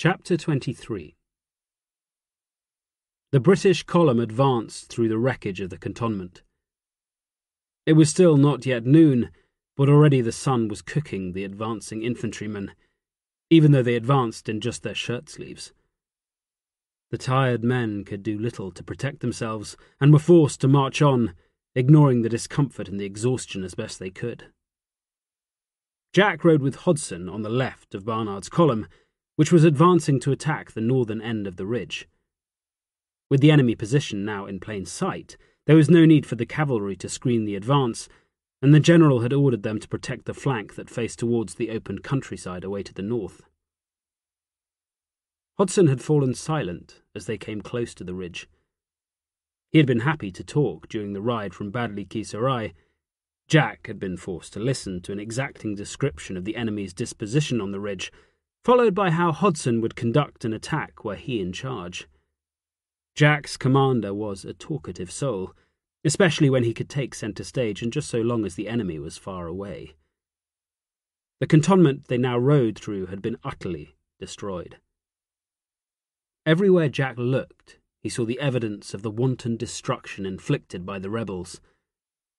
Chapter 23. The British column advanced through the wreckage of the cantonment. It was still not yet noon, but already the sun was cooking the advancing infantrymen, even though they advanced in just their shirt sleeves. The tired men could do little to protect themselves, and were forced to march on, ignoring the discomfort and the exhaustion as best they could. Jack rode with Hodson on the left of Barnard's column, which was advancing to attack the northern end of the ridge. With the enemy position now in plain sight, there was no need for the cavalry to screen the advance, and the general had ordered them to protect the flank that faced towards the open countryside away to the north. Hodson had fallen silent as they came close to the ridge. He had been happy to talk during the ride from Badli Ki Sarai. Jack had been forced to listen to an exacting description of the enemy's disposition on the ridge, followed by how Hodson would conduct an attack were he in charge. Jack's commander was a talkative soul, especially when he could take centre stage and just so long as the enemy was far away. The cantonment they now rode through had been utterly destroyed. Everywhere Jack looked, he saw the evidence of the wanton destruction inflicted by the rebels.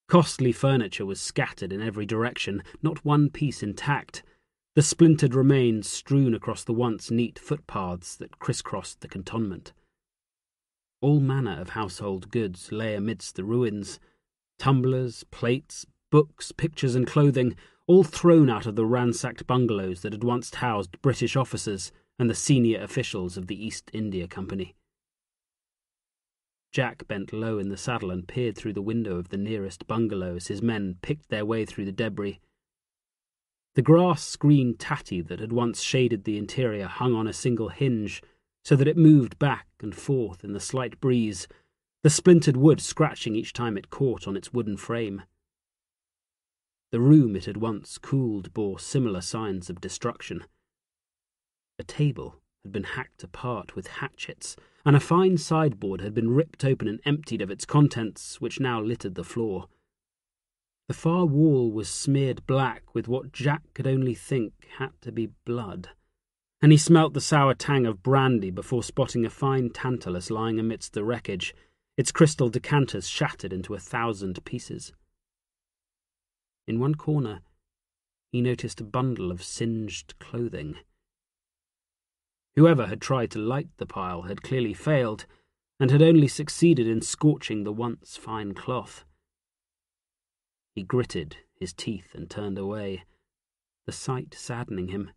Costly furniture was scattered in every direction, not one piece intact, the splintered remains strewn across the once neat footpaths that crisscrossed the cantonment. All manner of household goods lay amidst the ruins: tumblers, plates, books, pictures and clothing, all thrown out of the ransacked bungalows that had once housed British officers and the senior officials of the East India Company. Jack bent low in the saddle and peered through the window of the nearest bungalow as his men picked their way through the debris. The grass-screened tatty that had once shaded the interior hung on a single hinge, so that it moved back and forth in the slight breeze, the splintered wood scratching each time it caught on its wooden frame. The room it had once cooled bore similar signs of destruction. A table had been hacked apart with hatchets, and a fine sideboard had been ripped open and emptied of its contents, which now littered the floor. The far wall was smeared black with what Jack could only think had to be blood, and he smelt the sour tang of brandy before spotting a fine tantalus lying amidst the wreckage, its crystal decanters shattered into 1,000 pieces. In one corner, he noticed a bundle of singed clothing. Whoever had tried to light the pile had clearly failed, and had only succeeded in scorching the once fine cloth. He gritted his teeth and turned away, the sight saddening him.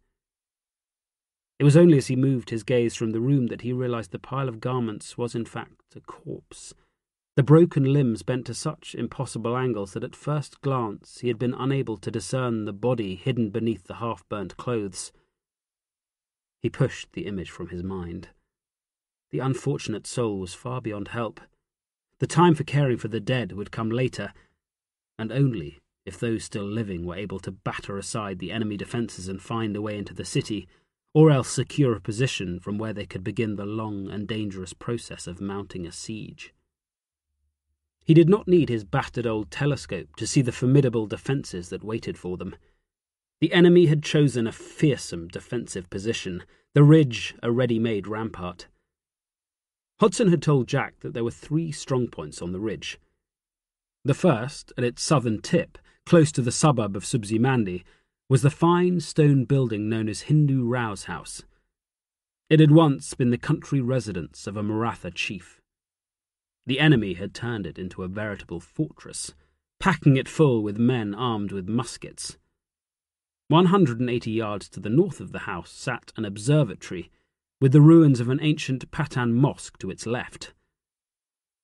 It was only as he moved his gaze from the room that he realized the pile of garments was in fact a corpse, the broken limbs bent to such impossible angles that at first glance he had been unable to discern the body hidden beneath the half-burnt clothes. He pushed the image from his mind. The unfortunate soul was far beyond help. The time for caring for the dead would come later, and only if those still living were able to batter aside the enemy defences and find a way into the city, or else secure a position from where they could begin the long and dangerous process of mounting a siege. He did not need his battered old telescope to see the formidable defences that waited for them. The enemy had chosen a fearsome defensive position, the ridge a ready-made rampart. Hodson had told Jack that there were 3 strongpoints on the ridge. The first, at its southern tip, close to the suburb of Subzi Mandi, was the fine stone building known as Hindu Rao's House. It had once been the country residence of a Maratha chief. The enemy had turned it into a veritable fortress, packing it full with men armed with muskets. 180 yards to the north of the house sat an observatory, with the ruins of an ancient Pathan mosque to its left.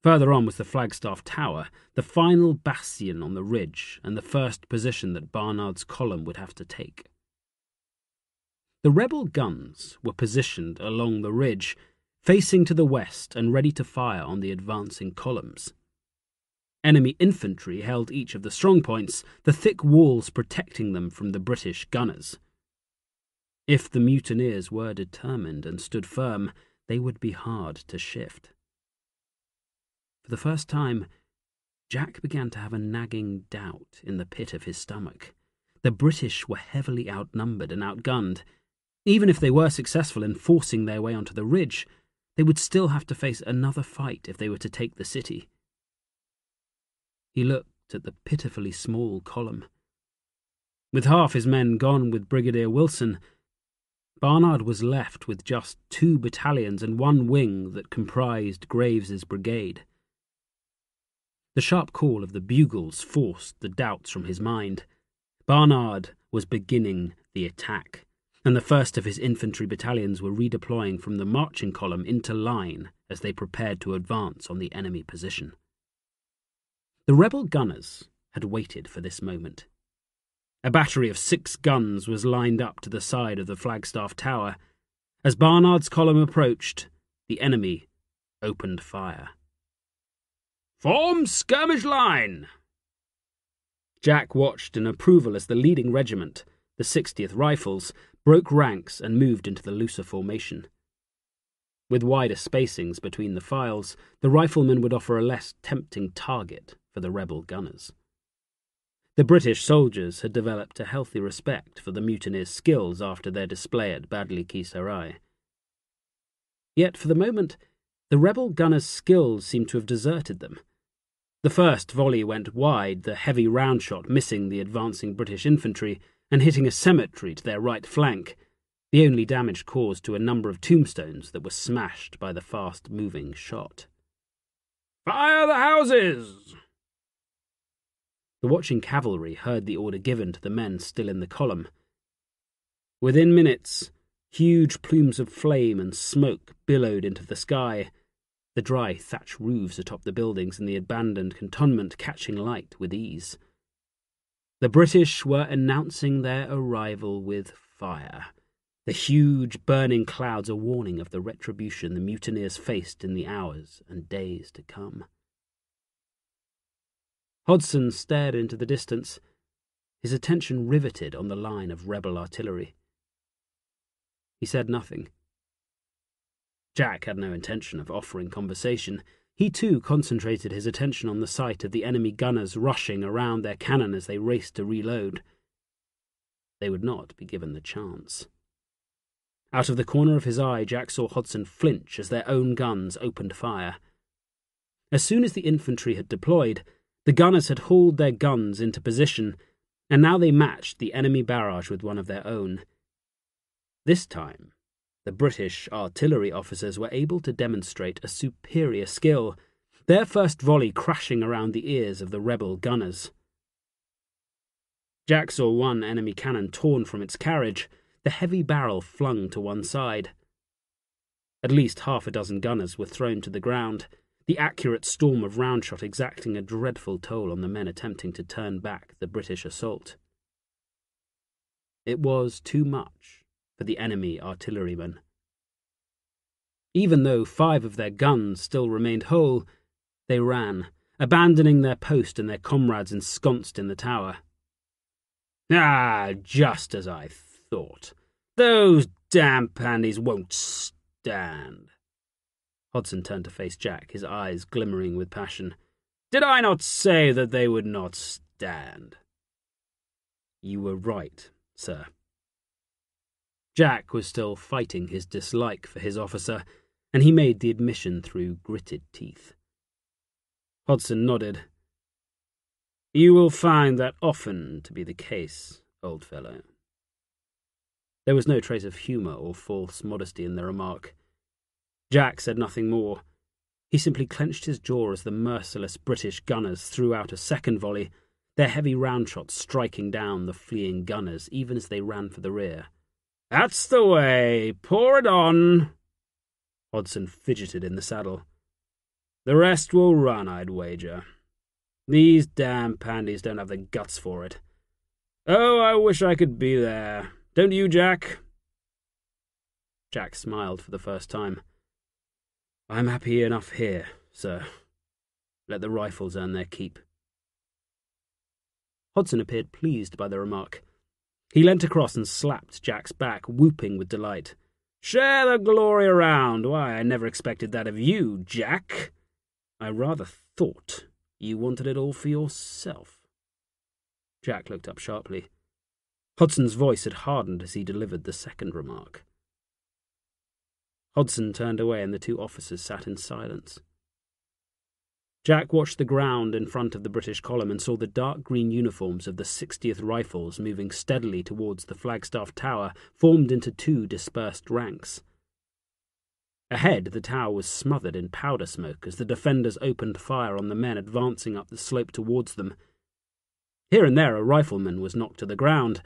Further on was the Flagstaff Tower, the final bastion on the ridge and the first position that Barnard's column would have to take. The rebel guns were positioned along the ridge, facing to the west and ready to fire on the advancing columns. Enemy infantry held each of the strongpoints, the thick walls protecting them from the British gunners. If the mutineers were determined and stood firm, they would be hard to shift. For the first time, Jack began to have a nagging doubt in the pit of his stomach. The British were heavily outnumbered and outgunned. Even if they were successful in forcing their way onto the ridge, they would still have to face another fight if they were to take the city. He looked at the pitifully small column. With half his men gone with Brigadier Wilson, Barnard was left with just 2 battalions and 1 wing that comprised Graves's brigade. The sharp call of the bugles forced the doubts from his mind. Barnard was beginning the attack, and the first of his infantry battalions were redeploying from the marching column into line as they prepared to advance on the enemy position. The rebel gunners had waited for this moment. A battery of 6 guns was lined up to the side of the Flagstaff Tower. As Barnard's column approached, the enemy opened fire. "Form skirmish line!" Jack watched in approval as the leading regiment, the 60th Rifles, broke ranks and moved into the looser formation. With wider spacings between the files, the riflemen would offer a less tempting target for the rebel gunners. The British soldiers had developed a healthy respect for the mutineers' skills after their display at Badli Ki Sarai. Yet, for the moment, the rebel gunners' skills seemed to have deserted them. The first volley went wide, the heavy round shot missing the advancing British infantry and hitting a cemetery to their right flank, the only damage caused to a number of tombstones that were smashed by the fast-moving shot. "Fire the houses!" The watching cavalry heard the order given to the men still in the column. Within minutes, huge plumes of flame and smoke billowed into the sky, the dry thatch roofs atop the buildings in the abandoned cantonment catching light with ease. The British were announcing their arrival with fire, the huge burning clouds a warning of the retribution the mutineers faced in the hours and days to come. Hodson stared into the distance, his attention riveted on the line of rebel artillery. He said nothing. Jack had no intention of offering conversation. He too concentrated his attention on the sight of the enemy gunners rushing around their cannon as they raced to reload. They would not be given the chance. Out of the corner of his eye, Jack saw Hodson flinch as their own guns opened fire. As soon as the infantry had deployed, the gunners had hauled their guns into position, and now they matched the enemy barrage with one of their own. This time, the British artillery officers were able to demonstrate a superior skill, their first volley crashing around the ears of the rebel gunners. Jack saw one enemy cannon torn from its carriage, the heavy barrel flung to one side. At least half a dozen gunners were thrown to the ground, the accurate storm of round shot exacting a dreadful toll on the men attempting to turn back the British assault. It was too much for the enemy artillerymen. Even though 5 of their guns still remained whole, they ran, abandoning their post and their comrades ensconced in the tower. "Ah, just as I thought. Those damn pandies won't stand." Hodson turned to face Jack, his eyes glimmering with passion. "Did I not say that they would not stand?" "You were right, sir." Jack was still fighting his dislike for his officer, and he made the admission through gritted teeth. Hodson nodded. "You will find that often to be the case, old fellow." There was no trace of humour or false modesty in the remark. Jack said nothing more. He simply clenched his jaw as the merciless British gunners threw out a second volley, their heavy round shots striking down the fleeing gunners even as they ran for the rear. "That's the way! Pour it on!" Hodson fidgeted in the saddle. "The rest will run, I'd wager. These damn pandies don't have the guts for it. Oh, I wish I could be there. Don't you, Jack?" Jack smiled for the first time. "I'm happy enough here, sir. Let the rifles earn their keep." Hodson appeared pleased by the remark. He leant across and slapped Jack's back, whooping with delight. "Share the glory around. Why, I never expected that of you, Jack. I rather thought you wanted it all for yourself." Jack looked up sharply. Hodson's voice had hardened as he delivered the second remark. Hodson turned away and the two officers sat in silence. Jack watched the ground in front of the British column and saw the dark green uniforms of the 60th Rifles moving steadily towards the Flagstaff Tower, formed into two dispersed ranks. Ahead, the tower was smothered in powder smoke as the defenders opened fire on the men advancing up the slope towards them. Here and there a rifleman was knocked to the ground,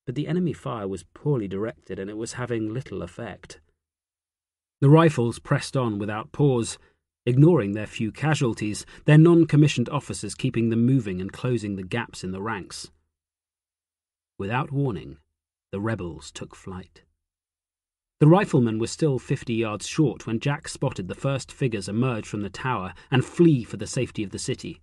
but the enemy fire was poorly directed and it was having little effect. The Rifles pressed on without pause, ignoring their few casualties, their non-commissioned officers keeping them moving and closing the gaps in the ranks. Without warning, the rebels took flight. The riflemen were still 50 yards short when Jack spotted the first figures emerge from the tower and flee for the safety of the city.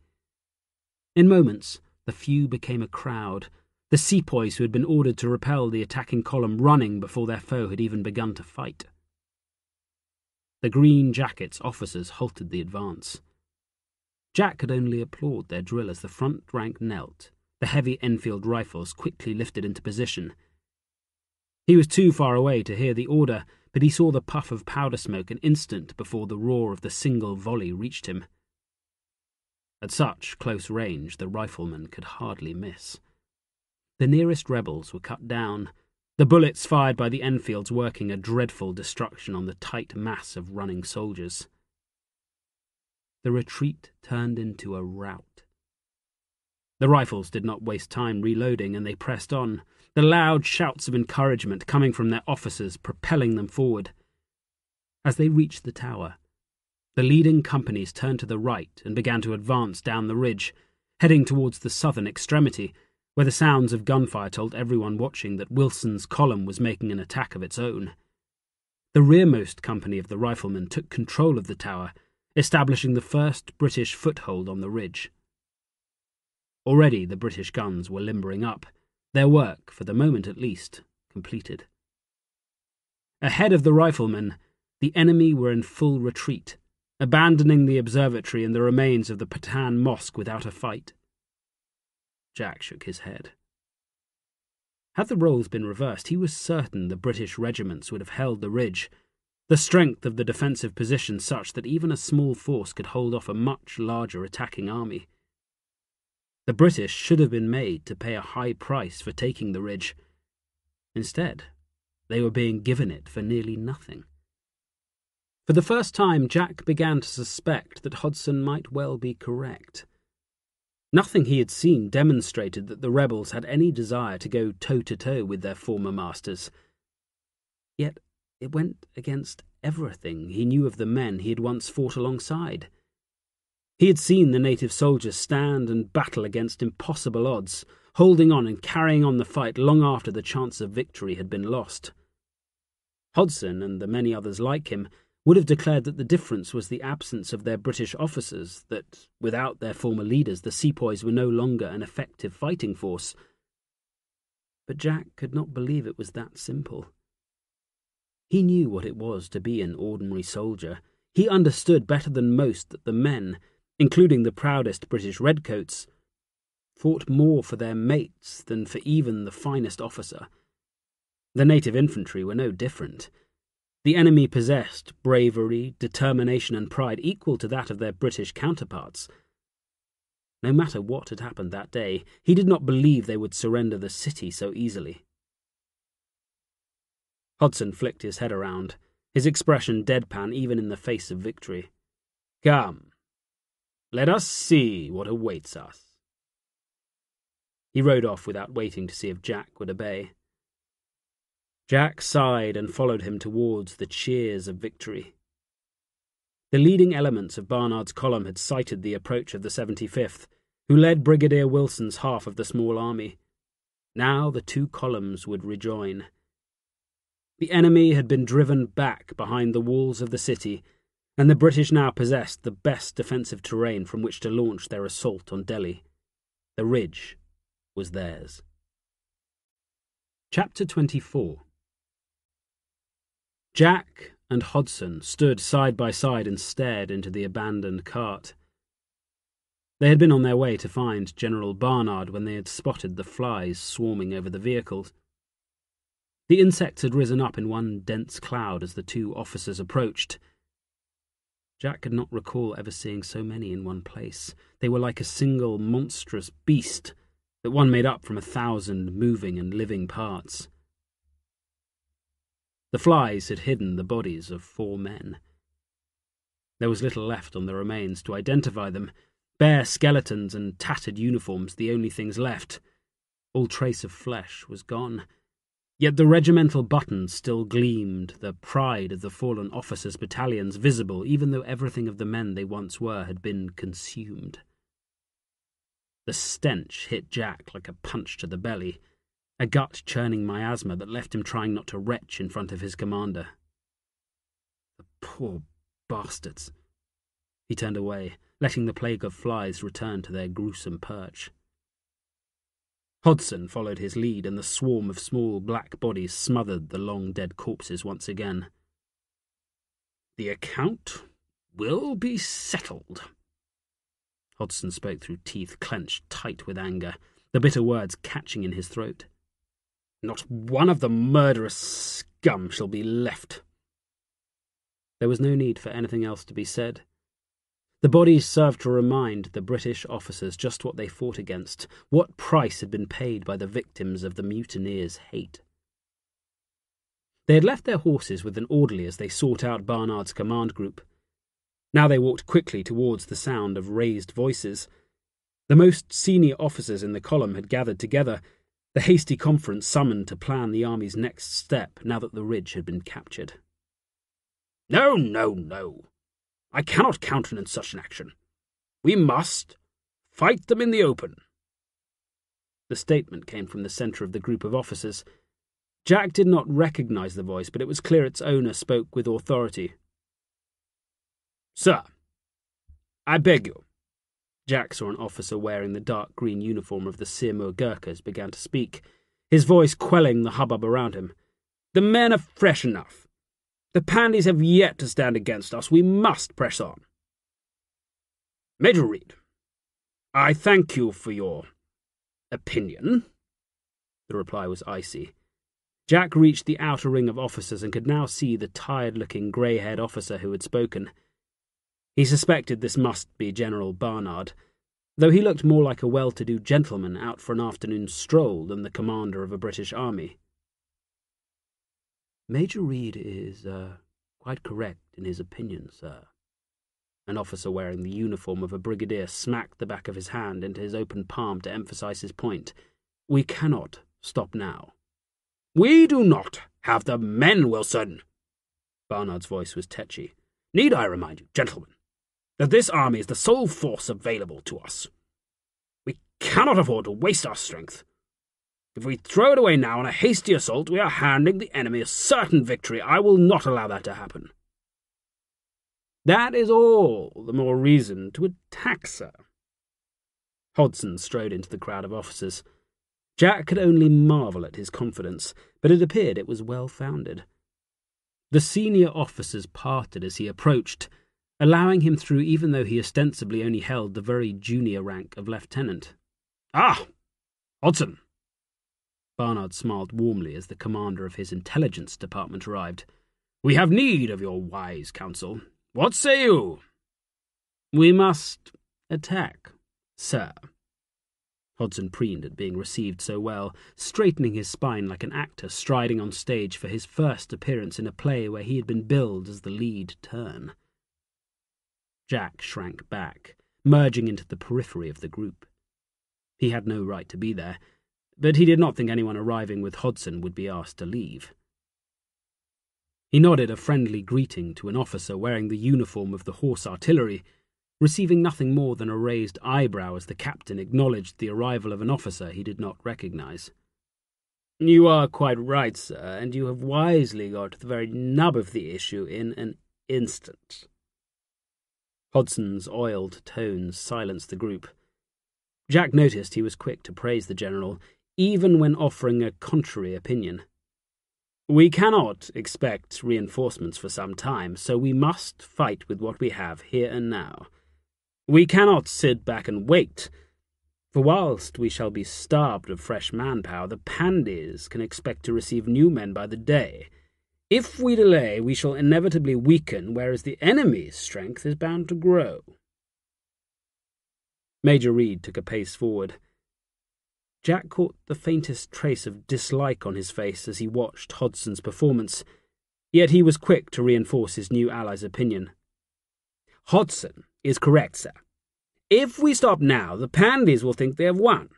In moments, the few became a crowd, the sepoys who had been ordered to repel the attacking column running before their foe had even begun to fight. The green jackets officers halted the advance. Jack could only applaud their drill as the front rank knelt, the heavy Enfield rifles quickly lifted into position. He was too far away to hear the order, but he saw the puff of powder smoke an instant before the roar of the single volley reached him. At such close range, the rifleman could hardly miss. The nearest rebels were cut down, the bullets fired by the Enfields working a dreadful destruction on the tight mass of running soldiers. The retreat turned into a rout. The Rifles did not waste time reloading, and they pressed on, the loud shouts of encouragement coming from their officers propelling them forward. As they reached the tower, the leading companies turned to the right and began to advance down the ridge, heading towards the southern extremity, where the sounds of gunfire told everyone watching that Wilson's column was making an attack of its own. The rearmost company of the riflemen took control of the tower, establishing the first British foothold on the ridge. Already the British guns were limbering up, their work, for the moment at least, completed. Ahead of the riflemen, the enemy were in full retreat, abandoning the observatory and the remains of the Patan Mosque without a fight. Jack shook his head. Had the roles been reversed, he was certain the British regiments would have held the ridge, the strength of the defensive position such that even a small force could hold off a much larger attacking army. The British should have been made to pay a high price for taking the ridge. Instead, they were being given it for nearly nothing. For the first time, Jack began to suspect that Hodson might well be correct. Nothing he had seen demonstrated that the rebels had any desire to go toe-to-toe with their former masters. Yet it went against everything he knew of the men he had once fought alongside. He had seen the native soldiers stand and battle against impossible odds, holding on and carrying on the fight long after the chance of victory had been lost. Hodson, and the many others like him, would have declared that the difference was the absence of their British officers, that, without their former leaders, the sepoys were no longer an effective fighting force. But Jack could not believe it was that simple. He knew what it was to be an ordinary soldier. He understood better than most that the men, including the proudest British redcoats, fought more for their mates than for even the finest officer. The native infantry were no different. The enemy possessed bravery, determination and pride equal to that of their British counterparts. No matter what had happened that day, he did not believe they would surrender the city so easily. Hodson flicked his head around, his expression deadpan even in the face of victory. "Come, let us see what awaits us." He rode off without waiting to see if Jack would obey. Jack sighed and followed him towards the cheers of victory. The leading elements of Barnard's column had sighted the approach of the 75th, who led Brigadier Wilson's half of the small army. Now the two columns would rejoin. The enemy had been driven back behind the walls of the city, and the British now possessed the best defensive terrain from which to launch their assault on Delhi. The ridge was theirs. Chapter 24. Jack and Hodson stood side by side and stared into the abandoned cart. They had been on their way to find General Barnard when they had spotted the flies swarming over the vehicles. The insects had risen up in one dense cloud as the two officers approached. Jack could not recall ever seeing so many in one place. They were like a single monstrous beast, that one made up from 1,000 moving and living parts. The flies had hidden the bodies of 4 men. There was little left on the remains to identify them. Bare skeletons and tattered uniforms, the only things left. All trace of flesh was gone. Yet the regimental buttons still gleamed, the pride of the fallen officers' battalions visible, even though everything of the men they once were had been consumed. The stench hit Jack like a punch to the belly, a gut-churning miasma that left him trying not to retch in front of his commander. The poor bastards. He turned away, letting the plague of flies return to their gruesome perch. Hodson followed his lead, and the swarm of small black bodies smothered the long dead corpses once again. "The account will be settled." Hodson spoke through teeth clenched tight with anger, the bitter words catching in his throat. "Not one of the murderous scum shall be left." There was no need for anything else to be said. The bodies served to remind the British officers just what they fought against, what price had been paid by the victims of the mutineers' hate. They had left their horses with an orderly as they sought out Barnard's command group. Now they walked quickly towards the sound of raised voices. The most senior officers in the column had gathered together, the hasty conference summoned to plan the army's next step now that the ridge had been captured. "No, no, no. I cannot countenance such an action. We must fight them in the open." The statement came from the centre of the group of officers. Jack did not recognise the voice, but it was clear its owner spoke with authority. "Sir, I beg you." Jack saw an officer wearing the dark green uniform of the Sirmur Gurkhas began to speak, his voice quelling the hubbub around him. "The men are fresh enough. The Pandies have yet to stand against us. We must press on." "Major Reed, I thank you for your opinion." The reply was icy. Jack reached the outer ring of officers and could now see the tired-looking grey-haired officer who had spoken. He suspected this must be General Barnard, though he looked more like a well-to-do gentleman out for an afternoon stroll than the commander of a British army. "Major Reed is quite correct in his opinion, sir." An officer wearing the uniform of a brigadier smacked the back of his hand into his open palm to emphasize his point. "We cannot stop now." "We do not have the men, Wilson." Barnard's voice was tetchy. "Need I remind you, gentlemen, that this army is the sole force available to us? We cannot afford to waste our strength. If we throw it away now in a hasty assault, we are handing the enemy a certain victory. I will not allow that to happen." "That is all the more reason to attack, sir." Hodson strode into the crowd of officers. Jack could only marvel at his confidence, but it appeared it was well-founded. The senior officers parted as he approached, allowing him through even though he ostensibly only held the very junior rank of lieutenant. "Ah, Hodson." Barnard smiled warmly as the commander of his intelligence department arrived. "We have need of your wise counsel. What say you?" "We must attack, sir." Hodson preened at being received so well, straightening his spine like an actor striding on stage for his first appearance in a play where he had been billed as the lead turn. Jack shrank back, merging into the periphery of the group. He had no right to be there, but he did not think anyone arriving with Hodson would be asked to leave. He nodded a friendly greeting to an officer wearing the uniform of the horse artillery, receiving nothing more than a raised eyebrow as the captain acknowledged the arrival of an officer he did not recognize. "You are quite right, sir, and you have wisely got to the very nub of the issue in an instant." Hodson's oiled tones silenced the group. Jack noticed he was quick to praise the general, even when offering a contrary opinion. "We cannot expect reinforcements for some time, so we must fight with what we have here and now. We cannot sit back and wait, For whilst we shall be starved of fresh manpower, the Pandys can expect to receive new men by the day. If we delay, we shall inevitably weaken, whereas the enemy's strength is bound to grow." Major Reed took a pace forward. Jack caught the faintest trace of dislike on his face as he watched Hodson's performance, yet he was quick to reinforce his new ally's opinion. "Hodson is correct, sir. If we stop now, the Pandys will think they have won.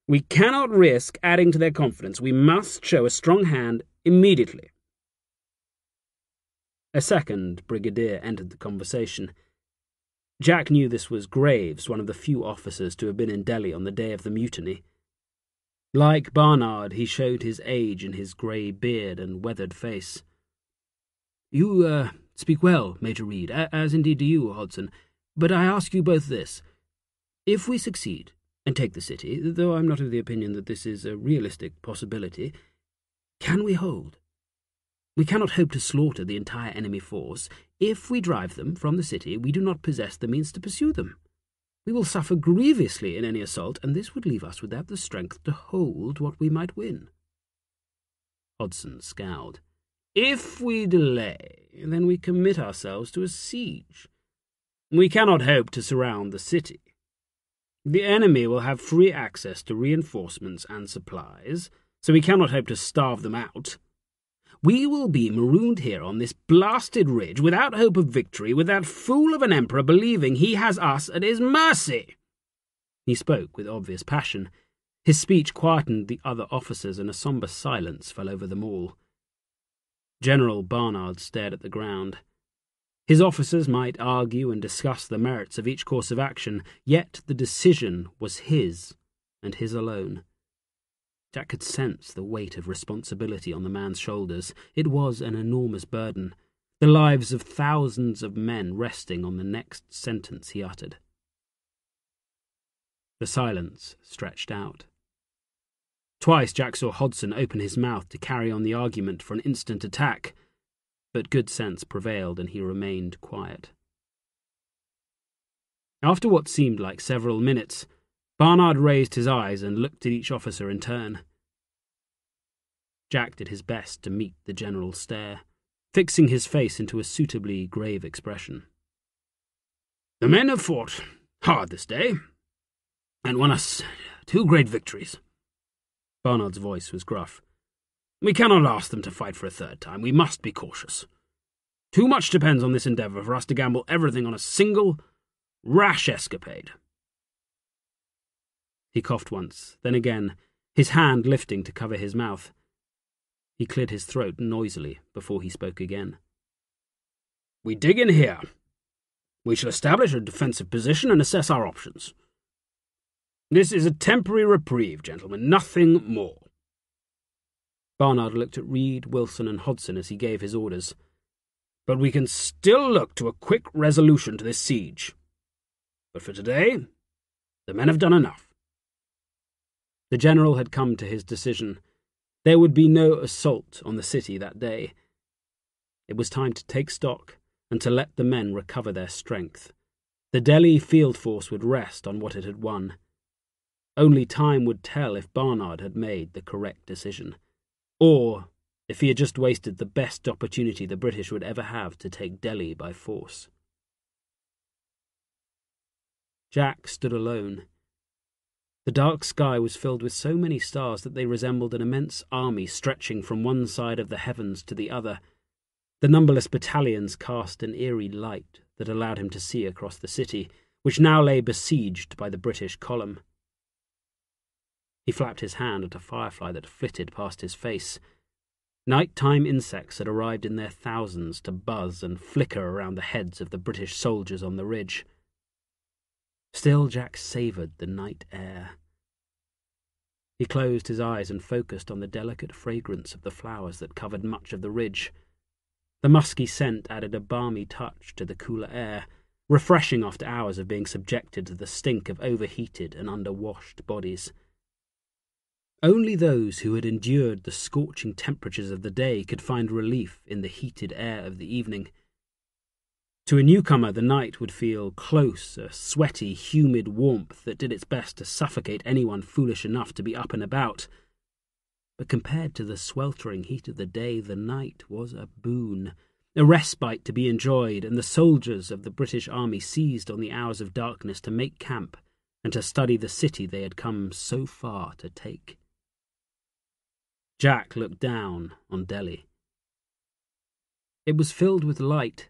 We cannot risk adding to their confidence. We must show a strong hand immediately." A second brigadier entered the conversation. Jack knew this was Graves, one of the few officers to have been in Delhi on the day of the mutiny. Like Barnard, he showed his age in his grey beard and weathered face. "You speak well, Major Reed, as indeed do you, Hodson. But I ask you both this. If we succeed and take the city, though I'm not of the opinion that this is a realistic possibility, can we hold? We cannot hope to slaughter the entire enemy force. If we drive them from the city, we do not possess the means to pursue them. We will suffer grievously in any assault, and this would leave us without the strength to hold what we might win." Hodson scowled. "If we delay, then we commit ourselves to a siege. We cannot hope to surround the city. The enemy will have free access to reinforcements and supplies, so we cannot hope to starve them out. We will be marooned here on this blasted ridge without hope of victory, with that fool of an emperor believing he has us at his mercy." He spoke with obvious passion. His speech quietened the other officers, and a sombre silence fell over them all. General Barnard stared at the ground. His officers might argue and discuss the merits of each course of action, yet the decision was his, and his alone. Jack could sense the weight of responsibility on the man's shoulders. It was an enormous burden, the lives of thousands of men resting on the next sentence he uttered. The silence stretched out. Twice Jack saw Hodson open his mouth to carry on the argument for an instant attack, but good sense prevailed and he remained quiet. After what seemed like several minutes, Barnard raised his eyes and looked at each officer in turn. Jack did his best to meet the general's stare, fixing his face into a suitably grave expression. "The men have fought hard this day, and won us 2 great victories." Barnard's voice was gruff. "We cannot ask them to fight for a third time. We must be cautious. Too much depends on this endeavour for us to gamble everything on a single, rash escapade." He coughed once, then again, his hand lifting to cover his mouth. He cleared his throat noisily before he spoke again. "We dig in here. We shall establish a defensive position and assess our options. This is a temporary reprieve, gentlemen, nothing more." Barnard looked at Reed, Wilson, and Hodson as he gave his orders. "But we can still look to a quick resolution to this siege. But for today, the men have done enough." The general had come to his decision. There would be no assault on the city that day. It was time to take stock and to let the men recover their strength. The Delhi field force would rest on what it had won. Only time would tell if Barnard had made the correct decision, or if he had just wasted the best opportunity the British would ever have to take Delhi by force. Jack stood alone. The dark sky was filled with so many stars that they resembled an immense army stretching from one side of the heavens to the other. The numberless battalions cast an eerie light that allowed him to see across the city, which now lay besieged by the British column. He flapped his hand at a firefly that flitted past his face. Nighttime insects had arrived in their thousands to buzz and flicker around the heads of the British soldiers on the ridge. Still, Jack savoured the night air. He closed his eyes and focused on the delicate fragrance of the flowers that covered much of the ridge. The musky scent added a balmy touch to the cooler air, refreshing after hours of being subjected to the stink of overheated and underwashed bodies. Only those who had endured the scorching temperatures of the day could find relief in the heated air of the evening. To a newcomer, the night would feel close, a sweaty, humid warmth that did its best to suffocate anyone foolish enough to be up and about. But compared to the sweltering heat of the day, the night was a boon, a respite to be enjoyed, and the soldiers of the British Army seized on the hours of darkness to make camp and to study the city they had come so far to take. Jack looked down on Delhi. It was filled with light,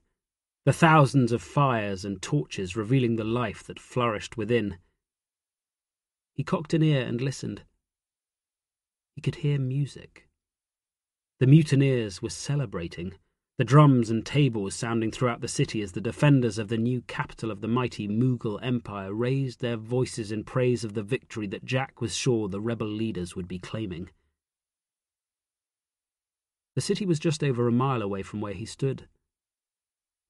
the thousands of fires and torches revealing the life that flourished within. He cocked an ear and listened. He could hear music. The mutineers were celebrating, the drums and tables sounding throughout the city as the defenders of the new capital of the mighty Mughal Empire raised their voices in praise of the victory that Jack was sure the rebel leaders would be claiming. The city was just over a mile away from where he stood.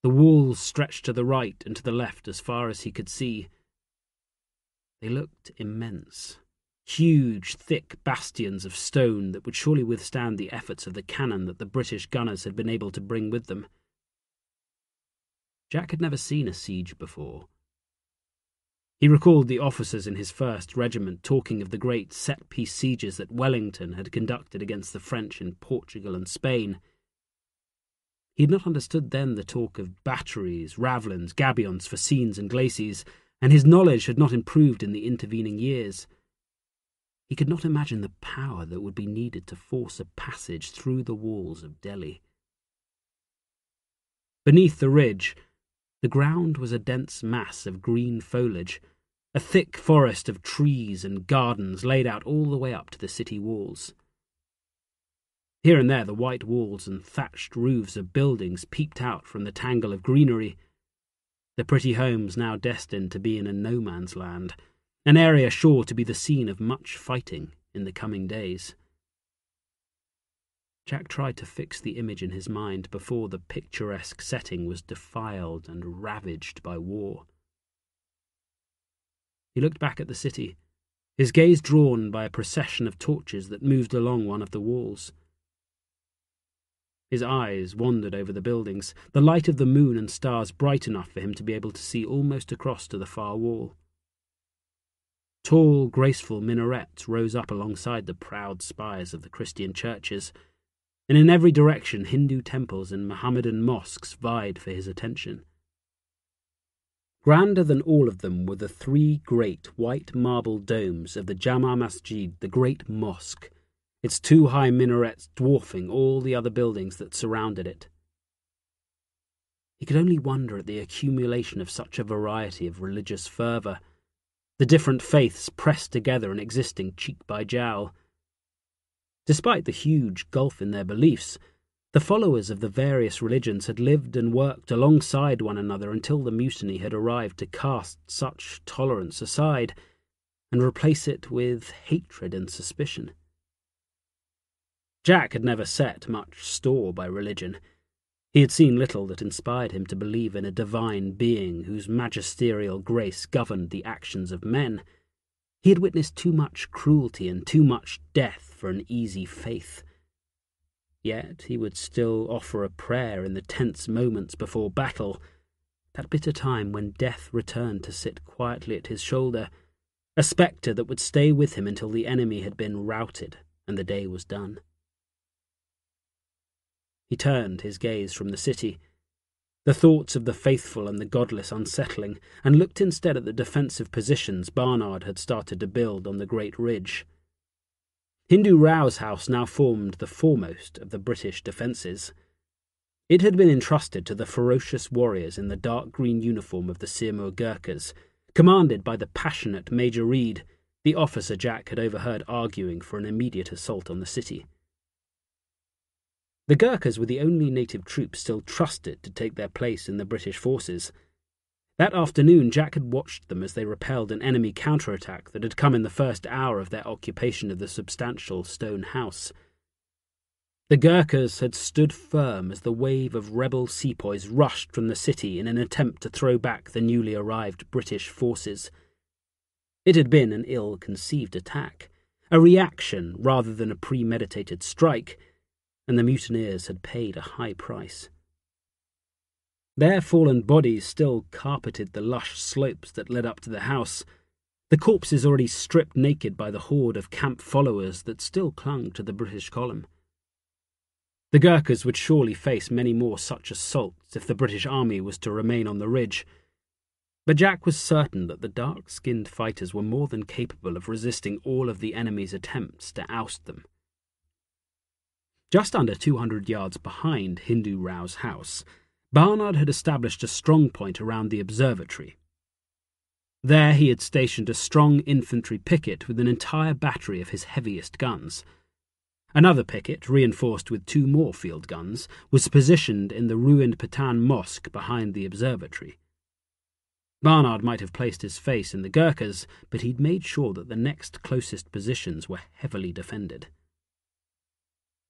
The walls stretched to the right and to the left as far as he could see. They looked immense, huge, thick bastions of stone that would surely withstand the efforts of the cannon that the British gunners had been able to bring with them. Jack had never seen a siege before. He recalled the officers in his 1st Regiment talking of the great set-piece sieges that Wellington had conducted against the French in Portugal and Spain. He had not understood then the talk of batteries, ravelins, gabions, fascines and glacis, and his knowledge had not improved in the intervening years. He could not imagine the power that would be needed to force a passage through the walls of Delhi. Beneath the ridge, the ground was a dense mass of green foliage, a thick forest of trees and gardens laid out all the way up to the city walls. Here and there the white walls and thatched roofs of buildings peeped out from the tangle of greenery, the pretty homes now destined to be in a no-man's land, an area sure to be the scene of much fighting in the coming days. Jack tried to fix the image in his mind before the picturesque setting was defiled and ravaged by war. He looked back at the city, his gaze drawn by a procession of torches that moved along one of the walls. His eyes wandered over the buildings, the light of the moon and stars bright enough for him to be able to see almost across to the far wall. Tall, graceful minarets rose up alongside the proud spires of the Christian churches, and in every direction Hindu temples and Mohammedan mosques vied for his attention. Grander than all of them were the 3 great white marble domes of the Jama Masjid, the great mosque, its 2 high minarets dwarfing all the other buildings that surrounded it. He could only wonder at the accumulation of such a variety of religious fervour, the different faiths pressed together and existing cheek by jowl. Despite the huge gulf in their beliefs, the followers of the various religions had lived and worked alongside one another until the mutiny had arrived to cast such tolerance aside and replace it with hatred and suspicion. Jack had never set much store by religion. He had seen little that inspired him to believe in a divine being whose magisterial grace governed the actions of men. He had witnessed too much cruelty and too much death for an easy faith. Yet he would still offer a prayer in the tense moments before battle, that bitter time when death returned to sit quietly at his shoulder, a spectre that would stay with him until the enemy had been routed and the day was done. He turned his gaze from the city, the thoughts of the faithful and the godless unsettling, and looked instead at the defensive positions Barnard had started to build on the great ridge. Hindu Rao's house now formed the foremost of the British defences. It had been entrusted to the ferocious warriors in the dark green uniform of the Sirmur Gurkhas, commanded by the passionate Major Reed, the officer Jack had overheard arguing for an immediate assault on the city. The Gurkhas were the only native troops still trusted to take their place in the British forces. That afternoon Jack had watched them as they repelled an enemy counterattack that had come in the first hour of their occupation of the substantial stone house. The Gurkhas had stood firm as the wave of rebel sepoys rushed from the city in an attempt to throw back the newly arrived British forces. It had been an ill-conceived attack, a reaction rather than a premeditated strike, and the mutineers had paid a high price. Their fallen bodies still carpeted the lush slopes that led up to the house, the corpses already stripped naked by the horde of camp followers that still clung to the British column. The Gurkhas would surely face many more such assaults if the British army was to remain on the ridge, but Jack was certain that the dark-skinned fighters were more than capable of resisting all of the enemy's attempts to oust them. Just under 200 yards behind Hindu Rao's house, Barnard had established a strong point around the observatory. There he had stationed a strong infantry picket with an entire battery of his heaviest guns. Another picket, reinforced with 2 more field guns, was positioned in the ruined Pathan mosque behind the observatory. Barnard might have placed his face in the Gurkhas, but he'd made sure that the next closest positions were heavily defended.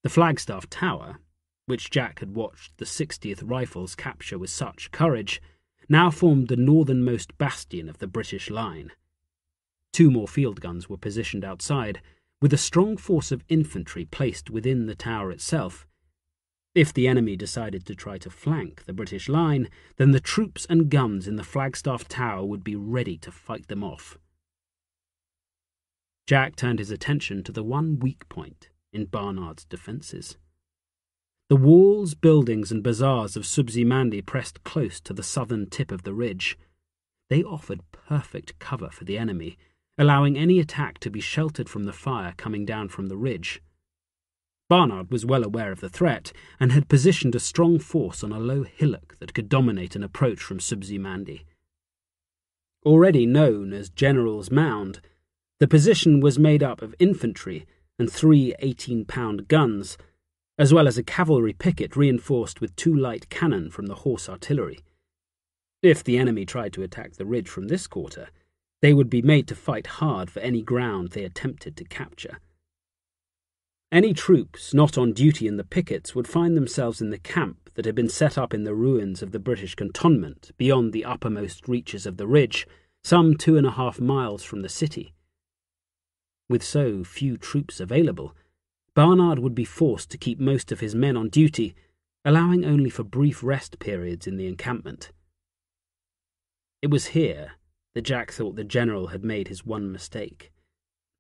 The Flagstaff Tower, which Jack had watched the 60th Rifles capture with such courage, now formed the northernmost bastion of the British line. 2 more field guns were positioned outside, with a strong force of infantry placed within the tower itself. If the enemy decided to try to flank the British line, then the troops and guns in the Flagstaff Tower would be ready to fight them off. Jack turned his attention to the one weak point in Barnard's defences. The walls, buildings and bazaars of Subzi Mandi pressed close to the southern tip of the ridge. They offered perfect cover for the enemy, allowing any attack to be sheltered from the fire coming down from the ridge. Barnard was well aware of the threat and had positioned a strong force on a low hillock that could dominate an approach from Subzi Mandi. Already known as General's Mound, the position was made up of infantry and 3 18-pound guns, as well as a cavalry picket reinforced with 2 light cannon from the horse artillery. If the enemy tried to attack the ridge from this quarter, they would be made to fight hard for any ground they attempted to capture. Any troops not on duty in the pickets would find themselves in the camp that had been set up in the ruins of the British cantonment beyond the uppermost reaches of the ridge, some 2.5 miles from the city. With so few troops available, Barnard would be forced to keep most of his men on duty, allowing only for brief rest periods in the encampment. It was here that Jack thought the general had made his one mistake.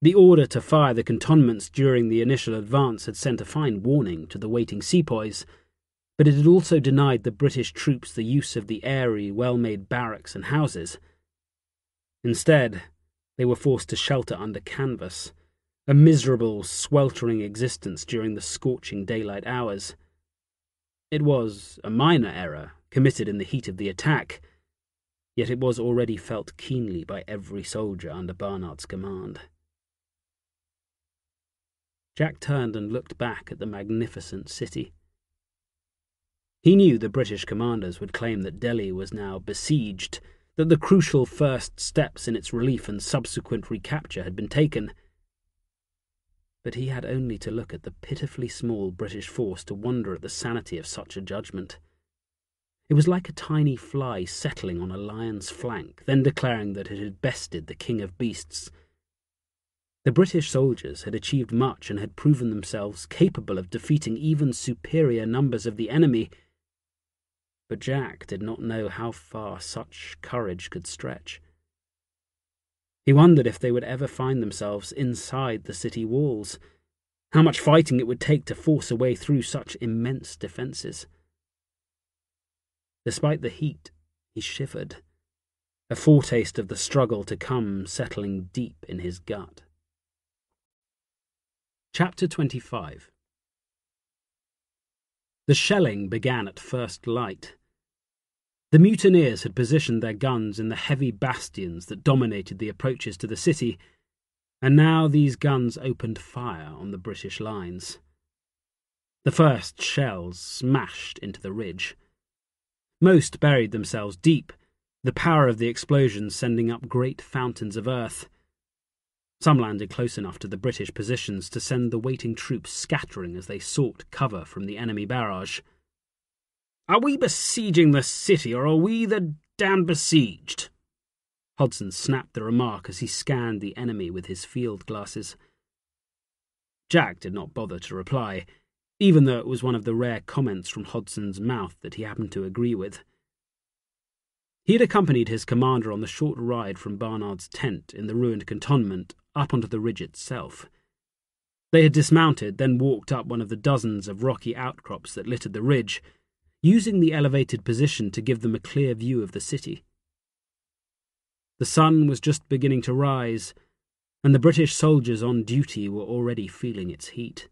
The order to fire the cantonments during the initial advance had sent a fine warning to the waiting sepoys, but it had also denied the British troops the use of the airy, well-made barracks and houses. Instead, they were forced to shelter under canvas, a miserable, sweltering existence during the scorching daylight hours. It was a minor error, committed in the heat of the attack, yet it was already felt keenly by every soldier under Barnard's command. Jack turned and looked back at the magnificent city. He knew the British commanders would claim that Delhi was now besieged, that the crucial first steps in its relief and subsequent recapture had been taken. But he had only to look at the pitifully small British force to wonder at the sanity of such a judgment. It was like a tiny fly settling on a lion's flank, then declaring that it had bested the king of beasts. The British soldiers had achieved much and had proven themselves capable of defeating even superior numbers of the enemy, but Jack did not know how far such courage could stretch. He wondered if they would ever find themselves inside the city walls, how much fighting it would take to force a way through such immense defences. Despite the heat, he shivered, a foretaste of the struggle to come settling deep in his gut. Chapter 25. The shelling began at first light. The mutineers had positioned their guns in the heavy bastions that dominated the approaches to the city, and now these guns opened fire on the British lines. The first shells smashed into the ridge. Most buried themselves deep, the power of the explosions sending up great fountains of earth. Some landed close enough to the British positions to send the waiting troops scattering as they sought cover from the enemy barrage. "Are we besieging the city, or are we the damned besieged?" Hodson snapped the remark as he scanned the enemy with his field glasses. Jack did not bother to reply, even though it was one of the rare comments from Hodson's mouth that he happened to agree with. He had accompanied his commander on the short ride from Barnard's tent in the ruined cantonment up onto the ridge itself. They had dismounted, then walked up one of the dozens of rocky outcrops that littered the ridge, using the elevated position to give them a clear view of the city. The sun was just beginning to rise, and the British soldiers on duty were already feeling its heat.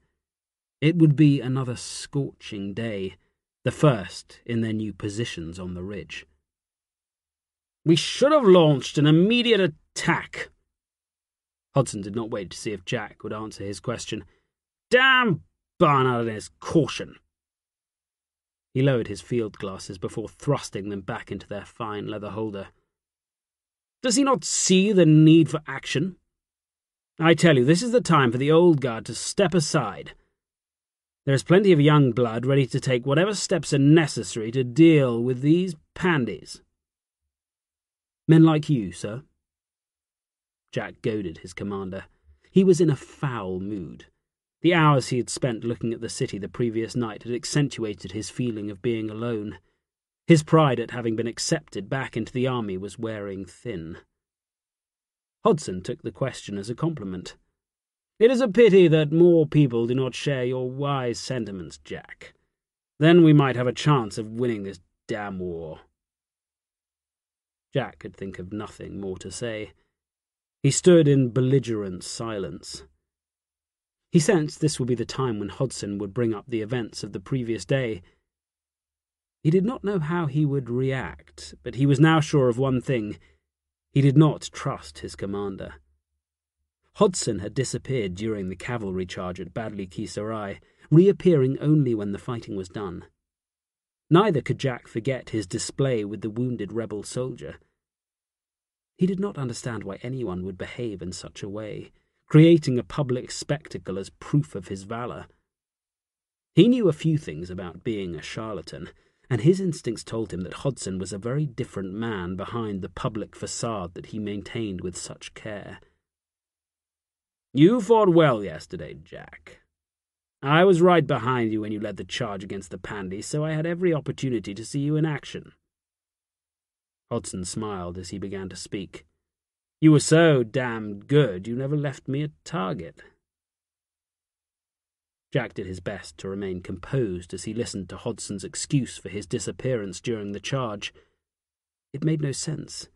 It would be another scorching day, the first in their new positions on the ridge. "We should have launched an immediate attack." Hodson did not wait to see if Jack would answer his question. "Damn Barnard and his caution." He lowered his field glasses before thrusting them back into their fine leather holder. "Does he not see the need for action? I tell you, this is the time for the old guard to step aside. There is plenty of young blood ready to take whatever steps are necessary to deal with these pandies." "Men like you, sir?" Jack goaded his commander. He was in a foul mood. The hours he had spent looking at the city the previous night had accentuated his feeling of being alone. His pride at having been accepted back into the army was wearing thin. Hodson took the question as a compliment. "It is a pity that more people do not share your wise sentiments, Jack. Then we might have a chance of winning this damn war." Jack could think of nothing more to say. He stood in belligerent silence. He sensed this would be the time when Hodson would bring up the events of the previous day. He did not know how he would react, but he was now sure of one thing. He did not trust his commander. Hodson had disappeared during the cavalry charge at Badly Ki Sarai, reappearing only when the fighting was done. Neither could Jack forget his display with the wounded rebel soldier. He did not understand why anyone would behave in such a way, creating a public spectacle as proof of his valor. He knew a few things about being a charlatan, and his instincts told him that Hodson was a very different man behind the public facade that he maintained with such care. "You fought well yesterday, Jack. I was right behind you when you led the charge against the Pandies, so I had every opportunity to see you in action." Hodson smiled as he began to speak. "You were so damned good you never left me a target." Jack did his best to remain composed as he listened to Hodson's excuse for his disappearance during the charge. It made no sense.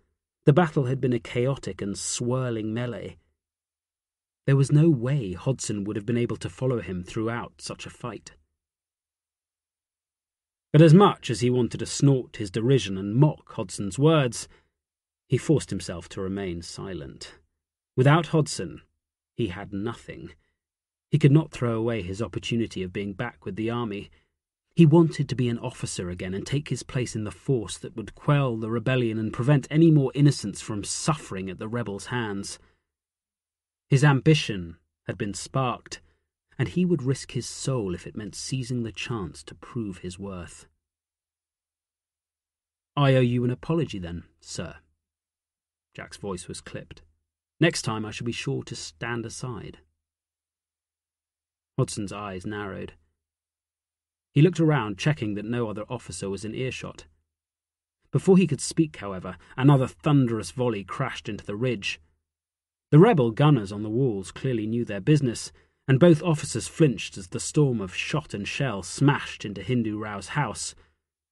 The battle had been a chaotic and swirling melee. There was no way Hodson would have been able to follow him throughout such a fight. But as much as he wanted to snort his derision and mock Hodson's words, he forced himself to remain silent. Without Hodson, he had nothing. He could not throw away his opportunity of being back with the army. He wanted to be an officer again and take his place in the force that would quell the rebellion and prevent any more innocents from suffering at the rebels' hands. His ambition had been sparked, and he would risk his soul if it meant seizing the chance to prove his worth. "I owe you an apology then, sir." Jack's voice was clipped. "Next time I shall be sure to stand aside." Hodson's eyes narrowed. He looked around, checking that no other officer was in earshot. Before he could speak, however, another thunderous volley crashed into the ridge. The rebel gunners on the walls clearly knew their business, and both officers flinched as the storm of shot and shell smashed into Hindu Rao's house,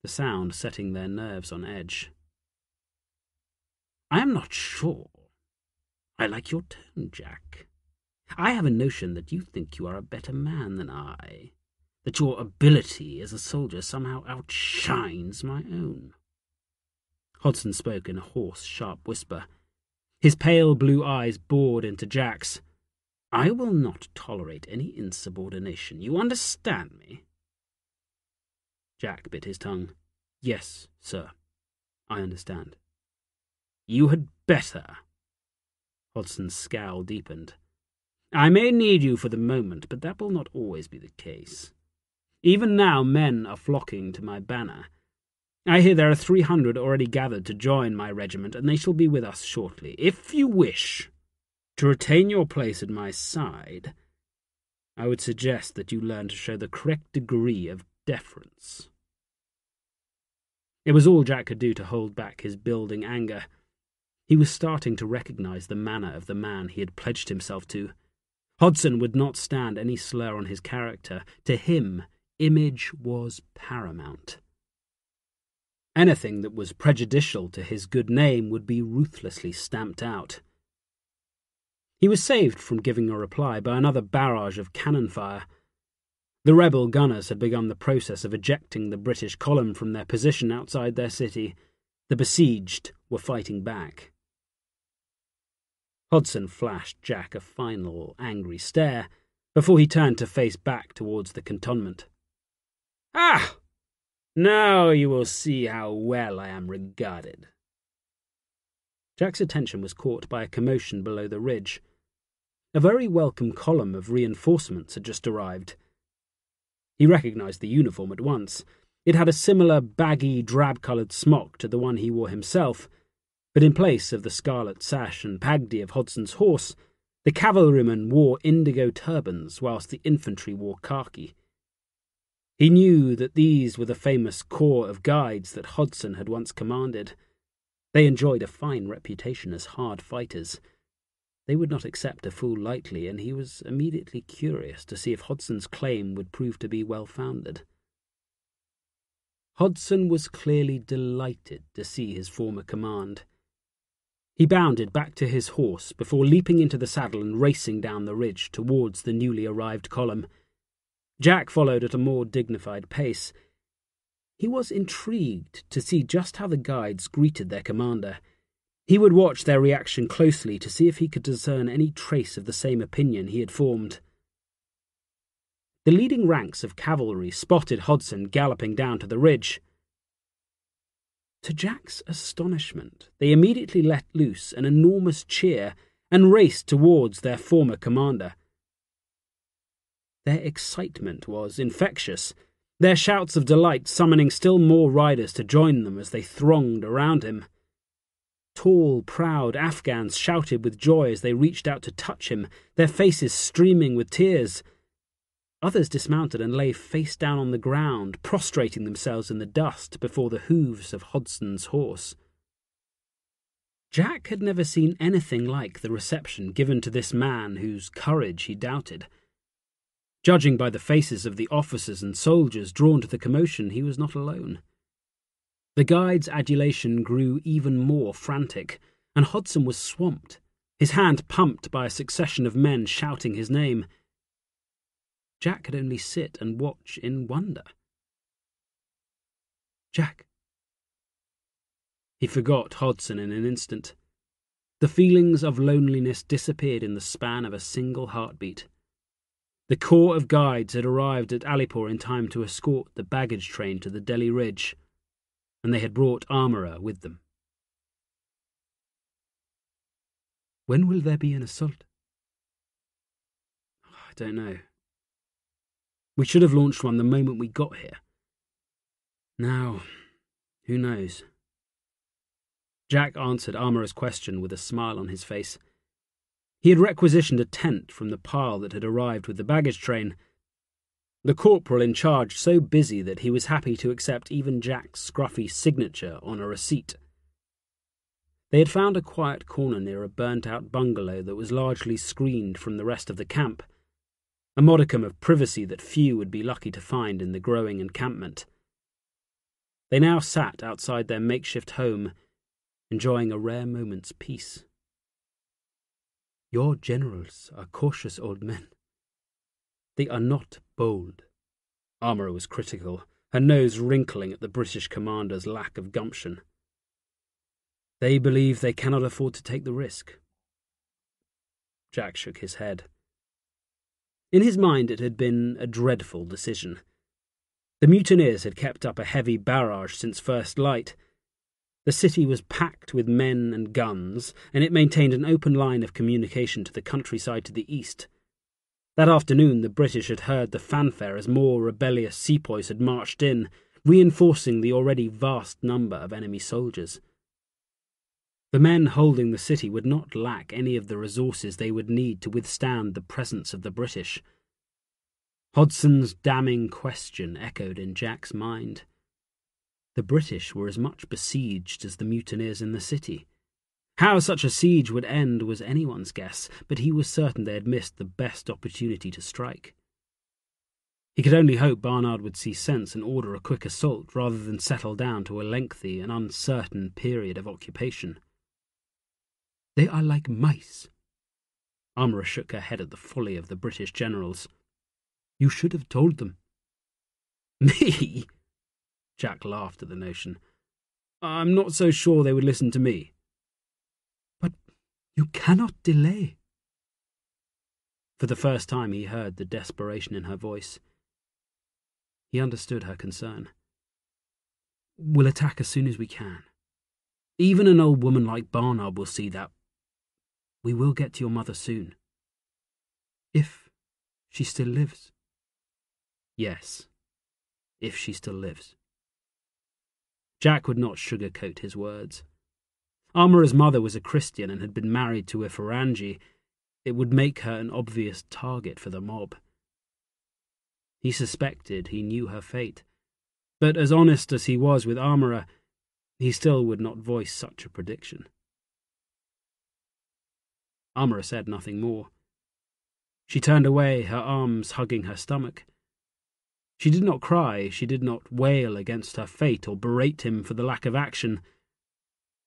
the sound setting their nerves on edge. "I am not sure. I like your tone, Jack. I have a notion that you think you are a better man than I, that your ability as a soldier somehow outshines my own." Hodson spoke in a hoarse, sharp whisper. His pale blue eyes bored into Jack's. "I will not tolerate any insubordination. You understand me?" Jack bit his tongue. "Yes, sir, I understand." "You had better." Hodson's scowl deepened. "I may need you for the moment, but that will not always be the case. Even now men are flocking to my banner. I hear there are 300 already gathered to join my regiment, and they shall be with us shortly. If you wish to retain your place at my side, I would suggest that you learn to show the correct degree of deference." It was all Jack could do to hold back his building anger. He was starting to recognize the manner of the man he had pledged himself to. Hodson would not stand any slur on his character. To him, image was paramount. Anything that was prejudicial to his good name would be ruthlessly stamped out. He was saved from giving a reply by another barrage of cannon fire. The rebel gunners had begun the process of ejecting the British column from their position outside their city. The besieged were fighting back. Hodson flashed Jack a final, angry stare before he turned to face back towards the cantonment. "Ah! Now you will see how well I am regarded." Jack's attention was caught by a commotion below the ridge. A very welcome column of reinforcements had just arrived. He recognized the uniform at once. It had a similar baggy, drab-coloured smock to the one he wore himself, but in place of the scarlet sash and pagdi of Hodson's horse, the cavalrymen wore indigo turbans whilst the infantry wore khaki. He knew that these were the famous corps of guides that Hodson had once commanded. They enjoyed a fine reputation as hard fighters. They would not accept a fool lightly, and he was immediately curious to see if Hodson's claim would prove to be well-founded. Hodson was clearly delighted to see his former command. He bounded back to his horse before leaping into the saddle and racing down the ridge towards the newly arrived column. Jack followed at a more dignified pace. He was intrigued to see just how the guides greeted their commander. He would watch their reaction closely to see if he could discern any trace of the same opinion he had formed. The leading ranks of cavalry spotted Hodson galloping down to the ridge. To Jack's astonishment, they immediately let loose an enormous cheer and raced towards their former commander. Their excitement was infectious, their shouts of delight summoning still more riders to join them as they thronged around him. Tall, proud Afghans shouted with joy as they reached out to touch him, their faces streaming with tears. Others dismounted and lay face down on the ground, prostrating themselves in the dust before the hooves of Hodson's horse. Jack had never seen anything like the reception given to this man whose courage he doubted. Judging by the faces of the officers and soldiers drawn to the commotion, he was not alone. The guide's adulation grew even more frantic, and Hodson was swamped, his hand pumped by a succession of men shouting his name. Jack could only sit and watch in wonder. "Jack." He forgot Hodson in an instant. The feelings of loneliness disappeared in the span of a single heartbeat. The corps of guides had arrived at Alipur in time to escort the baggage train to the Delhi Ridge, and they had brought armourer with them. "When will there be an assault?" "I don't know. We should have launched one the moment we got here. Now, who knows?" Jack answered Armourer's question with a smile on his face. He had requisitioned a tent from the pile that had arrived with the baggage train. The corporal in charge so busy that he was happy to accept even Jack's scruffy signature on a receipt. They had found a quiet corner near a burnt-out bungalow that was largely screened from the rest of the camp, a modicum of privacy that few would be lucky to find in the growing encampment. They now sat outside their makeshift home, enjoying a rare moment's peace. "Your generals are cautious old men. They are not bold." Armourer was critical, her nose wrinkling at the British commander's lack of gumption. "They believe they cannot afford to take the risk." Jack shook his head. In his mind it had been a dreadful decision. The mutineers had kept up a heavy barrage since first light. The city was packed with men and guns, and it maintained an open line of communication to the countryside to the east. That afternoon the British had heard the fanfare as more rebellious sepoys had marched in, reinforcing the already vast number of enemy soldiers. The men holding the city would not lack any of the resources they would need to withstand the presence of the British. Hodson's damning question echoed in Jack's mind. The British were as much besieged as the mutineers in the city. How such a siege would end was anyone's guess, but he was certain they had missed the best opportunity to strike. He could only hope Barnard would see sense and order a quick assault rather than settle down to a lengthy and uncertain period of occupation. "They are like mice." Armourer shook her head at the folly of the British generals. "You should have told them." "Me?" Jack laughed at the notion. "I'm not so sure they would listen to me." "But you cannot delay." For the first time he heard the desperation in her voice. He understood her concern. "We'll attack as soon as we can. Even an old woman like Barnard will see that. We will get to your mother soon." "If she still lives?" "Yes, if she still lives." Jack would not sugarcoat his words. Armourer's mother was a Christian and had been married to a Farangi. It would make her an obvious target for the mob. He suspected he knew her fate, but as honest as he was with Armourer, he still would not voice such a prediction. Armourer said nothing more. She turned away, her arms hugging her stomach. She did not cry, she did not wail against her fate or berate him for the lack of action.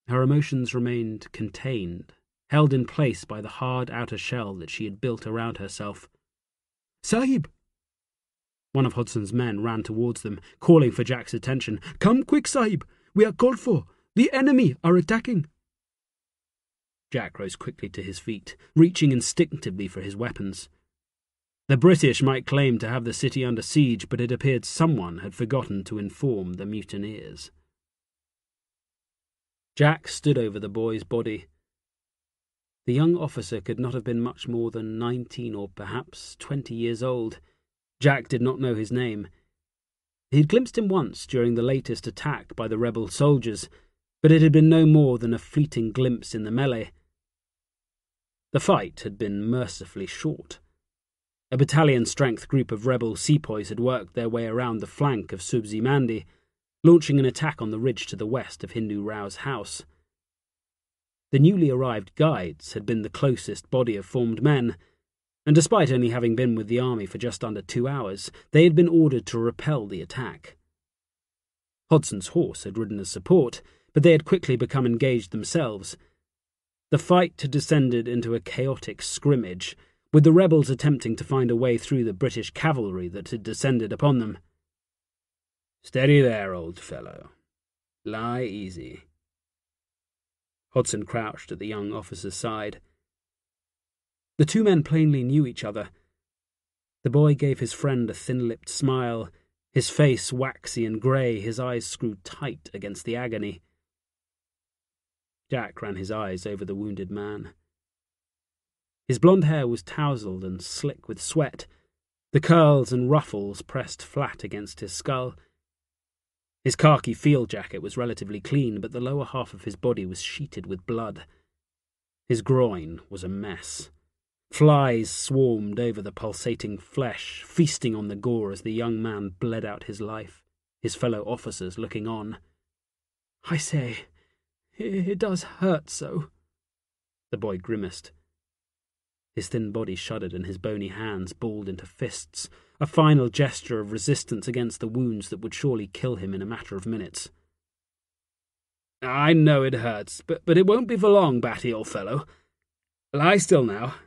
Her emotions remained contained, held in place by the hard outer shell that she had built around herself. "Sahib!" One of Hodson's men ran towards them, calling for Jack's attention. "Come quick, Sahib! We are called for! The enemy are attacking!" Jack rose quickly to his feet, reaching instinctively for his weapons. The British might claim to have the city under siege, but it appeared someone had forgotten to inform the mutineers. Jack stood over the boy's body. The young officer could not have been much more than 19 or perhaps 20 years old. Jack did not know his name. He had glimpsed him once during the latest attack by the rebel soldiers, but it had been no more than a fleeting glimpse in the melee. The fight had been mercifully short. A battalion-strength group of rebel sepoys had worked their way around the flank of Subzi Mandi, launching an attack on the ridge to the west of Hindu Rao's house. The newly arrived guides had been the closest body of formed men, and despite only having been with the army for just under 2 hours, they had been ordered to repel the attack. Hodson's horse had ridden as support, but they had quickly become engaged themselves. The fight had descended into a chaotic scrimmage, with the rebels attempting to find a way through the British cavalry that had descended upon them. "Steady there, old fellow. Lie easy." Hodson crouched at the young officer's side. The two men plainly knew each other. The boy gave his friend a thin-lipped smile, his face waxy and grey, his eyes screwed tight against the agony. Jack ran his eyes over the wounded man. His blonde hair was tousled and slick with sweat, the curls and ruffles pressed flat against his skull. His khaki field jacket was relatively clean, but the lower half of his body was sheeted with blood. His groin was a mess. Flies swarmed over the pulsating flesh, feasting on the gore as the young man bled out his life, his fellow officers looking on. "I say, it does hurt so." The boy grimaced. His thin body shuddered and his bony hands balled into fists, a final gesture of resistance against the wounds that would surely kill him in a matter of minutes. "I know it hurts, but it won't be for long, Batty, old fellow. Lie still now.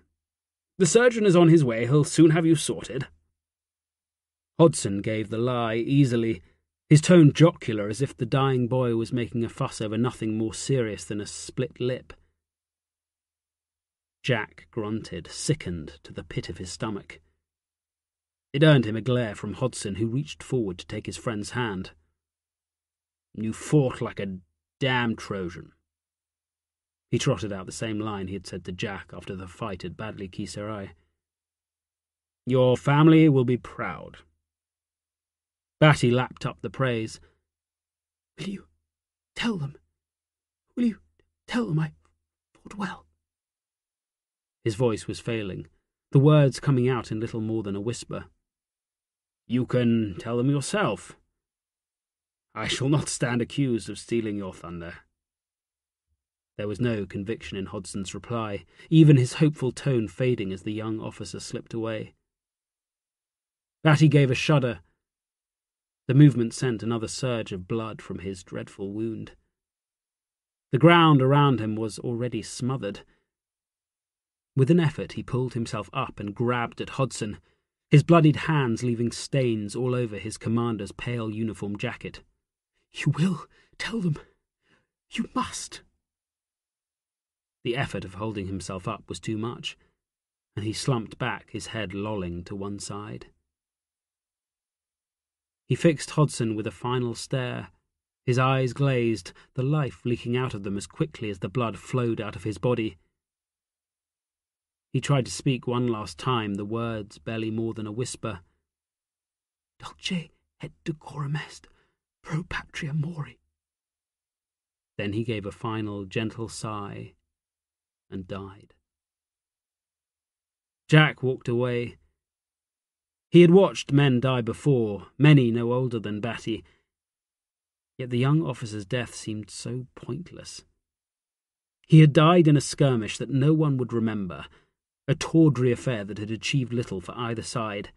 The surgeon is on his way. He'll soon have you sorted." Hodson gave the lie easily, his tone jocular as if the dying boy was making a fuss over nothing more serious than a split lip. Jack grunted, sickened to the pit of his stomach. It earned him a glare from Hodson, who reached forward to take his friend's hand. "You fought like a damn Trojan." He trotted out the same line he had said to Jack after the fight at Badli Ki Sarai. "Your family will be proud." Batty lapped up the praise. Will you tell them I fought well?" His voice was failing, the words coming out in little more than a whisper. "You can tell them yourself." I shall not stand accused of stealing your thunder." There was no conviction in Hodson's reply, even his hopeful tone fading as the young officer slipped away. Batty gave a shudder. The movement sent another surge of blood from his dreadful wound. The ground around him was already smothered. With an effort he pulled himself up and grabbed at Hodson, his bloodied hands leaving stains all over his commander's pale uniform jacket. "You will tell them. You must." The effort of holding himself up was too much, and he slumped back, his head lolling to one side. He fixed Hodson with a final stare, his eyes glazed, the life leaking out of them as quickly as the blood flowed out of his body. He tried to speak one last time, the words barely more than a whisper. "Dulce et decorum est, pro patria mori." Then he gave a final gentle sigh and died. Jack walked away. He had watched men die before, many no older than Batty, yet the young officer's death seemed so pointless. He had died in a skirmish that no one would remember, a tawdry affair that had achieved little for either side.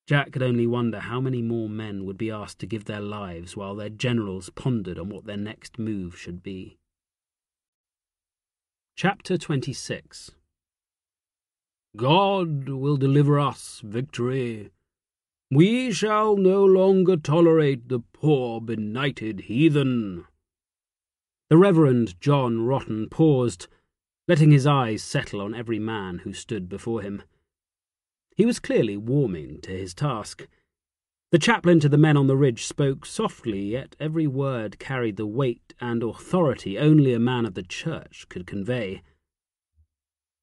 Jack could only wonder how many more men would be asked to give their lives while their generals pondered on what their next move should be. Chapter 26. God will deliver us victory. We shall no longer tolerate the poor benighted heathen. The Reverend John Rotten paused, letting his eyes settle on every man who stood before him. He was clearly warming to his task. The chaplain to the men on the ridge spoke softly, yet every word carried the weight and authority only a man of the church could convey.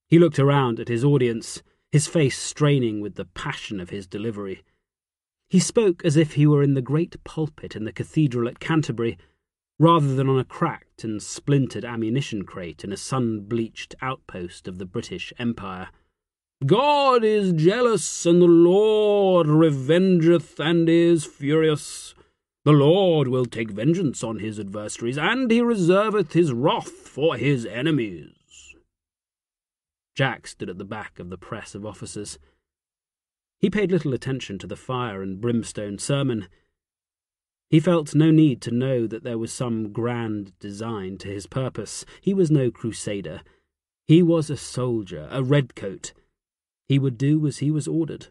He looked around at his audience, his face straining with the passion of his delivery. He spoke as if he were in the great pulpit in the cathedral at Canterbury, rather than on a cracked and splintered ammunition crate in a sun-bleached outpost of the British Empire. God is jealous, and the Lord revengeth and is furious. The Lord will take vengeance on his adversaries, and he reserveth his wrath for his enemies. Jack stood at the back of the press of officers. He paid little attention to the fire and brimstone sermon. He felt no need to know that there was some grand design to his purpose. He was no crusader. He was a soldier, a redcoat. He would do as he was ordered.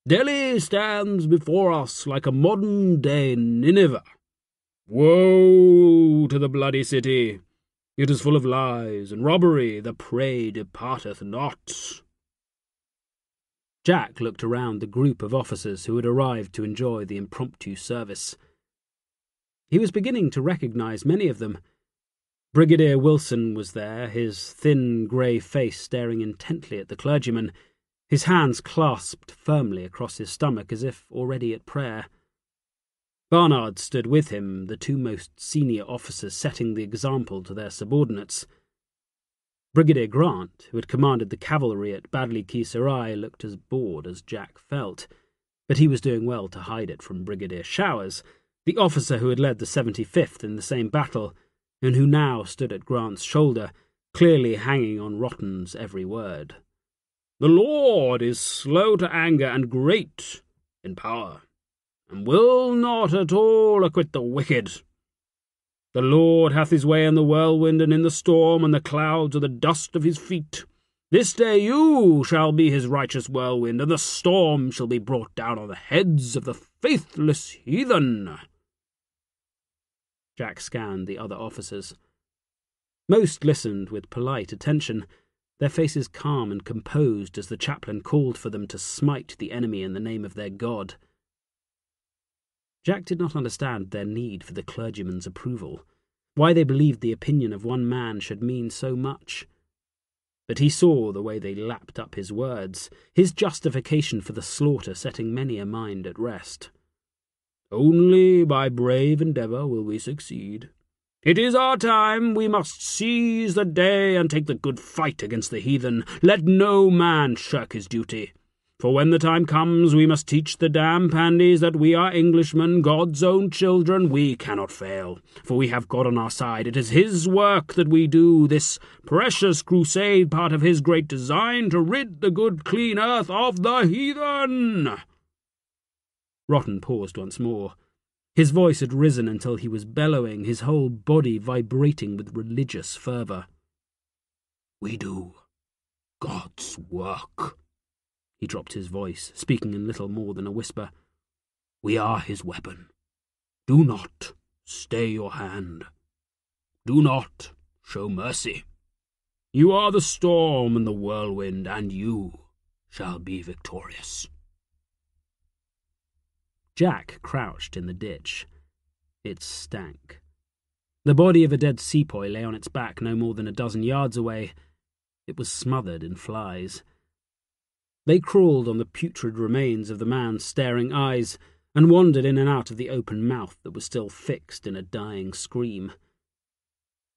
Delhi stands before us like a modern-day Nineveh. Woe to the bloody city! It is full of lies and robbery, the prey departeth not. Jack looked around the group of officers who had arrived to enjoy the impromptu service. He was beginning to recognize many of them. Brigadier Wilson was there, his thin grey face staring intently at the clergyman, his hands clasped firmly across his stomach as if already at prayer. Barnard stood with him, the two most senior officers setting the example to their subordinates. Brigadier Grant, who had commanded the cavalry at Badli Ki Sarai, looked as bored as Jack felt, but he was doing well to hide it from Brigadier Showers, the officer who had led the 75th in the same battle, and who now stood at Grant's shoulder, clearly hanging on Rotten's every word. The Lord is slow to anger and great in power, and will not at all acquit the wicked. The Lord hath his way in the whirlwind and in the storm, and the clouds are the dust of his feet. This day you shall be his righteous whirlwind, and the storm shall be brought down on the heads of the faithless heathen. Jack scanned the other officers. Most listened with polite attention, their faces calm and composed as the chaplain called for them to smite the enemy in the name of their God. Jack did not understand their need for the clergyman's approval, why they believed the opinion of one man should mean so much. But he saw the way they lapped up his words, his justification for the slaughter setting many a mind at rest. Only by brave endeavour will we succeed. It is our time. We must seize the day and take the good fight against the heathen. Let no man shirk his duty. For when the time comes, we must teach the damn pandies that we are Englishmen, God's own children. We cannot fail, for we have God on our side. It is his work that we do, this precious crusade, part of his great design to rid the good, clean earth of the heathen." Rotten paused once more. His voice had risen until he was bellowing, his whole body vibrating with religious fervour. "We do God's work." He dropped his voice, speaking in little more than a whisper. "We are his weapon. Do not stay your hand. Do not show mercy. You are the storm and the whirlwind, and you shall be victorious." Jack crouched in the ditch. It stank. The body of a dead sepoy lay on its back no more than a dozen yards away. It was smothered in flies. They crawled on the putrid remains of the man's staring eyes and wandered in and out of the open mouth that was still fixed in a dying scream.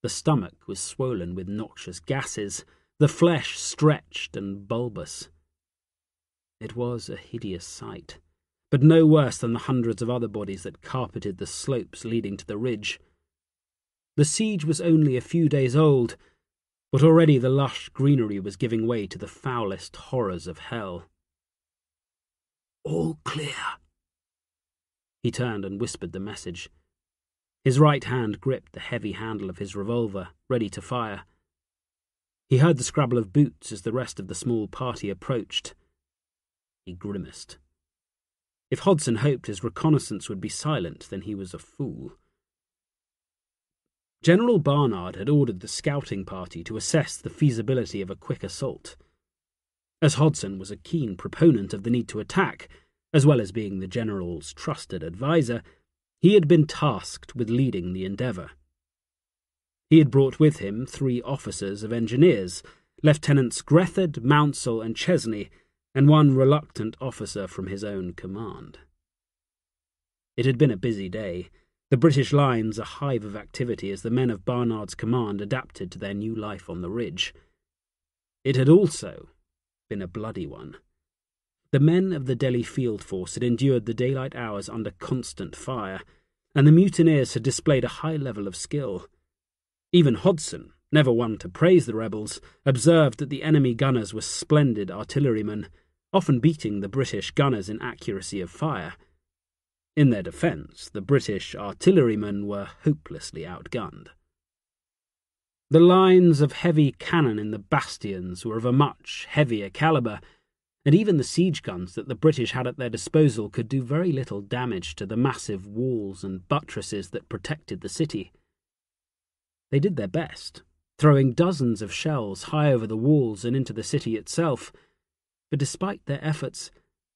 The stomach was swollen with noxious gases, the flesh stretched and bulbous. It was a hideous sight, but no worse than the hundreds of other bodies that carpeted the slopes leading to the ridge. The siege was only a few days old, but already the lush greenery was giving way to the foulest horrors of hell. "All clear." He turned and whispered the message. His right hand gripped the heavy handle of his revolver, ready to fire. He heard the scrabble of boots as the rest of the small party approached. He grimaced. If Hodson hoped his reconnaissance would be silent, then he was a fool. General Barnard had ordered the scouting party to assess the feasibility of a quick assault. As Hodson was a keen proponent of the need to attack, as well as being the general's trusted adviser, he had been tasked with leading the endeavour. He had brought with him 3 officers of engineers, Lieutenants Grethard, Mounsell and Chesney, and 1 reluctant officer from his own command. It had been a busy day, the British lines a hive of activity as the men of Barnard's command adapted to their new life on the ridge. It had also been a bloody one. The men of the Delhi Field Force had endured the daylight hours under constant fire, and the mutineers had displayed a high level of skill. Even Hodson, never one to praise the rebels, observed that the enemy gunners were splendid artillerymen, often beating the British gunners in accuracy of fire. In their defence, the British artillerymen were hopelessly outgunned. The lines of heavy cannon in the bastions were of a much heavier calibre, and even the siege guns that the British had at their disposal could do very little damage to the massive walls and buttresses that protected the city. They did their best, throwing dozens of shells high over the walls and into the city itself, but despite their efforts,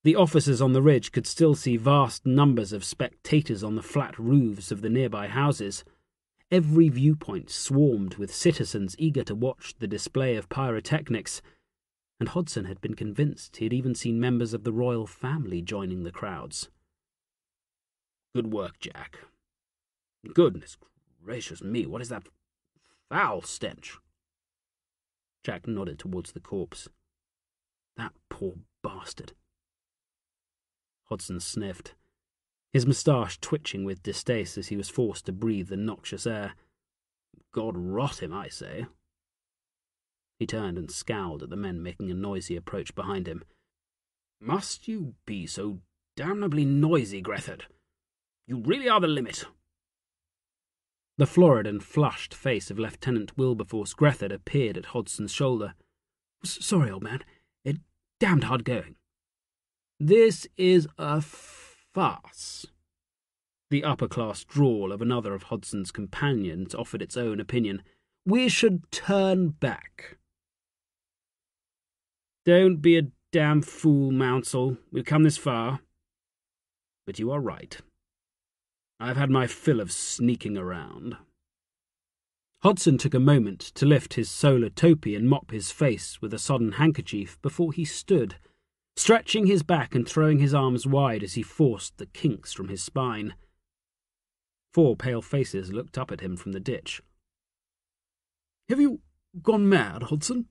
the officers on the ridge could still see vast numbers of spectators on the flat roofs of the nearby houses. Every viewpoint swarmed with citizens eager to watch the display of pyrotechnics, and Hodson had been convinced he had even seen members of the royal family joining the crowds. "Good work, Jack. Goodness gracious me, what is that foul stench?" Jack nodded towards the corpse. "That poor bastard." Hodson sniffed, his moustache twitching with distaste as he was forced to breathe the noxious air. "God rot him, I say." He turned and scowled at the men making a noisy approach behind him. "Must you be so damnably noisy, Grethard? You really are the limit." The florid and flushed face of Lieutenant Wilberforce Grethard appeared at Hodson's shoulder. "Sorry, old man. It's damned hard going." "This is a farce." The upper-class drawl of another of Hodson's companions offered its own opinion. "We should turn back." "Don't be a damn fool, Mounsell. We've come this far. But you are right. I've had my fill of sneaking around." Hodson took a moment to lift his solar topi and mop his face with a sodden handkerchief before he stood, stretching his back and throwing his arms wide as he forced the kinks from his spine. 4 pale faces looked up at him from the ditch. "Have you gone mad, Hodson?"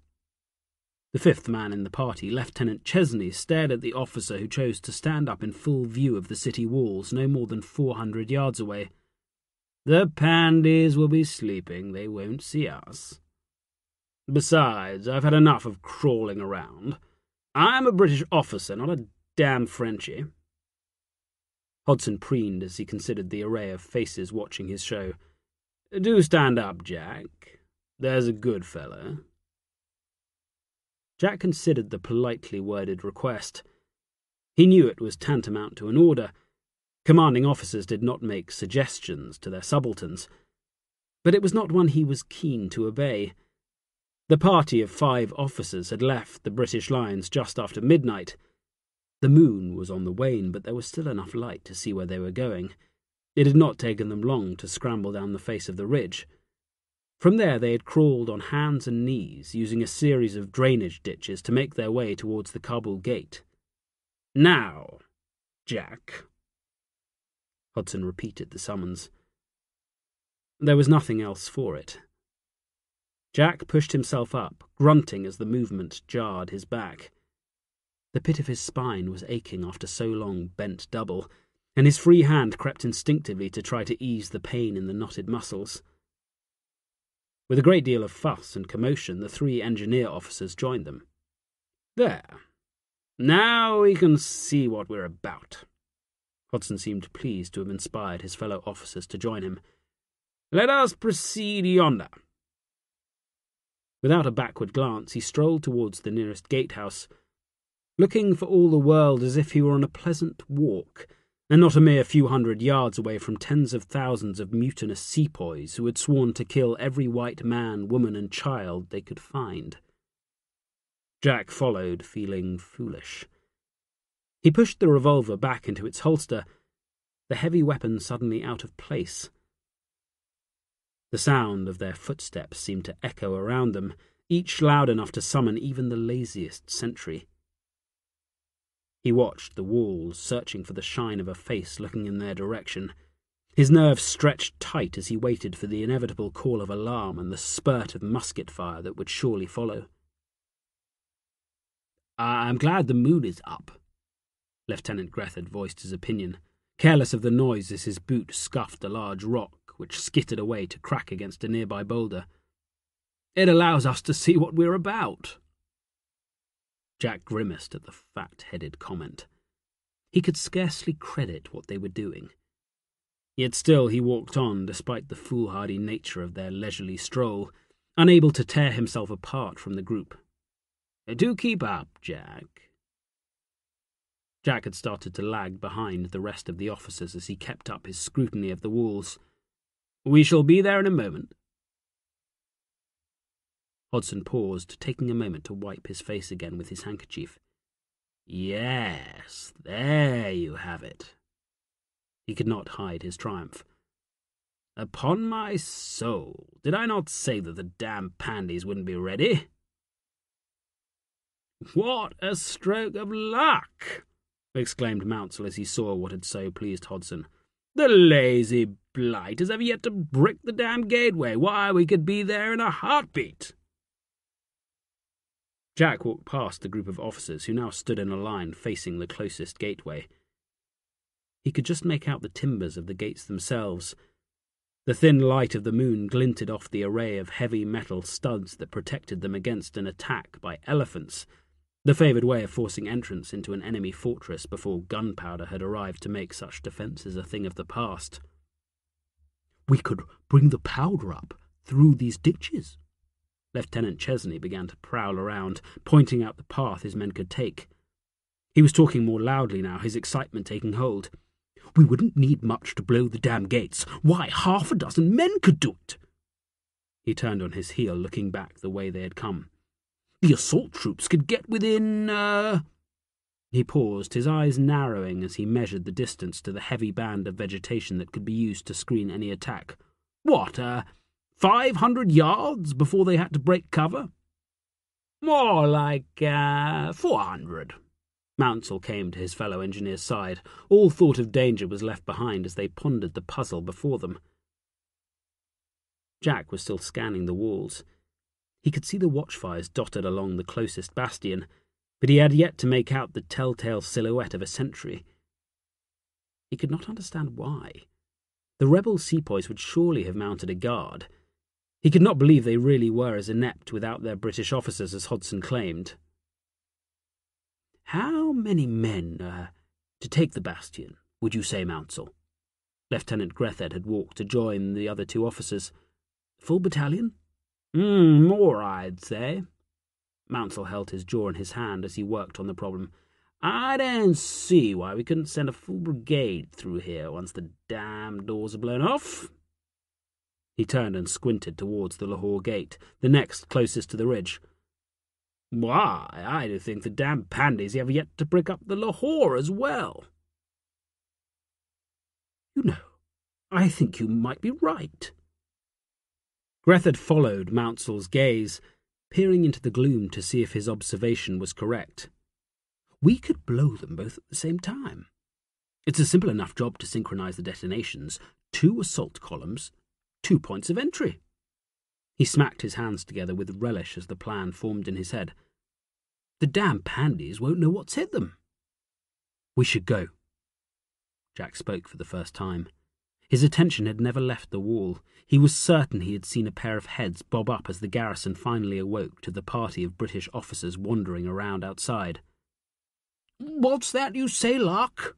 The fifth man in the party, Lieutenant Chesney, stared at the officer who chose to stand up in full view of the city walls no more than 400 yards away. "The pandies will be sleeping. They won't see us. Besides, I've had enough of crawling around. I'm a British officer, not a damn Frenchie." Hodson preened as he considered the array of faces watching his show. "Do stand up, Jack. There's a good fellow." Jack considered the politely worded request. He knew it was tantamount to an order. Commanding officers did not make suggestions to their subalterns, but it was not one he was keen to obey. The party of 5 officers had left the British lines just after midnight. The moon was on the wane, but there was still enough light to see where they were going. It had not taken them long to scramble down the face of the ridge. From there they had crawled on hands and knees, using a series of drainage ditches to make their way towards the Kabul gate. "Now, Jack." Hodson repeated the summons. There was nothing else for it. Jack pushed himself up, grunting as the movement jarred his back. The pit of his spine was aching after so long bent double, and his free hand crept instinctively to try to ease the pain in the knotted muscles. With a great deal of fuss and commotion, the 3 engineer officers joined them. "There. Now we can see what we're about." Hodson seemed pleased to have inspired his fellow officers to join him. "Let us proceed yonder." Without a backward glance, he strolled towards the nearest gatehouse, looking for all the world as if he were on a pleasant walk, and not a mere few hundred yards away from tens of thousands of mutinous sepoys who had sworn to kill every white man, woman, and child they could find. Jack followed, feeling foolish. He pushed the revolver back into its holster, the heavy weapon suddenly out of place. The sound of their footsteps seemed to echo around them, each loud enough to summon even the laziest sentry. He watched the walls, searching for the shine of a face looking in their direction. His nerves stretched tight as he waited for the inevitable call of alarm and the spurt of musket fire that would surely follow. "I'm glad the moon is up," Lieutenant Grethard voiced his opinion, careless of the noise as his boot scuffed a large rock, which skittered away to crack against a nearby boulder. "It allows us to see what we're about." Jack grimaced at the fat-headed comment. He could scarcely credit what they were doing. Yet still he walked on, despite the foolhardy nature of their leisurely stroll, unable to tear himself apart from the group. "Do keep up, Jack." Jack had started to lag behind the rest of the officers as he kept up his scrutiny of the walls. "We shall be there in a moment." Hodson paused, taking a moment to wipe his face again with his handkerchief. "Yes, there you have it." He could not hide his triumph. "Upon my soul, did I not say that the damn pandies wouldn't be ready?" "What a stroke of luck!" exclaimed Mounsell as he saw what had so pleased Hodson. "The lazy blight has ever yet to brick the damn gateway. Why, we could be there in a heartbeat." Jack walked past the group of officers who now stood in a line facing the closest gateway. He could just make out the timbers of the gates themselves. The thin light of the moon glinted off the array of heavy metal studs that protected them against an attack by elephants, the favoured way of forcing entrance into an enemy fortress before gunpowder had arrived to make such defences a thing of the past. "We could bring the powder up through these ditches." Lieutenant Chesney began to prowl around, pointing out the path his men could take. He was talking more loudly now, his excitement taking hold. "We wouldn't need much to blow the damn gates. Why, 6 men could do it." He turned on his heel, looking back the way they had come. "The assault troops could get within, He paused, his eyes narrowing as he measured the distance to the heavy band of vegetation that could be used to screen any attack. "What, 500 yards before they had to break cover?" "More like, 400. Mounsell came to his fellow engineer's side. All thought of danger was left behind as they pondered the puzzle before them. Jack was still scanning the walls. He could see the watchfires dotted along the closest bastion, but he had yet to make out the telltale silhouette of a sentry. He could not understand why. The rebel sepoys would surely have mounted a guard. He could not believe they really were as inept without their British officers as Hodson claimed. "How many men to take the bastion, would you say, Mounsell?" Lieutenant Grethed had walked to join the other two officers. "Full battalion?" More, I'd say." Mounsell held his jaw in his hand as he worked on the problem. "I don't see why we couldn't send a full brigade through here once the damn doors are blown off." He turned and squinted towards the Lahore Gate, the next closest to the ridge. "Why, I do think the damn pandies have yet to prick up the Lahore as well." "You know, I think you might be right." Grethed followed Mounsell's gaze, peering into the gloom to see if his observation was correct. "We could blow them both at the same time. It's a simple enough job to synchronize the detonations. 2 assault columns, 2 points of entry." He smacked his hands together with relish as the plan formed in his head. "The damn pandies won't know what's hit them." "We should go." Jack spoke for the first time. His attention had never left the wall. He was certain he had seen a pair of heads bob up as the garrison finally awoke to the party of British officers wandering around outside. "What's that you say, Lark?"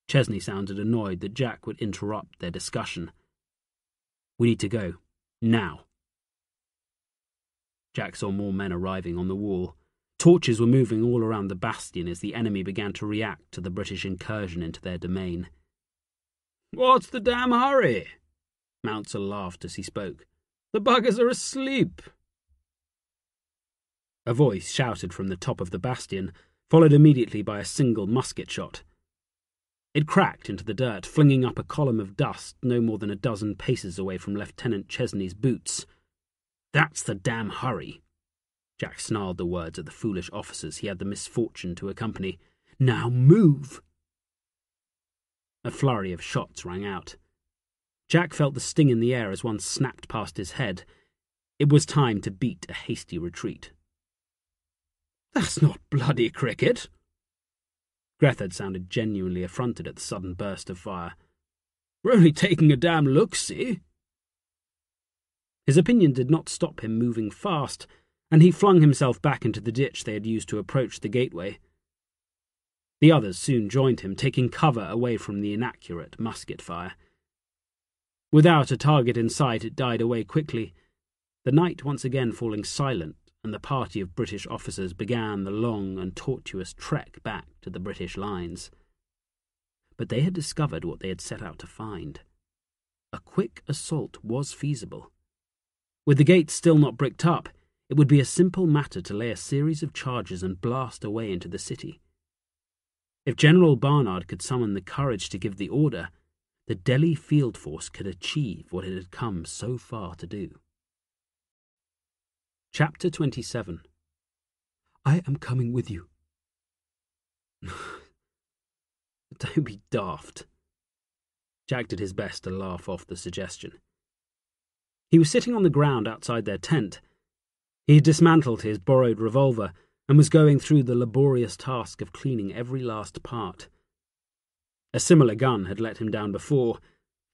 Chesney sounded annoyed that Jack would interrupt their discussion. "We need to go. Now." Jack saw more men arriving on the wall. Torches were moving all around the bastion as the enemy began to react to the British incursion into their domain. "What's the damn hurry?" Mounsell laughed as he spoke. "The buggers are asleep." A voice shouted from the top of the bastion, followed immediately by a single musket shot. It cracked into the dirt, flinging up a column of dust no more than a dozen paces away from Lieutenant Chesney's boots. "That's the damn hurry." Jack snarled the words at the foolish officers he had the misfortune to accompany. "Now move!" A flurry of shots rang out. Jack felt the sting in the air as one snapped past his head. It was time to beat a hasty retreat. "That's not bloody cricket." Grethed sounded genuinely affronted at the sudden burst of fire. "We're only taking a damn look-see." His opinion did not stop him moving fast, and he flung himself back into the ditch they had used to approach the gateway. The others soon joined him, taking cover away from the inaccurate musket fire. Without a target in sight, it died away quickly, the night once again falling silent, and the party of British officers began the long and tortuous trek back to the British lines. But they had discovered what they had set out to find. A quick assault was feasible. With the gates still not bricked up, it would be a simple matter to lay a series of charges and blast away into the city. If General Barnard could summon the courage to give the order, the Delhi field force could achieve what it had come so far to do. Chapter 27. "I am coming with you." Don't be daft. Jack did his best to laugh off the suggestion. He was sitting on the ground outside their tent. He had dismantled his borrowed revolver and was going through the laborious task of cleaning every last part. A similar gun had let him down before.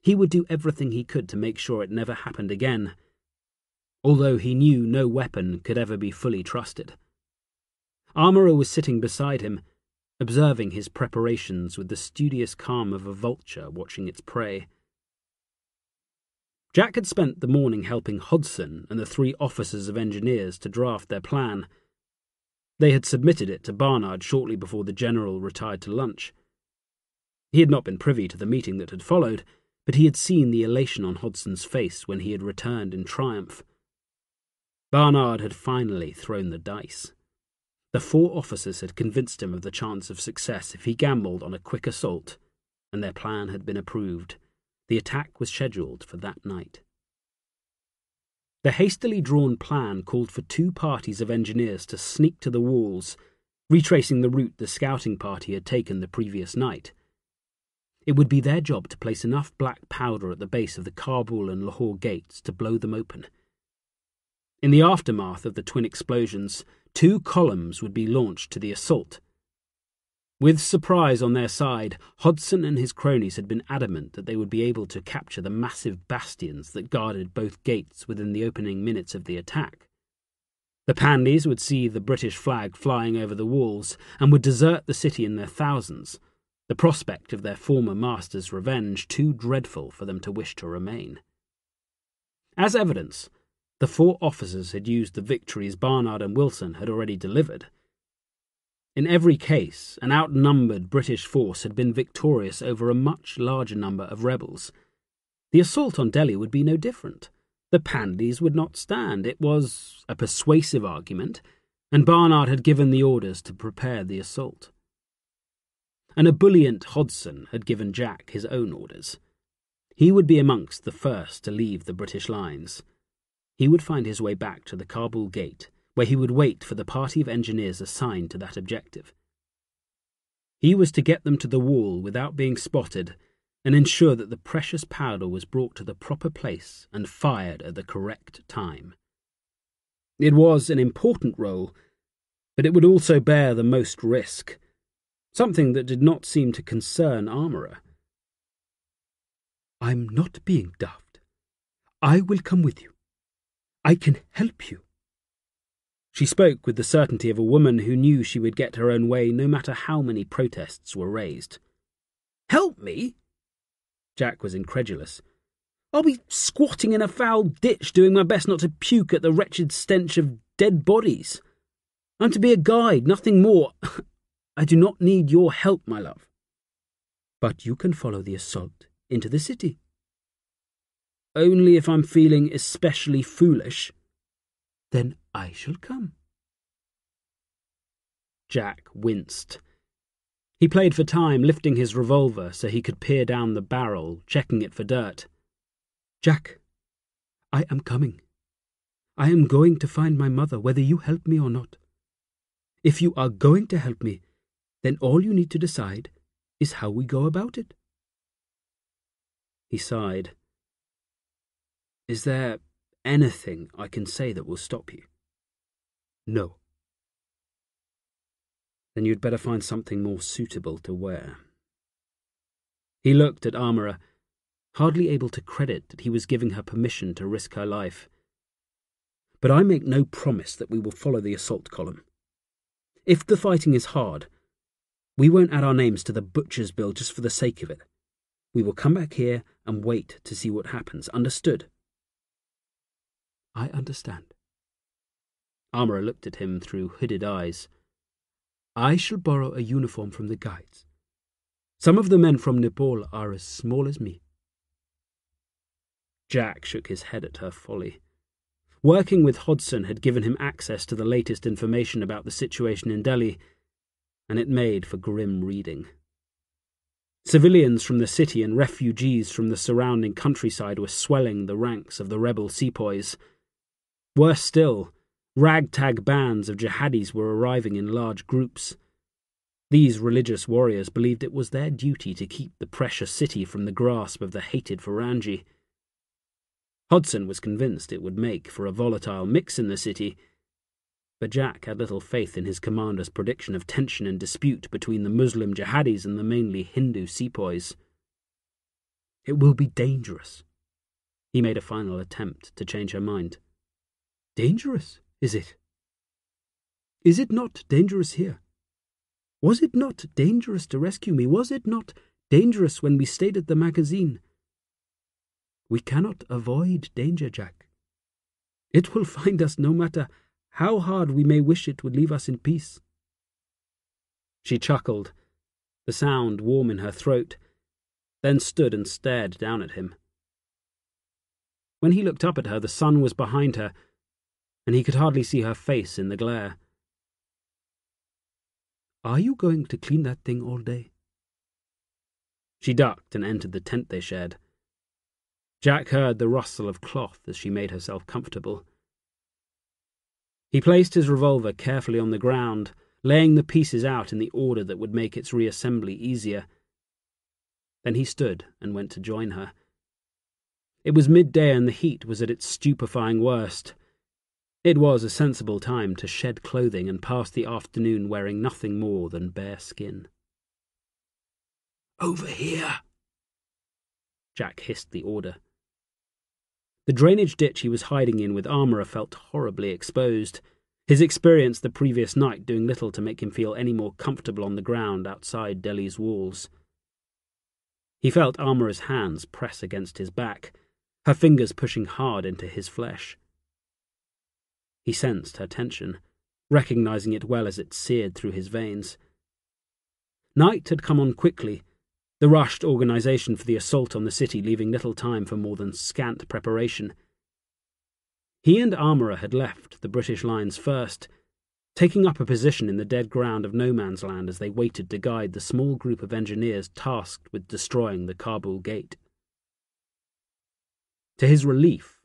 He would do everything he could to make sure it never happened again, although he knew no weapon could ever be fully trusted. Armourer was sitting beside him, observing his preparations with the studious calm of a vulture watching its prey. Jack had spent the morning helping Hodson and the 3 officers of engineers to draft their plan. They had submitted it to Barnard shortly before the General retired to lunch. He had not been privy to the meeting that had followed, but he had seen the elation on Hodson's face when he had returned in triumph. Barnard had finally thrown the dice. The 4 officers had convinced him of the chance of success if he gambled on a quick assault, and their plan had been approved. The attack was scheduled for that night. The hastily drawn plan called for 2 parties of engineers to sneak to the walls, retracing the route the scouting party had taken the previous night. It would be their job to place enough black powder at the base of the Kabul and Lahore gates to blow them open. In the aftermath of the twin explosions, 2 columns would be launched to the assault. With surprise on their side, Hodson and his cronies had been adamant that they would be able to capture the massive bastions that guarded both gates within the opening minutes of the attack. The Pandies would see the British flag flying over the walls and would desert the city in their thousands, the prospect of their former master's revenge too dreadful for them to wish to remain. As evidence, the 4 officers had used the victories Barnard and Wilson had already delivered. In every case, an outnumbered British force had been victorious over a much larger number of rebels. The assault on Delhi would be no different. The Pandies would not stand. It was a persuasive argument, and Barnard had given the orders to prepare the assault. An ebullient Hodson had given Jack his own orders. He would be amongst the first to leave the British lines. He would find his way back to the Kabul gate, where he would wait for the party of engineers assigned to that objective. He was to get them to the wall without being spotted and ensure that the precious powder was brought to the proper place and fired at the correct time. It was an important role, but it would also bear the most risk, something that did not seem to concern Armourer. "I'm not being daft. I will come with you. I can help you." She spoke with the certainty of a woman who knew she would get her own way no matter how many protests were raised. "Help me?" Jack was incredulous. "I'll be squatting in a foul ditch doing my best not to puke at the wretched stench of dead bodies. I'm to be a guide, nothing more. I do not need your help, my love." "But you can follow the assault into the city." "Only if I'm feeling especially foolish." "Then I shall come." Jack winced. He played for time, lifting his revolver so he could peer down the barrel, checking it for dirt. "Jack, I am coming. I am going to find my mother, whether you help me or not. If you are going to help me, then all you need to decide is how we go about it." He sighed. "Is there anything I can say that will stop you?" "No." "Then you'd better find something more suitable to wear." He looked at Armourer, hardly able to credit that he was giving her permission to risk her life. "But I make no promise that we will follow the assault column. If the fighting is hard, we won't add our names to the butcher's bill just for the sake of it. We will come back here and wait to see what happens. Understood?" "I understand." Armourer looked at him through hooded eyes. "I shall borrow a uniform from the guides. Some of the men from Nepal are as small as me." Jack shook his head at her folly. Working with Hodson had given him access to the latest information about the situation in Delhi, and it made for grim reading. Civilians from the city and refugees from the surrounding countryside were swelling the ranks of the rebel sepoys. Worse still, ragtag bands of jihadis were arriving in large groups. These religious warriors believed it was their duty to keep the precious city from the grasp of the hated Farangi. Hodson was convinced it would make for a volatile mix in the city, but Jack had little faith in his commander's prediction of tension and dispute between the Muslim jihadis and the mainly Hindu sepoys. "It will be dangerous." He made a final attempt to change her mind. "Dangerous, is it? Is it not dangerous here? Was it not dangerous to rescue me? Was it not dangerous when we stayed at the magazine? We cannot avoid danger, Jack. It will find us no matter how hard we may wish it would leave us in peace." She chuckled, the sound warm in her throat, then stood and stared down at him. When he looked up at her, the sun was behind her, and he could hardly see her face in the glare. "Are you going to clean that thing all day?" She ducked and entered the tent they shared. Jack heard the rustle of cloth as she made herself comfortable. He placed his revolver carefully on the ground, laying the pieces out in the order that would make its reassembly easier. Then he stood and went to join her. It was midday and the heat was at its stupefying worst. It was a sensible time to shed clothing and pass the afternoon wearing nothing more than bare skin. "Over here!" Jack hissed the order. The drainage ditch he was hiding in with Armourer felt horribly exposed, his experience the previous night doing little to make him feel any more comfortable on the ground outside Delhi's walls. He felt Armourer's hands press against his back, her fingers pushing hard into his flesh. He sensed her tension, recognizing it well as it seared through his veins. Night had come on quickly, the rushed organization for the assault on the city leaving little time for more than scant preparation. He and Armourer had left the British lines first, taking up a position in the dead ground of no man's land as they waited to guide the small group of engineers tasked with destroying the Kabul gate. To his relief,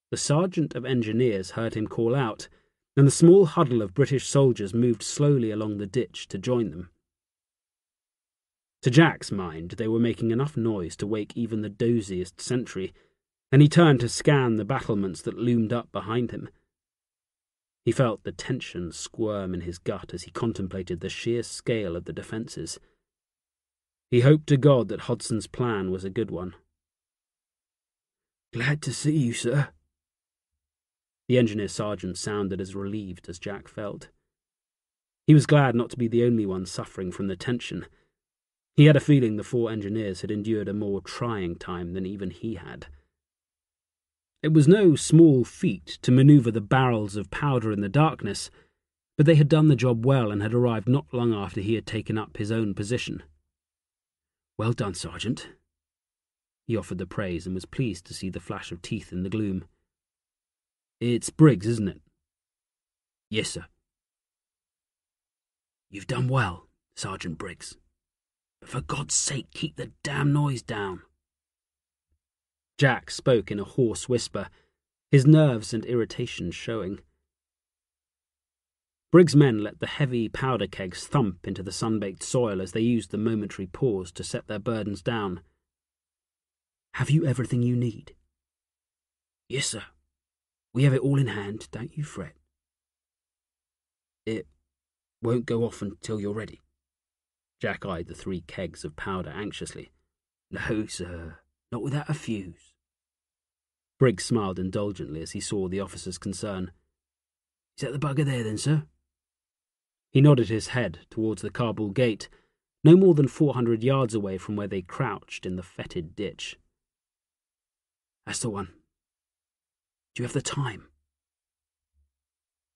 the sergeant of engineers heard him call out, and the small huddle of British soldiers moved slowly along the ditch to join them. To Jack's mind, they were making enough noise to wake even the doziest sentry, and he turned to scan the battlements that loomed up behind him. He felt the tension squirm in his gut as he contemplated the sheer scale of the defences. He hoped to God that Hodson's plan was a good one. "Glad to see you, sir." The engineer sergeant sounded as relieved as Jack felt. He was glad not to be the only one suffering from the tension. He had a feeling the 4 engineers had endured a more trying time than even he had. It was no small feat to manoeuvre the barrels of powder in the darkness, but they had done the job well and had arrived not long after he had taken up his own position. "Well done, Sergeant." He offered the praise and was pleased to see the flash of teeth in the gloom. "It's Briggs, isn't it?" "Yes, sir." "You've done well, Sergeant Briggs. But for God's sake, keep the damn noise down." Jack spoke in a hoarse whisper, his nerves and irritation showing. Briggs' men let the heavy powder kegs thump into the sun-baked soil as they used the momentary pause to set their burdens down. "Have you everything you need?" "Yes, sir. We have it all in hand, don't you fret." "It won't go off until you're ready." Jack eyed the 3 kegs of powder anxiously. "No, sir, not without a fuse." Briggs smiled indulgently as he saw the officer's concern. "Is that the bugger there then, sir?" He nodded his head towards the Kabul gate, no more than 400 yards away from where they crouched in the fetid ditch. "That's the one. Do you have the time?"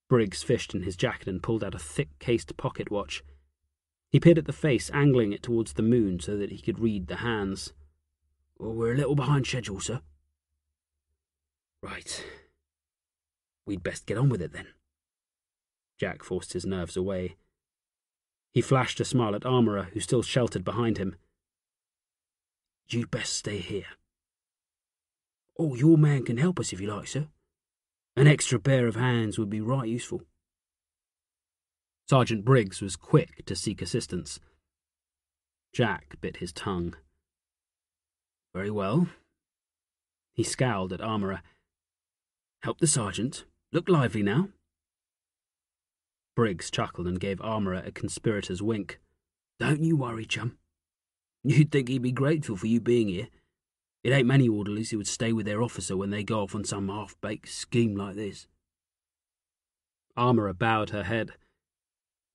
Briggs fished in his jacket and pulled out a thick-cased pocket watch. He peered at the face, angling it towards the moon so that he could read the hands. "Well, we're a little behind schedule, sir." "Right. We'd best get on with it, then." Jack forced his nerves away. He flashed a smile at Armourer, who still sheltered behind him. "You'd best stay here." "Oh, your man can help us if you like, sir. An extra pair of hands would be right useful." Sergeant Briggs was quick to seek assistance. Jack bit his tongue. "Very well." He scowled at Armourer. "Help the sergeant. Look lively now." Briggs chuckled and gave Armourer a conspirator's wink. "Don't you worry, chum. You'd think he'd be grateful for you being here. It ain't many orderlies who would stay with their officer when they go off on some half-baked scheme like this." Armourer bowed her head.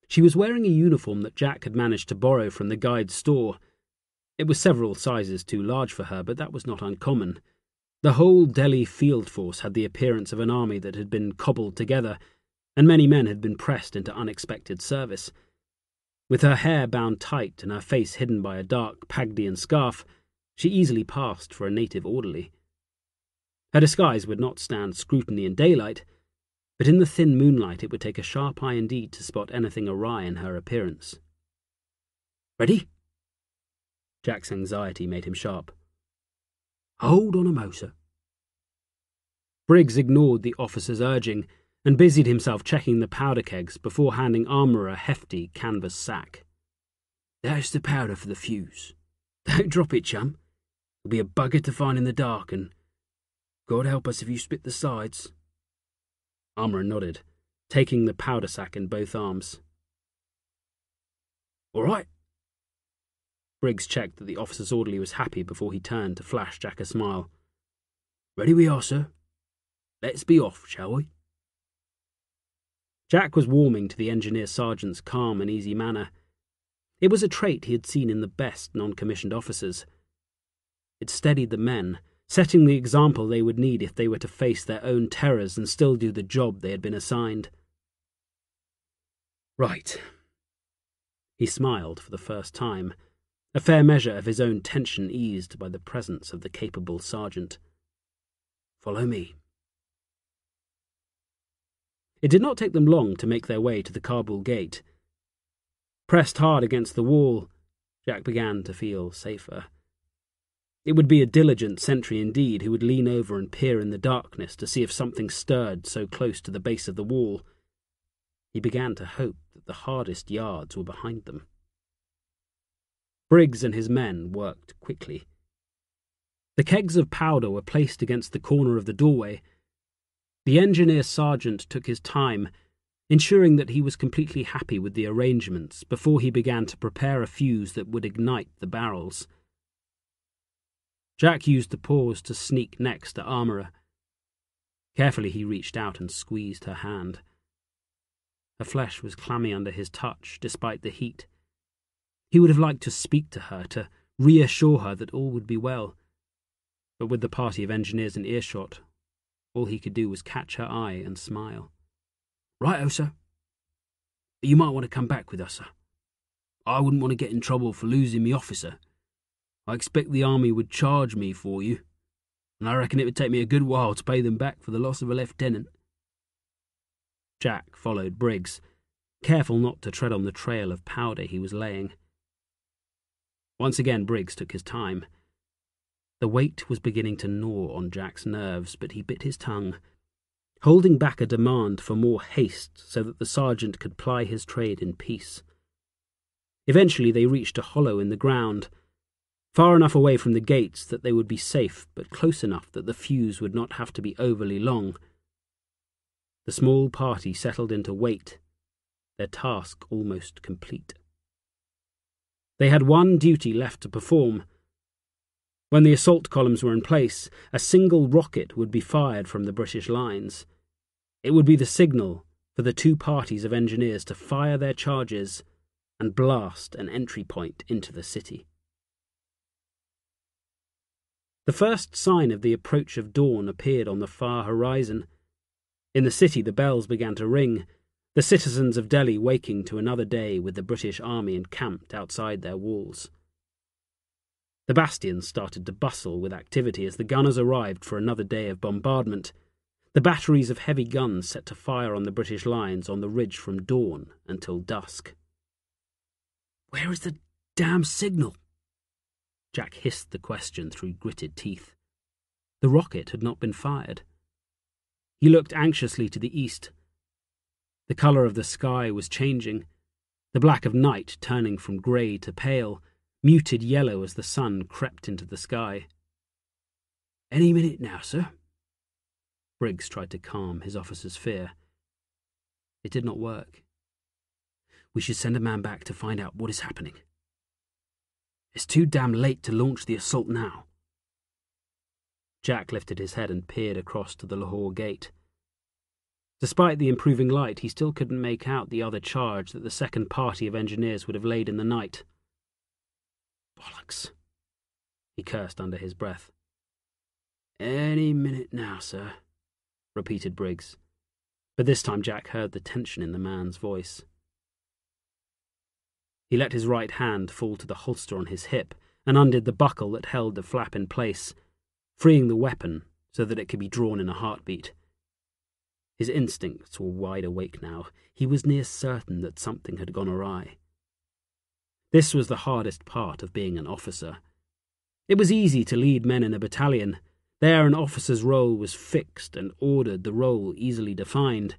She was wearing a uniform that Jack had managed to borrow from the guide's store. It was several sizes too large for her, but that was not uncommon. The whole Delhi field force had the appearance of an army that had been cobbled together, and many men had been pressed into unexpected service. With her hair bound tight and her face hidden by a dark Pagdian scarf, she easily passed for a native orderly. Her disguise would not stand scrutiny in daylight, but in the thin moonlight it would take a sharp eye indeed to spot anything awry in her appearance. "Ready?" Jack's anxiety made him sharp. "Hold on a mo, sir." Briggs ignored the officer's urging and busied himself checking the powder kegs before handing Armourer a hefty canvas sack. "That's the powder for the fuse. Don't drop it, chum. It'll be a bugger to find in the dark, and God help us if you split the sides." Armourer nodded, taking the powder sack in both arms. "All right." Briggs checked that the officer's orderly was happy before he turned to flash Jack a smile. "Ready we are, sir. Let's be off, shall we?" Jack was warming to the engineer sergeant's calm and easy manner. It was a trait he had seen in the best non-commissioned officers. It steadied the men, setting the example they would need if they were to face their own terrors and still do the job they had been assigned. "Right." He smiled for the first time, a fair measure of his own tension eased by the presence of the capable sergeant. "Follow me." It did not take them long to make their way to the Kabul gate. Pressed hard against the wall, Jack began to feel safer. It would be a diligent sentry indeed who would lean over and peer in the darkness to see if something stirred so close to the base of the wall. He began to hope that the hardest yards were behind them. Briggs and his men worked quickly. The kegs of powder were placed against the corner of the doorway. The engineer sergeant took his time, ensuring that he was completely happy with the arrangements before he began to prepare a fuse that would ignite the barrels. Jack used the pause to sneak next to Armourer. Carefully he reached out and squeezed her hand. Her flesh was clammy under his touch, despite the heat. He would have liked to speak to her, to reassure her that all would be well. But with the party of engineers in earshot, all he could do was catch her eye and smile. "Righto, sir. You might want to come back with us, sir. I wouldn't want to get in trouble for losing me officer. I expect the army would charge me for you, and I reckon it would take me a good while to pay them back for the loss of a lieutenant." Jack followed Briggs, careful not to tread on the trail of powder he was laying. Once again Briggs took his time. The weight was beginning to gnaw on Jack's nerves, but he bit his tongue, holding back a demand for more haste so that the sergeant could ply his trade in peace. Eventually they reached a hollow in the ground, far enough away from the gates that they would be safe, but close enough that the fuse would not have to be overly long. The small party settled into wait, their task almost complete. They had one duty left to perform. When the assault columns were in place, a single rocket would be fired from the British lines. It would be the signal for the two parties of engineers to fire their charges and blast an entry point into the city. The first sign of the approach of dawn appeared on the far horizon. In the city the bells began to ring, the citizens of Delhi waking to another day with the British army encamped outside their walls. The bastions started to bustle with activity as the gunners arrived for another day of bombardment, the batteries of heavy guns set to fire on the British lines on the ridge from dawn until dusk. "Where is the damn signal?" Jack hissed the question through gritted teeth. The rocket had not been fired. He looked anxiously to the east. The colour of the sky was changing, the black of night turning from grey to pale, muted yellow as the sun crept into the sky. "Any minute now, sir." Briggs tried to calm his officer's fear. It did not work. "We should send a man back to find out what is happening. It's too damn late to launch the assault now." Jack lifted his head and peered across to the Lahore gate. Despite the improving light, he still couldn't make out the other charge that the second party of engineers would have laid in the night. "Bollocks," he cursed under his breath. "Any minute now, sir," repeated Briggs, but this time Jack heard the tension in the man's voice. He let his right hand fall to the holster on his hip and undid the buckle that held the flap in place, freeing the weapon so that it could be drawn in a heartbeat. His instincts were wide awake now. He was near certain that something had gone awry. This was the hardest part of being an officer. It was easy to lead men in a battalion. There an officer's role was fixed and ordered, the role easily defined.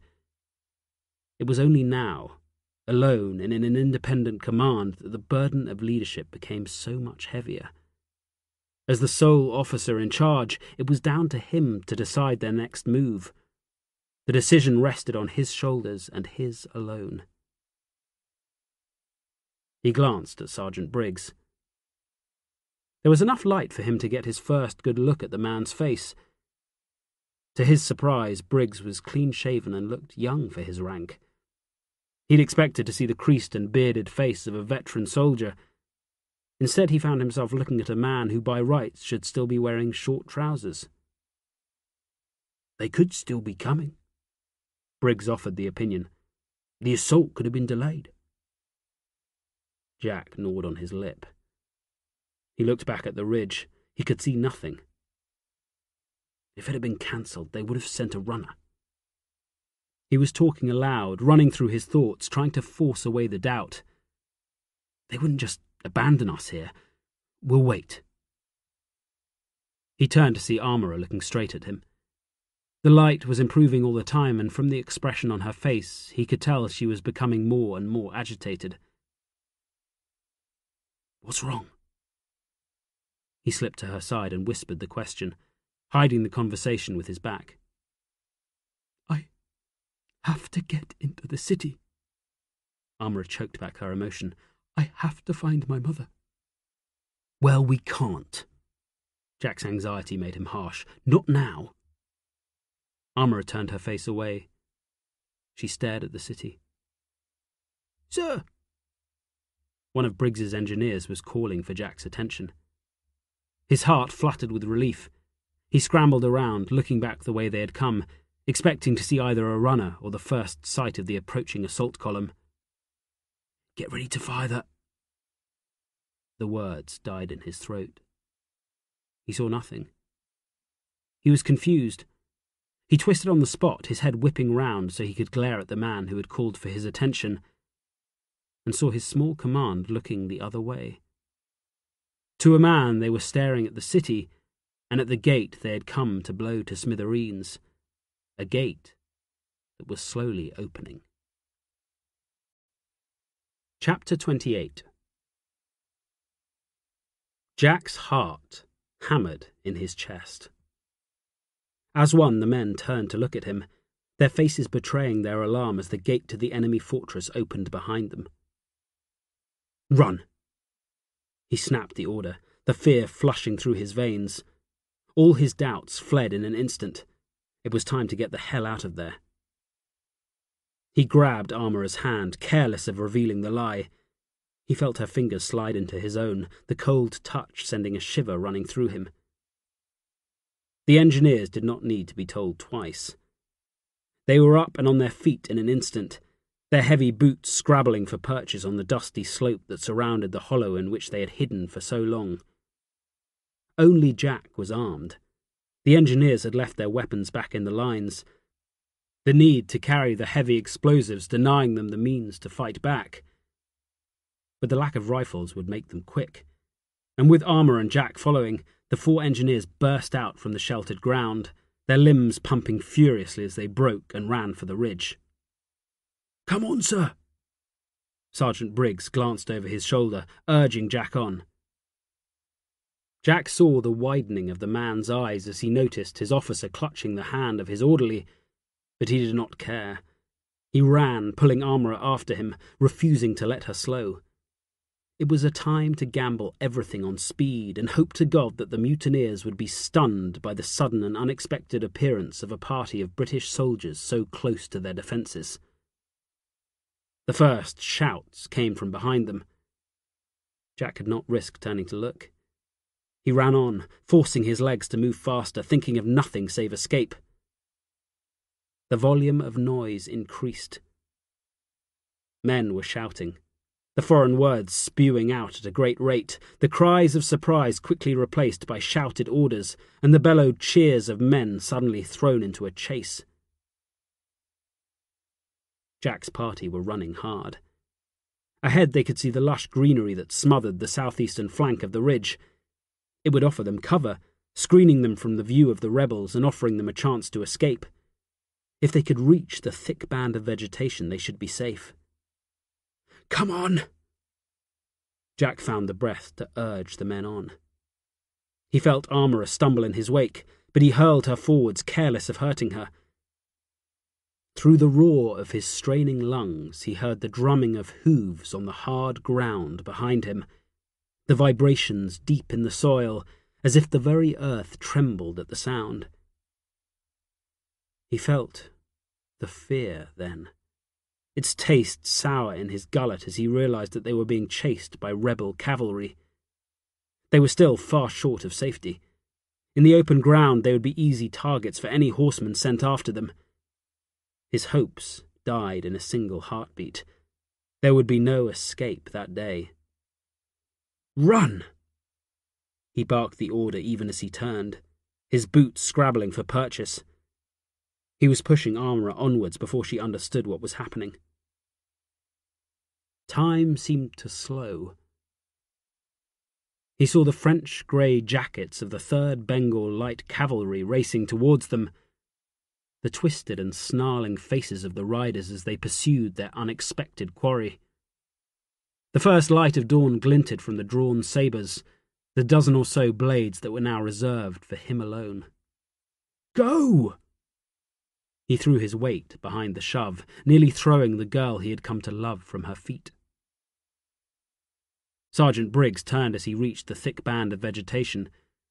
It was only now, alone and in an independent command, that the burden of leadership became so much heavier. As the sole officer in charge, it was down to him to decide their next move. The decision rested on his shoulders and his alone. He glanced at Sergeant Briggs. There was enough light for him to get his first good look at the man's face. To his surprise, Briggs was clean-shaven and looked young for his rank. He'd expected to see the creased and bearded face of a veteran soldier. Instead, he found himself looking at a man who by rights should still be wearing short trousers. "They could still be coming," Briggs offered the opinion. "The assault could have been delayed." Jack gnawed on his lip. He looked back at the ridge. He could see nothing. If it had been cancelled, they would have sent a runner. He was talking aloud, running through his thoughts, trying to force away the doubt. They wouldn't just abandon us here. We'll wait. He turned to see Armourer looking straight at him. The light was improving all the time, and from the expression on her face, he could tell she was becoming more and more agitated. "What's wrong?" He slipped to her side and whispered the question, hiding the conversation with his back. "I have to get into the city." Armourer choked back her emotion. "I have to find my mother." "Well, we can't." Jack's anxiety made him harsh. "Not now." Armourer turned her face away. She stared at the city. "Sir!" One of Briggs's engineers was calling for Jack's attention. His heart fluttered with relief. He scrambled around, looking back the way they had come, expecting to see either a runner or the first sight of the approaching assault column. "Get ready to fire the—" The words died in his throat. He saw nothing. He was confused. He twisted on the spot, his head whipping round so he could glare at the man who had called for his attention, and saw his small command looking the other way. To a man, they were staring at the city, and at the gate they had come to blow to smithereens. A gate that was slowly opening. Chapter 28. Jack's heart hammered in his chest. As one, the men turned to look at him, their faces betraying their alarm as the gate to the enemy fortress opened behind them. "Run!" He snapped the order, the fear flushing through his veins. All his doubts fled in an instant. It was time to get the hell out of there. He grabbed Armourer's hand, careless of revealing the lie. He felt her fingers slide into his own, the cold touch sending a shiver running through him. The engineers did not need to be told twice. They were up and on their feet in an instant, their heavy boots scrabbling for perches on the dusty slope that surrounded the hollow in which they had hidden for so long. Only Jack was armed. The engineers had left their weapons back in the lines, the need to carry the heavy explosives denying them the means to fight back. But the lack of rifles would make them quick, and with Armourer and Jack following, the four engineers burst out from the sheltered ground, their limbs pumping furiously as they broke and ran for the ridge. "Come on, sir!" Sergeant Briggs glanced over his shoulder, urging Jack on. Jack saw the widening of the man's eyes as he noticed his officer clutching the hand of his orderly, but he did not care. He ran, pulling Armourer after him, refusing to let her slow. It was a time to gamble everything on speed and hope to God that the mutineers would be stunned by the sudden and unexpected appearance of a party of British soldiers so close to their defences. The first shouts came from behind them. Jack could not risk turning to look. He ran on, forcing his legs to move faster, thinking of nothing save escape. The volume of noise increased. Men were shouting, the foreign words spewing out at a great rate, the cries of surprise quickly replaced by shouted orders, and the bellowed cheers of men suddenly thrown into a chase. Jack's party were running hard. Ahead they could see the lush greenery that smothered the southeastern flank of the ridge. It would offer them cover, screening them from the view of the rebels and offering them a chance to escape. If they could reach the thick band of vegetation, they should be safe. "Come on!" Jack found the breath to urge the men on. He felt Armourer stumble in his wake, but he hurled her forwards, careless of hurting her. Through the roar of his straining lungs, he heard the drumming of hooves on the hard ground behind him, the vibrations deep in the soil, as if the very earth trembled at the sound. He felt the fear then, its taste sour in his gullet as he realized that they were being chased by rebel cavalry. They were still far short of safety. In the open ground they would be easy targets for any horseman sent after them. His hopes died in a single heartbeat. There would be no escape that day. "Run!" He barked the order even as he turned, his boots scrabbling for purchase. He was pushing Armora onwards before she understood what was happening. Time seemed to slow. He saw the French grey jackets of the 3rd Bengal Light Cavalry racing towards them, the twisted and snarling faces of the riders as they pursued their unexpected quarry. The first light of dawn glinted from the drawn sabres, the dozen or so blades that were now reserved for him alone. "Go!" He threw his weight behind the shove, nearly throwing the girl he had come to love from her feet. Sergeant Briggs turned as he reached the thick band of vegetation,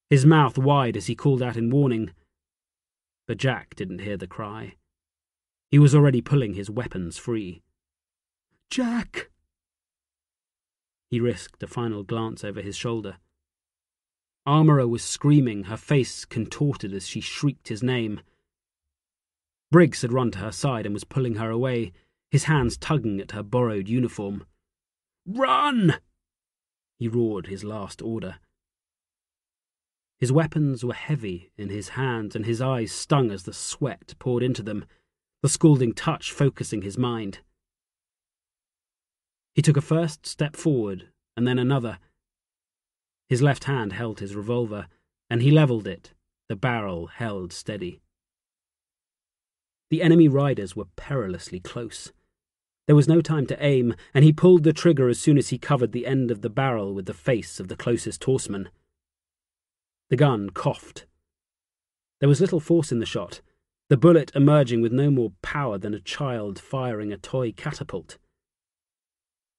his mouth wide as he called out in warning. But Jack didn't hear the cry. He was already pulling his weapons free. "Jack!" He risked a final glance over his shoulder. Armora was screaming, her face contorted as she shrieked his name. Briggs had run to her side and was pulling her away, his hands tugging at her borrowed uniform. "Run!" He roared his last order. His weapons were heavy in his hands and his eyes stung as the sweat poured into them, the scalding touch focusing his mind. He took a first step forward and then another. His left hand held his revolver, and he levelled it, the barrel held steady. The enemy riders were perilously close. There was no time to aim, and he pulled the trigger as soon as he covered the end of the barrel with the face of the closest horseman. The gun coughed. There was little force in the shot, the bullet emerging with no more power than a child firing a toy catapult.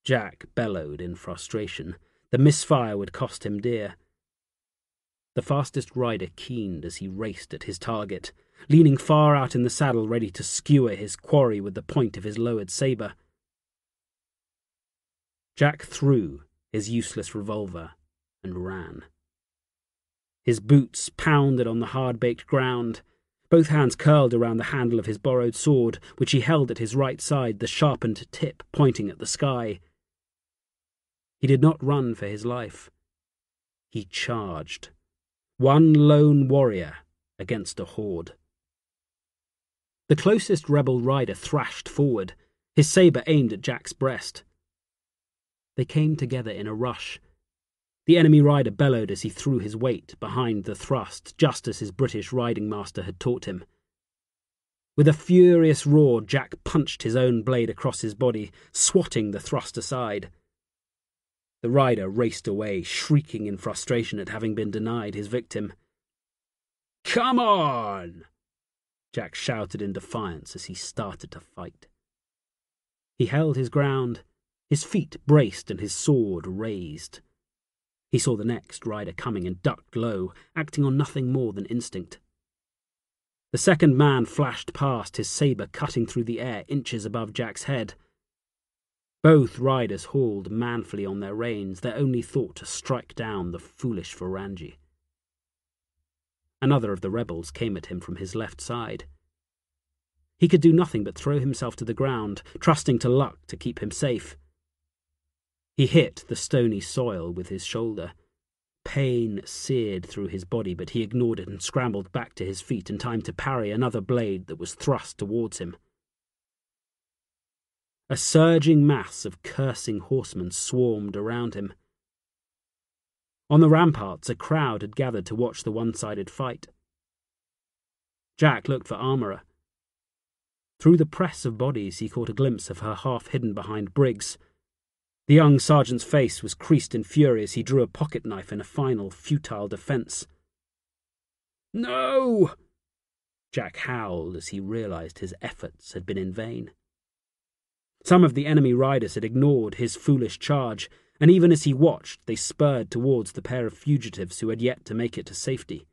Jack bellowed in frustration. The misfire would cost him dear. The fastest rider keened as he raced at his target, leaning far out in the saddle ready to skewer his quarry with the point of his lowered sabre. Jack threw his useless revolver and ran. His boots pounded on the hard-baked ground. Both hands curled around the handle of his borrowed sword, which he held at his right side, the sharpened tip pointing at the sky. He did not run for his life. He charged. One lone warrior against a horde. The closest rebel rider thrashed forward, his sabre aimed at Jack's breast. They came together in a rush. The enemy rider bellowed as he threw his weight behind the thrust, just as his British riding master had taught him. With a furious roar, Jack punched his own blade across his body, swatting the thrust aside. The rider raced away, shrieking in frustration at having been denied his victim. "Come on!" Jack shouted in defiance as he started to fight. He held his ground, his feet braced and his sword raised. He saw the next rider coming and ducked low, acting on nothing more than instinct. The second man flashed past, his sabre cutting through the air inches above Jack's head. Both riders hauled manfully on their reins, their only thought to strike down the foolish Varangi. Another of the rebels came at him from his left side. He could do nothing but throw himself to the ground, trusting to luck to keep him safe. He hit the stony soil with his shoulder. Pain seared through his body, but he ignored it and scrambled back to his feet in time to parry another blade that was thrust towards him. A surging mass of cursing horsemen swarmed around him. On the ramparts, a crowd had gathered to watch the one-sided fight. Jack looked for Armora. Through the press of bodies, he caught a glimpse of her half hidden behind Briggs. The young sergeant's face was creased in fury as he drew a pocket knife in a final, futile defence. "No!" Jack howled as he realized his efforts had been in vain. Some of the enemy riders had ignored his foolish charge, and even as he watched, they spurred towards the pair of fugitives who had yet to make it to safety.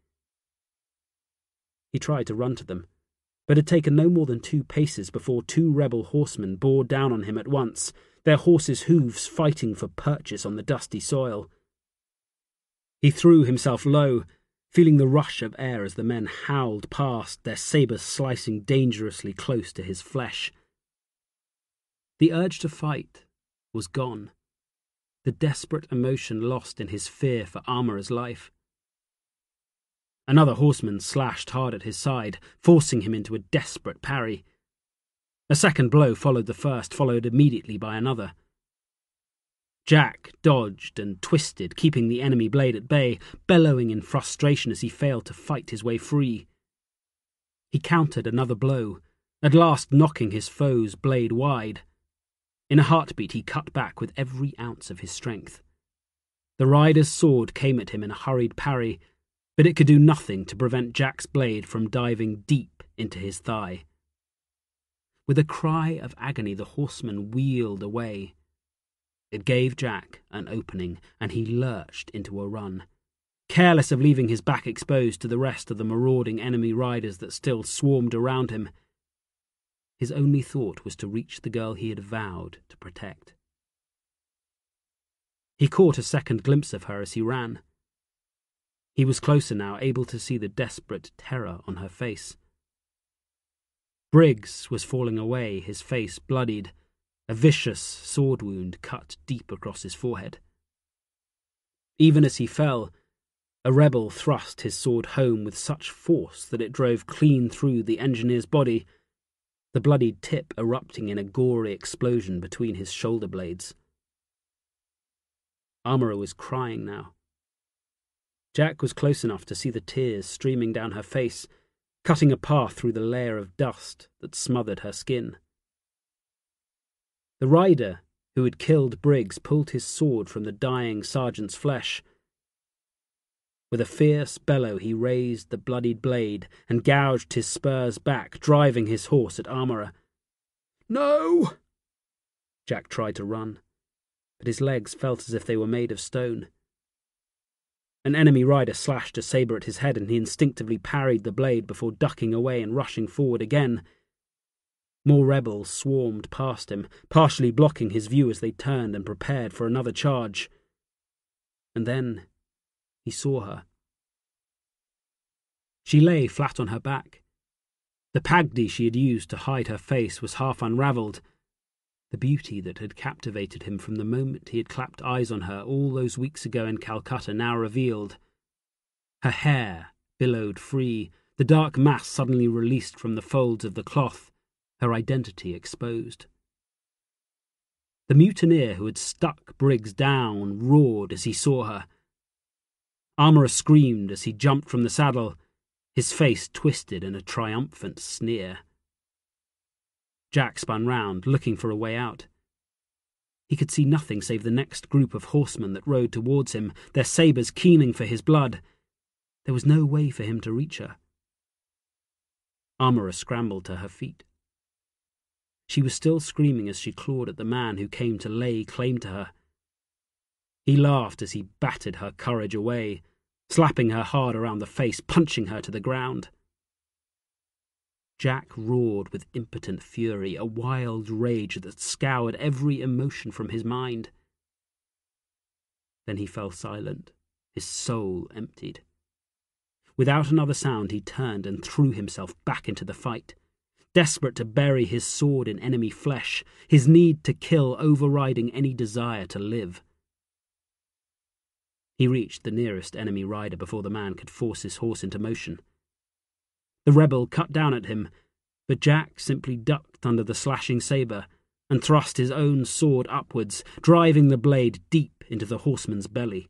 He tried to run to them, but had taken no more than 2 paces before 2 rebel horsemen bore down on him at once, their horses' hooves fighting for purchase on the dusty soil. He threw himself low, feeling the rush of air as the men howled past, their sabres slicing dangerously close to his flesh. The urge to fight was gone, the desperate emotion lost in his fear for Armorer's life. Another horseman slashed hard at his side, forcing him into a desperate parry. A second blow followed the first, followed immediately by another. Jack dodged and twisted, keeping the enemy blade at bay, bellowing in frustration as he failed to fight his way free. He countered another blow, at last knocking his foe's blade wide. In a heartbeat he cut back with every ounce of his strength. The rider's sword came at him in a hurried parry, but it could do nothing to prevent Jack's blade from diving deep into his thigh. With a cry of agony, the horseman wheeled away. It gave Jack an opening, and he lurched into a run, careless of leaving his back exposed to the rest of the marauding enemy riders that still swarmed around him. His only thought was to reach the girl he had vowed to protect. He caught a second glimpse of her as he ran. He was closer now, able to see the desperate terror on her face. Briggs was falling away, his face bloodied, a vicious sword wound cut deep across his forehead. Even as he fell, a rebel thrust his sword home with such force that it drove clean through the engineer's body, the bloodied tip erupting in a gory explosion between his shoulder blades. Armorer was crying now. Jack was close enough to see the tears streaming down her face, cutting a path through the layer of dust that smothered her skin. The rider who had killed Briggs pulled his sword from the dying sergeant's flesh. With a fierce bellow he raised the bloodied blade and gouged his spurs back, driving his horse at Armorer. "No!" Jack tried to run, but his legs felt as if they were made of stone. An enemy rider slashed a sabre at his head, and he instinctively parried the blade before ducking away and rushing forward again. More rebels swarmed past him, partially blocking his view as they turned and prepared for another charge. And then he saw her. She lay flat on her back. The pagdi she had used to hide her face was half unravelled. The beauty that had captivated him from the moment he had clapped eyes on her all those weeks ago in Calcutta now revealed. Her hair billowed free, the dark mass suddenly released from the folds of the cloth, her identity exposed. The mutineer who had stuck Briggs down roared as he saw her. Armorer screamed as he jumped from the saddle, his face twisted in a triumphant sneer. Jack spun round, looking for a way out. He could see nothing save the next group of horsemen that rode towards him, their sabres keening for his blood. There was no way for him to reach her. Armorer scrambled to her feet. She was still screaming as she clawed at the man who came to lay claim to her. He laughed as he battered her courage away, slapping her hard around the face, punching her to the ground. Jack roared with impotent fury, a wild rage that scoured every emotion from his mind. Then he fell silent, his soul emptied. Without another sound, he turned and threw himself back into the fight, desperate to bury his sword in enemy flesh, his need to kill overriding any desire to live. He reached the nearest enemy rider before the man could force his horse into motion. The rebel cut down at him, but Jack simply ducked under the slashing sabre and thrust his own sword upwards, driving the blade deep into the horseman's belly.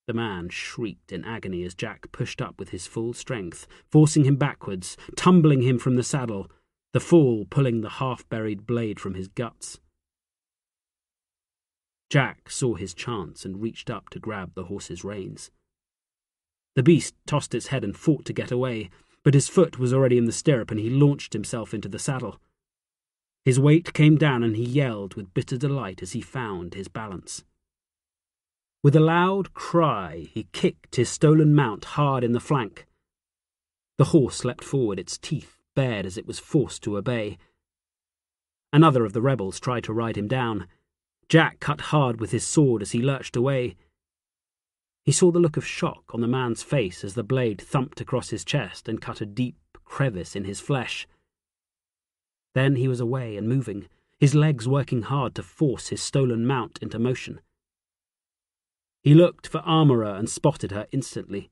The man shrieked in agony as Jack pushed up with his full strength, forcing him backwards, tumbling him from the saddle, the fall pulling the half-buried blade from his guts. Jack saw his chance and reached up to grab the horse's reins. The beast tossed its head and fought to get away, but his foot was already in the stirrup and he launched himself into the saddle. His weight came down and he yelled with bitter delight as he found his balance. With a loud cry, he kicked his stolen mount hard in the flank. The horse leapt forward, its teeth bared as it was forced to obey. Another of the rebels tried to ride him down. Jack cut hard with his sword as he lurched away. He saw the look of shock on the man's face as the blade thumped across his chest and cut a deep crevice in his flesh. Then he was away and moving, his legs working hard to force his stolen mount into motion. He looked for Armourer and spotted her instantly.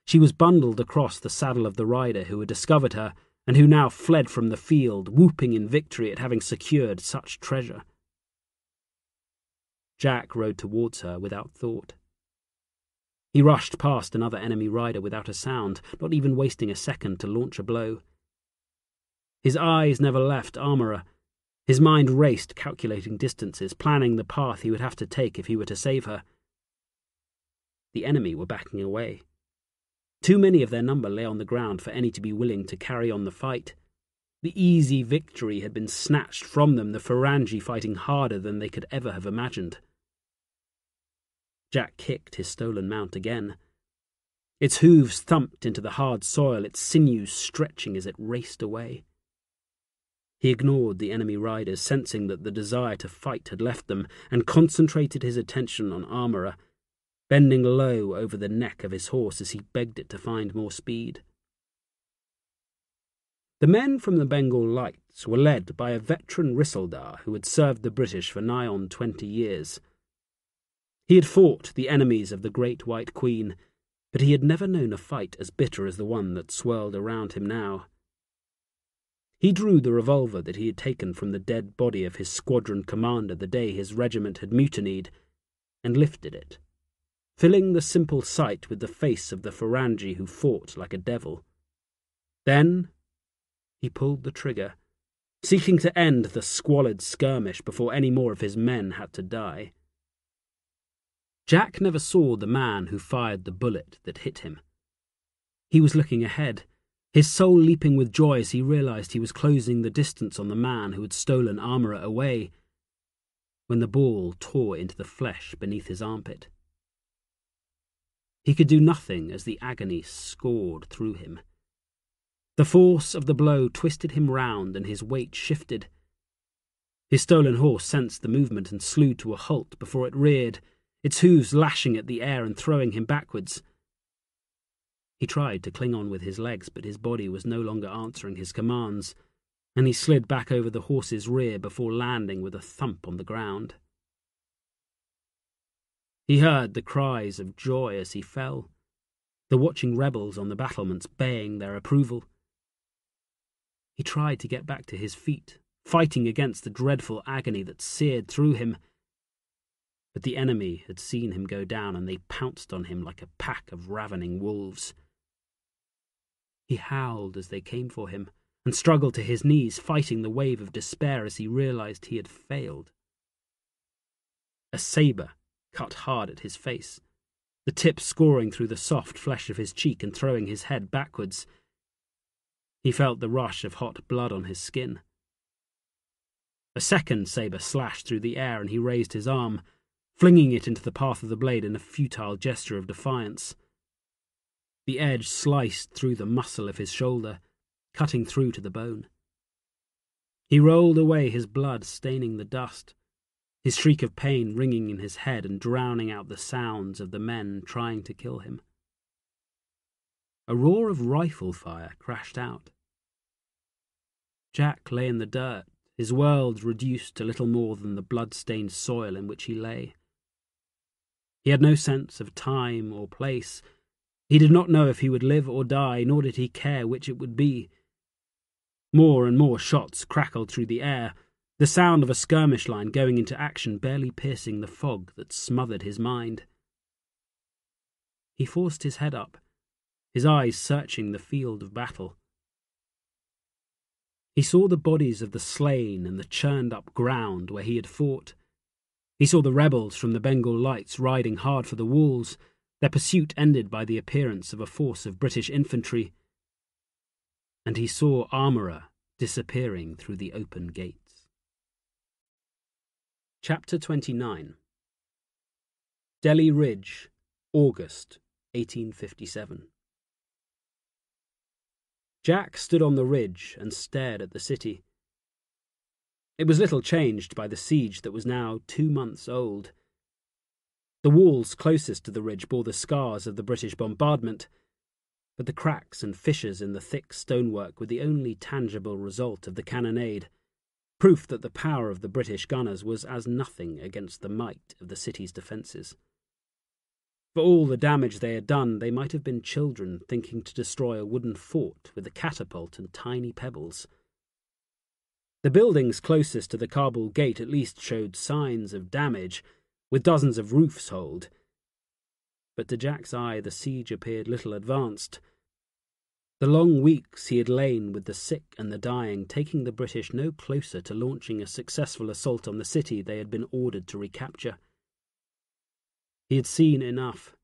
She was bundled across the saddle of the rider who had discovered her and who now fled from the field, whooping in victory at having secured such treasure. Jack rode towards her without thought. He rushed past another enemy rider without a sound, not even wasting a second to launch a blow. His eyes never left Armourer. His mind raced, calculating distances, planning the path he would have to take if he were to save her. The enemy were backing away. Too many of their number lay on the ground for any to be willing to carry on the fight. The easy victory had been snatched from them, the Farangi fighting harder than they could ever have imagined. Jack kicked his stolen mount again. Its hooves thumped into the hard soil, its sinews stretching as it raced away. He ignored the enemy riders, sensing that the desire to fight had left them, and concentrated his attention on Armourer, bending low over the neck of his horse as he begged it to find more speed. The men from the Bengal Lights were led by a veteran Risaldar who had served the British for nigh on 20 years. He had fought the enemies of the Great White Queen, but he had never known a fight as bitter as the one that swirled around him now. He drew the revolver that he had taken from the dead body of his squadron commander the day his regiment had mutinied, and lifted it, filling the simple sight with the face of the Farangi who fought like a devil. Then he pulled the trigger, seeking to end the squalid skirmish before any more of his men had to die. Jack never saw the man who fired the bullet that hit him. He was looking ahead, his soul leaping with joy as he realized he was closing the distance on the man who had stolen Armourer away, when the ball tore into the flesh beneath his armpit. He could do nothing as the agony scored through him. The force of the blow twisted him round and his weight shifted. His stolen horse sensed the movement and slewed to a halt before it reared, its hooves lashing at the air and throwing him backwards. He tried to cling on with his legs, but his body was no longer answering his commands, and he slid back over the horse's rear before landing with a thump on the ground. He heard the cries of joy as he fell, the watching rebels on the battlements baying their approval. He tried to get back to his feet, fighting against the dreadful agony that seared through him, but the enemy had seen him go down and they pounced on him like a pack of ravening wolves. He howled as they came for him and struggled to his knees, fighting the wave of despair as he realized he had failed. A sabre cut hard at his face, the tip scoring through the soft flesh of his cheek and throwing his head backwards. He felt the rush of hot blood on his skin. A second sabre slashed through the air and he raised his arm, flinging it into the path of the blade in a futile gesture of defiance. The edge sliced through the muscle of his shoulder, cutting through to the bone. He rolled away his blood staining the dust, his shriek of pain ringing in his head and drowning out the sounds of the men trying to kill him. A roar of rifle fire crashed out. Jack lay in the dirt, his world reduced to little more than the blood-stained soil in which he lay. He had no sense of time or place. He did not know if he would live or die, nor did he care which it would be. More and more shots crackled through the air, the sound of a skirmish line going into action barely piercing the fog that smothered his mind. He forced his head up, his eyes searching the field of battle. He saw the bodies of the slain and the churned-up ground where he had fought. He saw the rebels from the Bengal Lights riding hard for the walls, their pursuit ended by the appearance of a force of British infantry, and he saw Armourer disappearing through the open gates. Chapter 29. Delhi Ridge, August 1857. Jack stood on the ridge and stared at the city. It was little changed by the siege that was now 2 months old. The walls closest to the ridge bore the scars of the British bombardment, but the cracks and fissures in the thick stonework were the only tangible result of the cannonade, proof that the power of the British gunners was as nothing against the might of the city's defences. For all the damage they had done, they might have been children thinking to destroy a wooden fort with a catapult and tiny pebbles. The buildings closest to the Kabul gate at least showed signs of damage, with dozens of roofs holed. But to Jack's eye the siege appeared little advanced. The long weeks he had lain with the sick and the dying, taking the British no closer to launching a successful assault on the city they had been ordered to recapture. He had seen enough.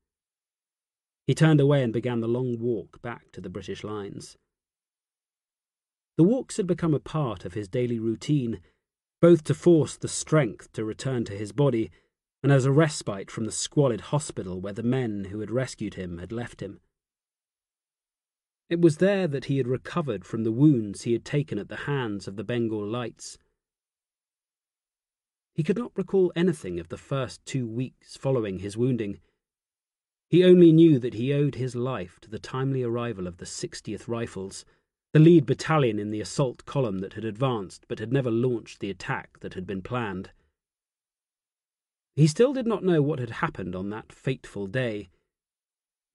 He turned away and began the long walk back to the British lines. The walks had become a part of his daily routine, both to force the strength to return to his body and as a respite from the squalid hospital where the men who had rescued him had left him. It was there that he had recovered from the wounds he had taken at the hands of the Bengal Lights. He could not recall anything of the first 2 weeks following his wounding. He only knew that he owed his life to the timely arrival of the 60th Rifles, the lead battalion in the assault column that had advanced but had never launched the attack that had been planned. He still did not know what had happened on that fateful day.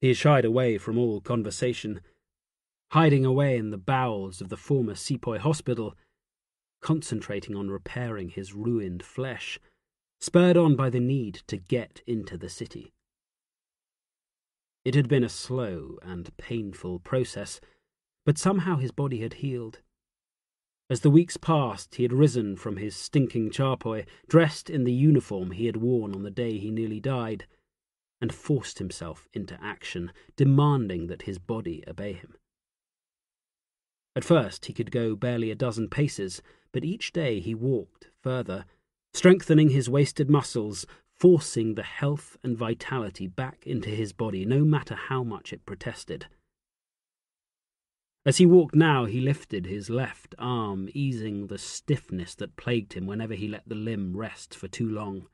He had shied away from all conversation, hiding away in the bowels of the former Sepoy hospital, concentrating on repairing his ruined flesh, spurred on by the need to get into the city. It had been a slow and painful process, but somehow his body had healed. As the weeks passed, he had risen from his stinking charpoy, dressed in the uniform he had worn on the day he nearly died, and forced himself into action, demanding that his body obey him. At first he could go barely a dozen paces, but each day he walked further, strengthening his wasted muscles, forcing the health and vitality back into his body, no matter how much it protested. As he walked now, he lifted his left arm, easing the stiffness that plagued him whenever he let the limb rest for too long.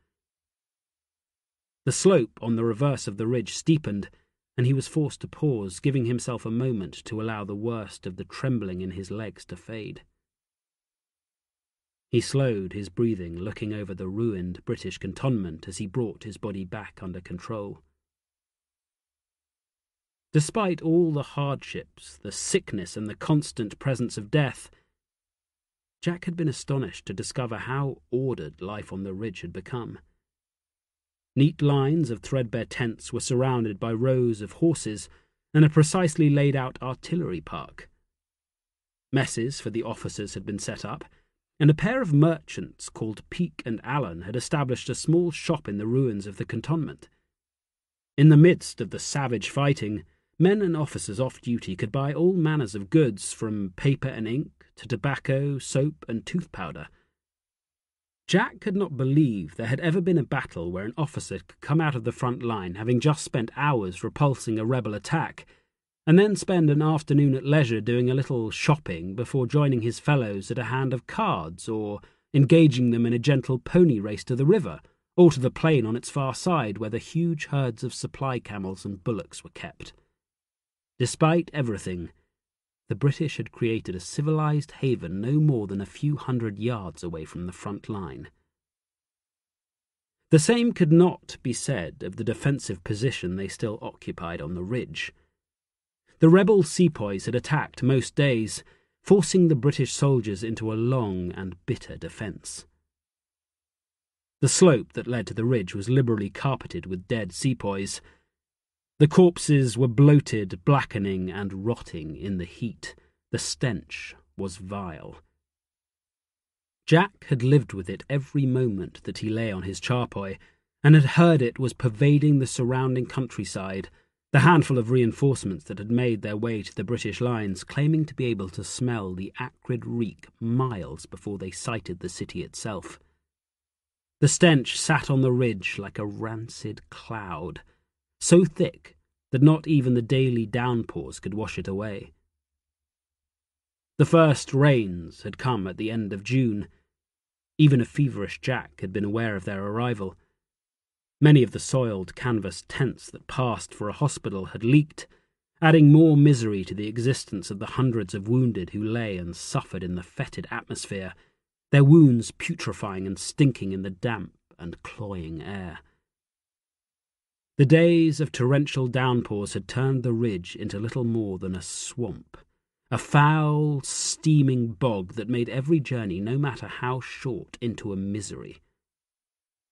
The slope on the reverse of the ridge steepened, and he was forced to pause, giving himself a moment to allow the worst of the trembling in his legs to fade. He slowed his breathing, looking over the ruined British cantonment as he brought his body back under control. Despite all the hardships, the sickness and the constant presence of death, Jack had been astonished to discover how ordered life on the ridge had become. Neat lines of threadbare tents were surrounded by rows of horses and a precisely laid-out artillery park. Messes for the officers had been set up, and a pair of merchants called Peake and Allen had established a small shop in the ruins of the cantonment. In the midst of the savage fighting, men and officers off duty could buy all manners of goods, from paper and ink to tobacco, soap, and tooth powder. Jack could not believe there had ever been a battle where an officer could come out of the front line, having just spent hours repulsing a rebel attack, and then spend an afternoon at leisure doing a little shopping before joining his fellows at a hand of cards or engaging them in a gentle pony race to the river or to the plain on its far side where the huge herds of supply camels and bullocks were kept. Despite everything, the British had created a civilized haven no more than a few hundred yards away from the front line. The same could not be said of the defensive position they still occupied on the ridge. The rebel sepoys had attacked most days, forcing the British soldiers into a long and bitter defence. The slope that led to the ridge was liberally carpeted with dead sepoys. The corpses were bloated, blackening, and rotting in the heat. The stench was vile. Jack had lived with it every moment that he lay on his charpoy, and had heard it was pervading the surrounding countryside, The handful of reinforcements that had made their way to the British lines claiming to be able to smell the acrid reek miles before they sighted the city itself. The stench sat on the ridge like a rancid cloud, so thick that not even the daily downpours could wash it away. The first rains had come at the end of June. Even a feverish Jack had been aware of their arrival. Many of the soiled canvas tents that passed for a hospital had leaked, adding more misery to the existence of the hundreds of wounded who lay and suffered in the fetid atmosphere, their wounds putrefying and stinking in the damp and cloying air. The days of torrential downpours had turned the ridge into little more than a swamp, a foul, steaming bog that made every journey, no matter how short, into a misery.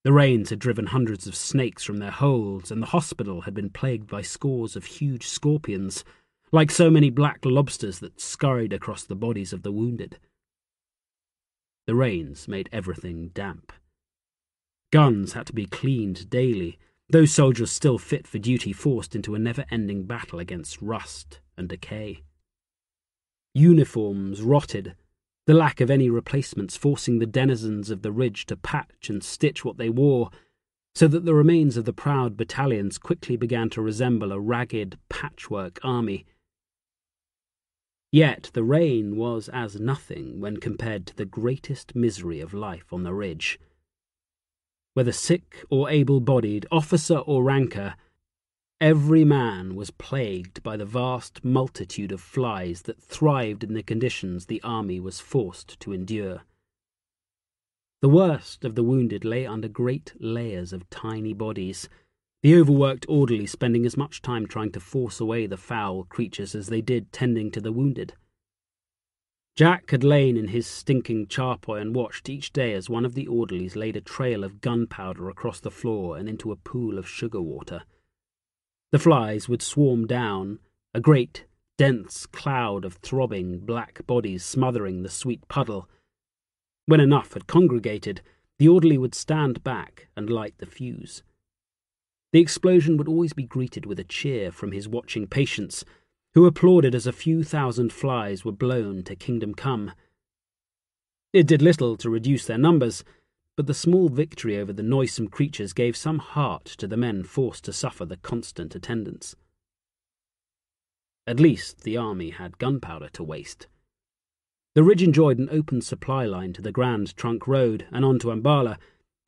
The rains had driven hundreds of snakes from their holes, and the hospital had been plagued by scores of huge scorpions, like so many black lobsters that scurried across the bodies of the wounded. The rains made everything damp. Guns had to be cleaned daily, those soldiers still fit for duty forced into a never-ending battle against rust and decay. Uniforms rotted, the lack of any replacements forcing the denizens of the ridge to patch and stitch what they wore, so that the remains of the proud battalions quickly began to resemble a ragged patchwork army. Yet the rain was as nothing when compared to the greatest misery of life on the ridge. Whether sick or able-bodied, officer or ranker, every man was plagued by the vast multitude of flies that thrived in the conditions the army was forced to endure. The worst of the wounded lay under great layers of tiny bodies, the overworked orderlies spending as much time trying to force away the foul creatures as they did tending to the wounded. Jack had lain in his stinking charpoy and watched each day as one of the orderlies laid a trail of gunpowder across the floor and into a pool of sugar water. The flies would swarm down, a great, dense cloud of throbbing black bodies smothering the sweet puddle. When enough had congregated, the orderly would stand back and light the fuse. The explosion would always be greeted with a cheer from his watching patients, who applauded as a few thousand flies were blown to kingdom come. It did little to reduce their numbers, but the small victory over the noisome creatures gave some heart to the men forced to suffer the constant attendance. At least the army had gunpowder to waste. The ridge enjoyed an open supply line to the Grand Trunk Road and on to Ambala,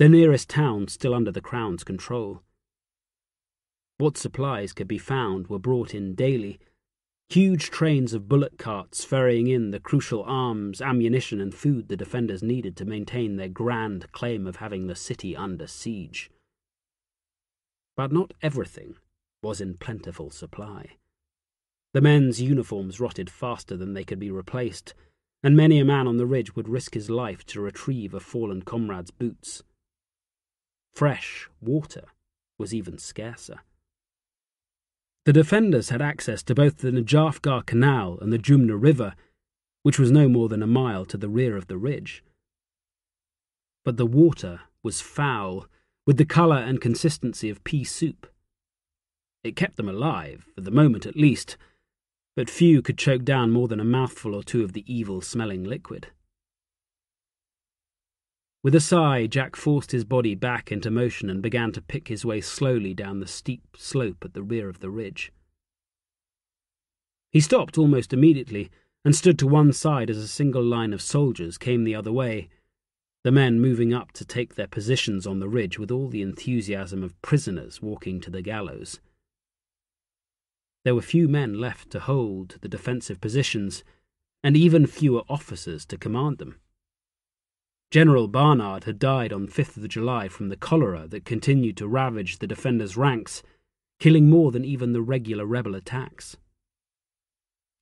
the nearest town still under the Crown's control. What supplies could be found were brought in daily, huge trains of bullock carts ferrying in the crucial arms, ammunition and food the defenders needed to maintain their grand claim of having the city under siege. But not everything was in plentiful supply. The men's uniforms rotted faster than they could be replaced, and many a man on the ridge would risk his life to retrieve a fallen comrade's boots. Fresh water was even scarcer. The defenders had access to both the Najafgarh Canal and the Jumna River, which was no more than a mile to the rear of the ridge. But the water was foul, with the colour and consistency of pea soup. It kept them alive, for the moment at least, but few could choke down more than a mouthful or two of the evil-smelling liquid. With a sigh, Jack forced his body back into motion and began to pick his way slowly down the steep slope at the rear of the ridge. He stopped almost immediately and stood to one side as a single line of soldiers came the other way, the men moving up to take their positions on the ridge with all the enthusiasm of prisoners walking to the gallows. There were few men left to hold the defensive positions, and even fewer officers to command them. General Barnard had died on 5th of July from the cholera that continued to ravage the defenders' ranks, killing more than even the regular rebel attacks.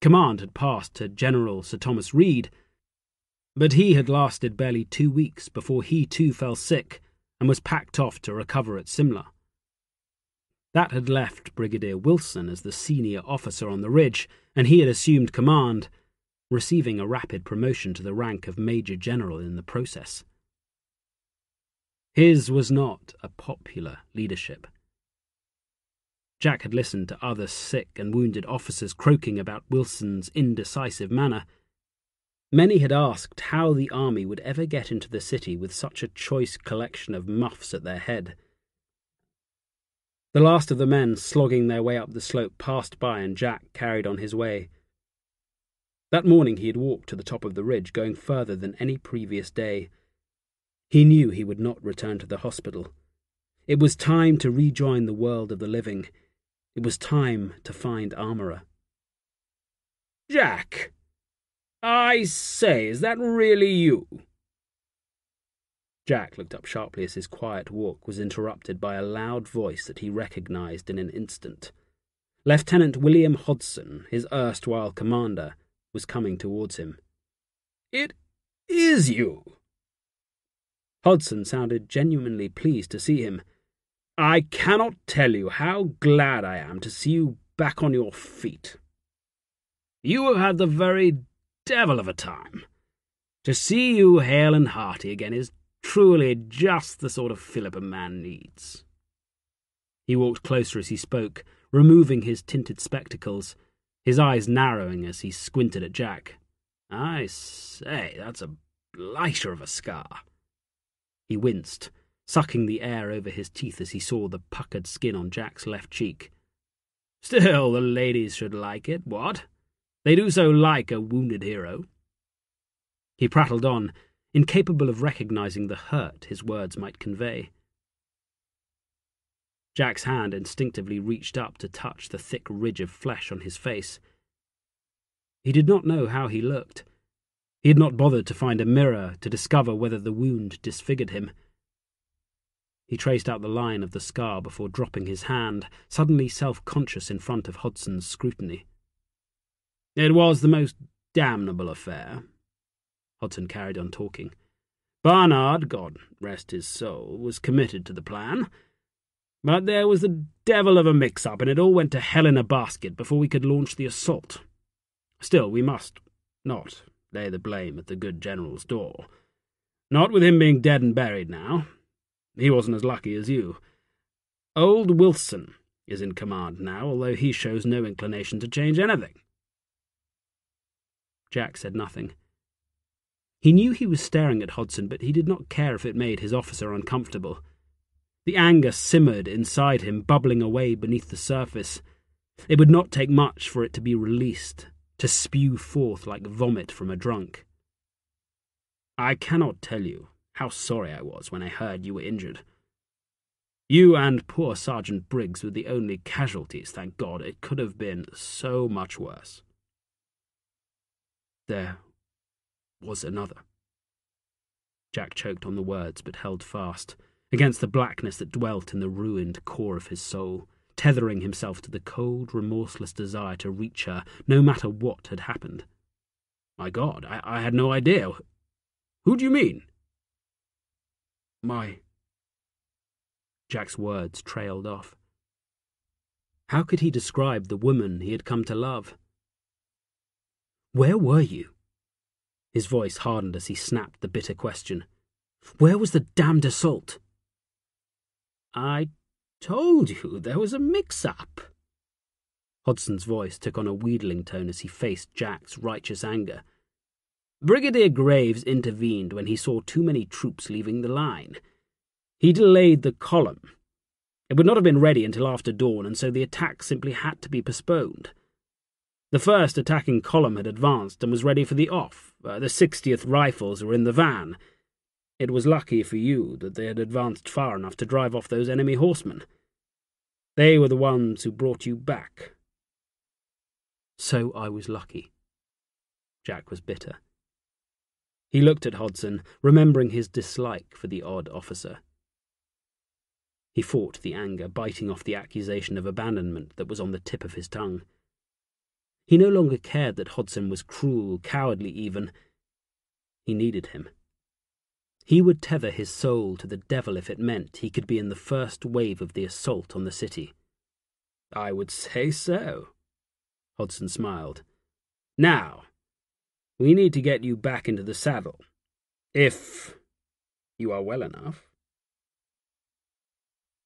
Command had passed to General Sir Thomas Reed, but he had lasted barely 2 weeks before he too fell sick and was packed off to recover at Simla. That had left Brigadier Wilson as the senior officer on the ridge, and he had assumed command, receiving a rapid promotion to the rank of Major General in the process. His was not a popular leadership. Jack had listened to other sick and wounded officers croaking about Wilson's indecisive manner. Many had asked how the army would ever get into the city with such a choice collection of muffs at their head. The last of the men slogging their way up the slope passed by, and Jack carried on his way. That morning he had walked to the top of the ridge, going further than any previous day. He knew he would not return to the hospital. It was time to rejoin the world of the living. It was time to find Armourer. "Jack! I say, is that really you?" Jack looked up sharply as his quiet walk was interrupted by a loud voice that he recognized in an instant. Lieutenant William Hodson, his erstwhile commander, was coming towards him. "It is you!" Hodson sounded genuinely pleased to see him. "I cannot tell you how glad I am to see you back on your feet. You have had the very devil of a time. To see you hale and hearty again is truly just the sort of fillip a man needs." He walked closer as he spoke, removing his tinted spectacles, his eyes narrowing as he squinted at Jack. "I say, that's a blighter of a scar." He winced, sucking the air over his teeth as he saw the puckered skin on Jack's left cheek. "Still, the ladies should like it, what? They do so like a wounded hero." He prattled on, incapable of recognizing the hurt his words might convey. Jack's hand instinctively reached up to touch the thick ridge of flesh on his face. He did not know how he looked. He had not bothered to find a mirror to discover whether the wound disfigured him. He traced out the line of the scar before dropping his hand, suddenly self-conscious in front of Hodson's scrutiny. "It was the most damnable affair," Hodson carried on talking. "Barnard, God rest his soul, was committed to the plan. But there was the devil of a mix-up, and it all went to hell in a basket before we could launch the assault. Still, we must not lay the blame at the good General's door. Not with him being dead and buried now. He wasn't as lucky as you. Old Wilson is in command now, although he shows no inclination to change anything." Jack said nothing. He knew he was staring at Hodson, but he did not care if it made his officer uncomfortable. The anger simmered inside him, bubbling away beneath the surface. It would not take much for it to be released, to spew forth like vomit from a drunk. "I cannot tell you how sorry I was when I heard you were injured. You and poor Sergeant Briggs were the only casualties, thank God. It could have been so much worse." "There was another." Jack choked on the words, but held fast, against the blackness that dwelt in the ruined core of his soul, tethering himself to the cold, remorseless desire to reach her, no matter what had happened. "My God, I had no idea. Who do you mean?" Jack's words trailed off. How could he describe the woman he had come to love? "Where were you?" His voice hardened as he snapped the bitter question. "Where was the damned assault?" "I told you there was a mix-up." Hodson's voice took on a wheedling tone as he faced Jack's righteous anger. "Brigadier Graves intervened when he saw too many troops leaving the line. He delayed the column. It would not have been ready until after dawn, and so the attack simply had to be postponed. The first attacking column had advanced and was ready for the off. The 60th Rifles were in the van. It was lucky for you that they had advanced far enough to drive off those enemy horsemen. They were the ones who brought you back." "So I was lucky." Jack was bitter. He looked at Hodson, remembering his dislike for the odd officer. He fought the anger, biting off the accusation of abandonment that was on the tip of his tongue. He no longer cared that Hodson was cruel, cowardly even. He needed him. He would tether his soul to the devil if it meant he could be in the first wave of the assault on the city. "I would say so," Hodson smiled. "Now, we need to get you back into the saddle, if you are well enough."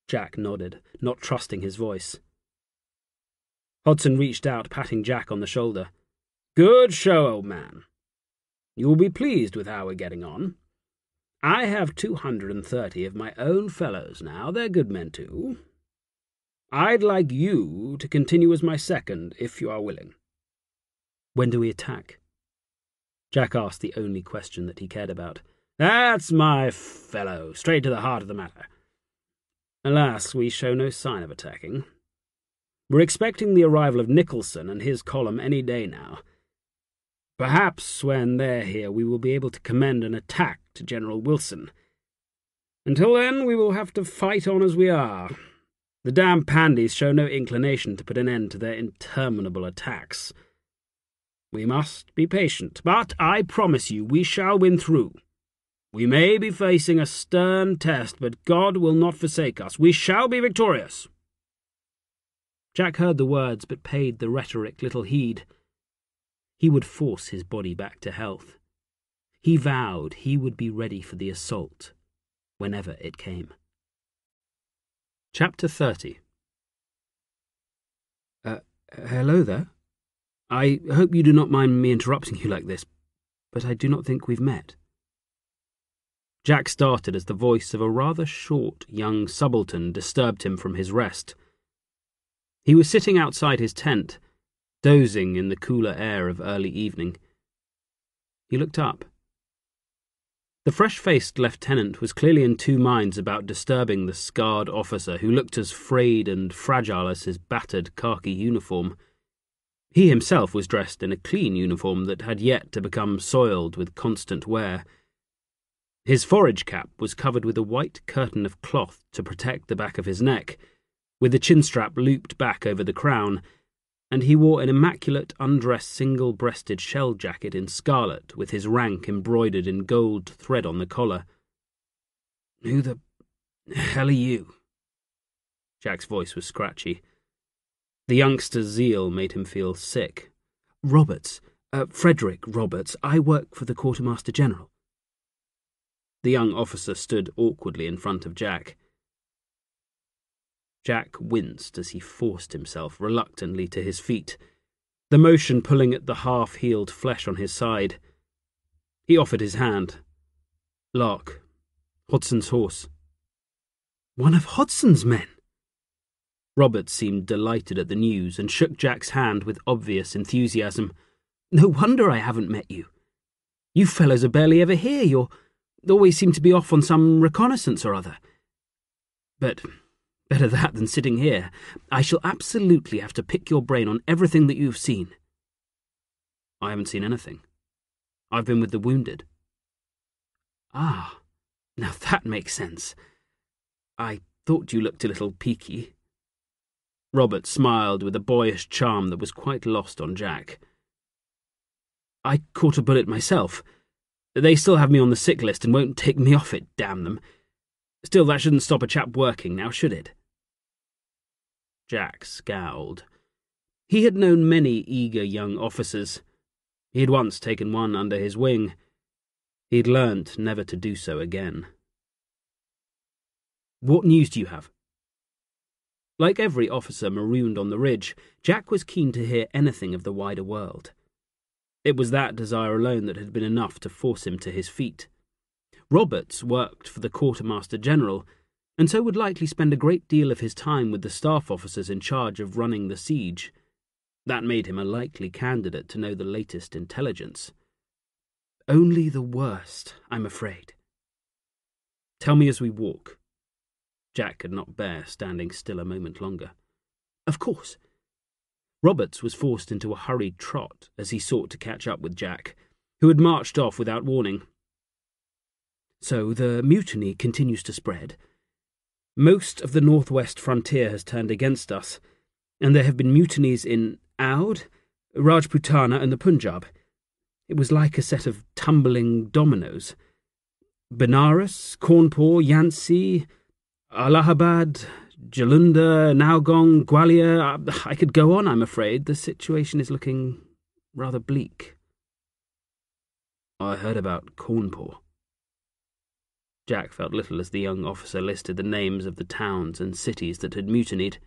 Jack nodded, not trusting his voice. Hodson reached out, patting Jack on the shoulder. "Good show, old man. You will be pleased with how we're getting on. I have 230 of my own fellows now. They're good men, too. I'd like you to continue as my second, if you are willing." "When do we attack?" Jack asked the only question that he cared about. "That's my fellow, straight to the heart of the matter. Alas, we show no sign of attacking. We're expecting the arrival of Nicholson and his column any day now. Perhaps when they're here we will be able to commend an attack to General Wilson. Until then, we will have to fight on as we are. The damn pandies show no inclination to put an end to their interminable attacks. We must be patient, but I promise you we shall win through. We may be facing a stern test, but God will not forsake us. We shall be victorious." Jack heard the words, but paid the rhetoric little heed. He would force his body back to health. He vowed he would be ready for the assault, whenever it came. Chapter 30. Hello there. I hope you do not mind me interrupting you like this, but I do not think we've met. Jack started as the voice of a rather short young subaltern disturbed him from his rest. He was sitting outside his tent, dozing in the cooler air of early evening. He looked up. The fresh-faced lieutenant was clearly in two minds about disturbing the scarred officer who looked as frayed and fragile as his battered khaki uniform. He himself was dressed in a clean uniform that had yet to become soiled with constant wear. His forage cap was covered with a white curtain of cloth to protect the back of his neck, with the chin strap looped back over the crown, and he wore an immaculate undressed single-breasted shell jacket in scarlet with his rank embroidered in gold thread on the collar. "Who the hell are you?" Jack's voice was scratchy. The youngster's zeal made him feel sick. "Roberts, Frederick Roberts. I work for the Quartermaster General." The young officer stood awkwardly in front of Jack. Jack winced as he forced himself reluctantly to his feet, the motion pulling at the half-healed flesh on his side. He offered his hand. "Lark, Hodson's horse." "One of Hodson's men?" Roberts seemed delighted at the news and shook Jack's hand with obvious enthusiasm. "No wonder I haven't met you. You fellows are barely ever here. You always seem to be off on some reconnaissance or other. But better that than sitting here. I shall absolutely have to pick your brain on everything that you've seen." "I haven't seen anything. I've been with the wounded." "Ah, now that makes sense. I thought you looked a little peaky." Robert smiled with a boyish charm that was quite lost on Jack. "I caught a bullet myself. They still have me on the sick list and won't take me off it, damn them. Still, that shouldn't stop a chap working now, should it?" Jack scowled. He had known many eager young officers. He had once taken one under his wing. He'd learnt never to do so again. "What news do you have?" Like every officer marooned on the ridge, Jack was keen to hear anything of the wider world. It was that desire alone that had been enough to force him to his feet. Roberts worked for the Quartermaster General, and so would likely spend a great deal of his time with the staff officers in charge of running the siege. That made him a likely candidate to know the latest intelligence. "Only the worst, I'm afraid." "Tell me as we walk." Jack could not bear standing still a moment longer. "Of course." Roberts was forced into a hurried trot as he sought to catch up with Jack, who had marched off without warning. "So the mutiny continues to spread. Most of the northwest frontier has turned against us, and there have been mutinies in Oudh, Rajputana, and the Punjab. It was like a set of tumbling dominoes. Benares, Cawnpore, Yansi, Allahabad, Jalandhar, Naugong, Gwalior. I could go on, I'm afraid. The situation is looking rather bleak." "I heard about Cawnpore." Jack felt little as the young officer listed the names of the towns and cities that had mutinied.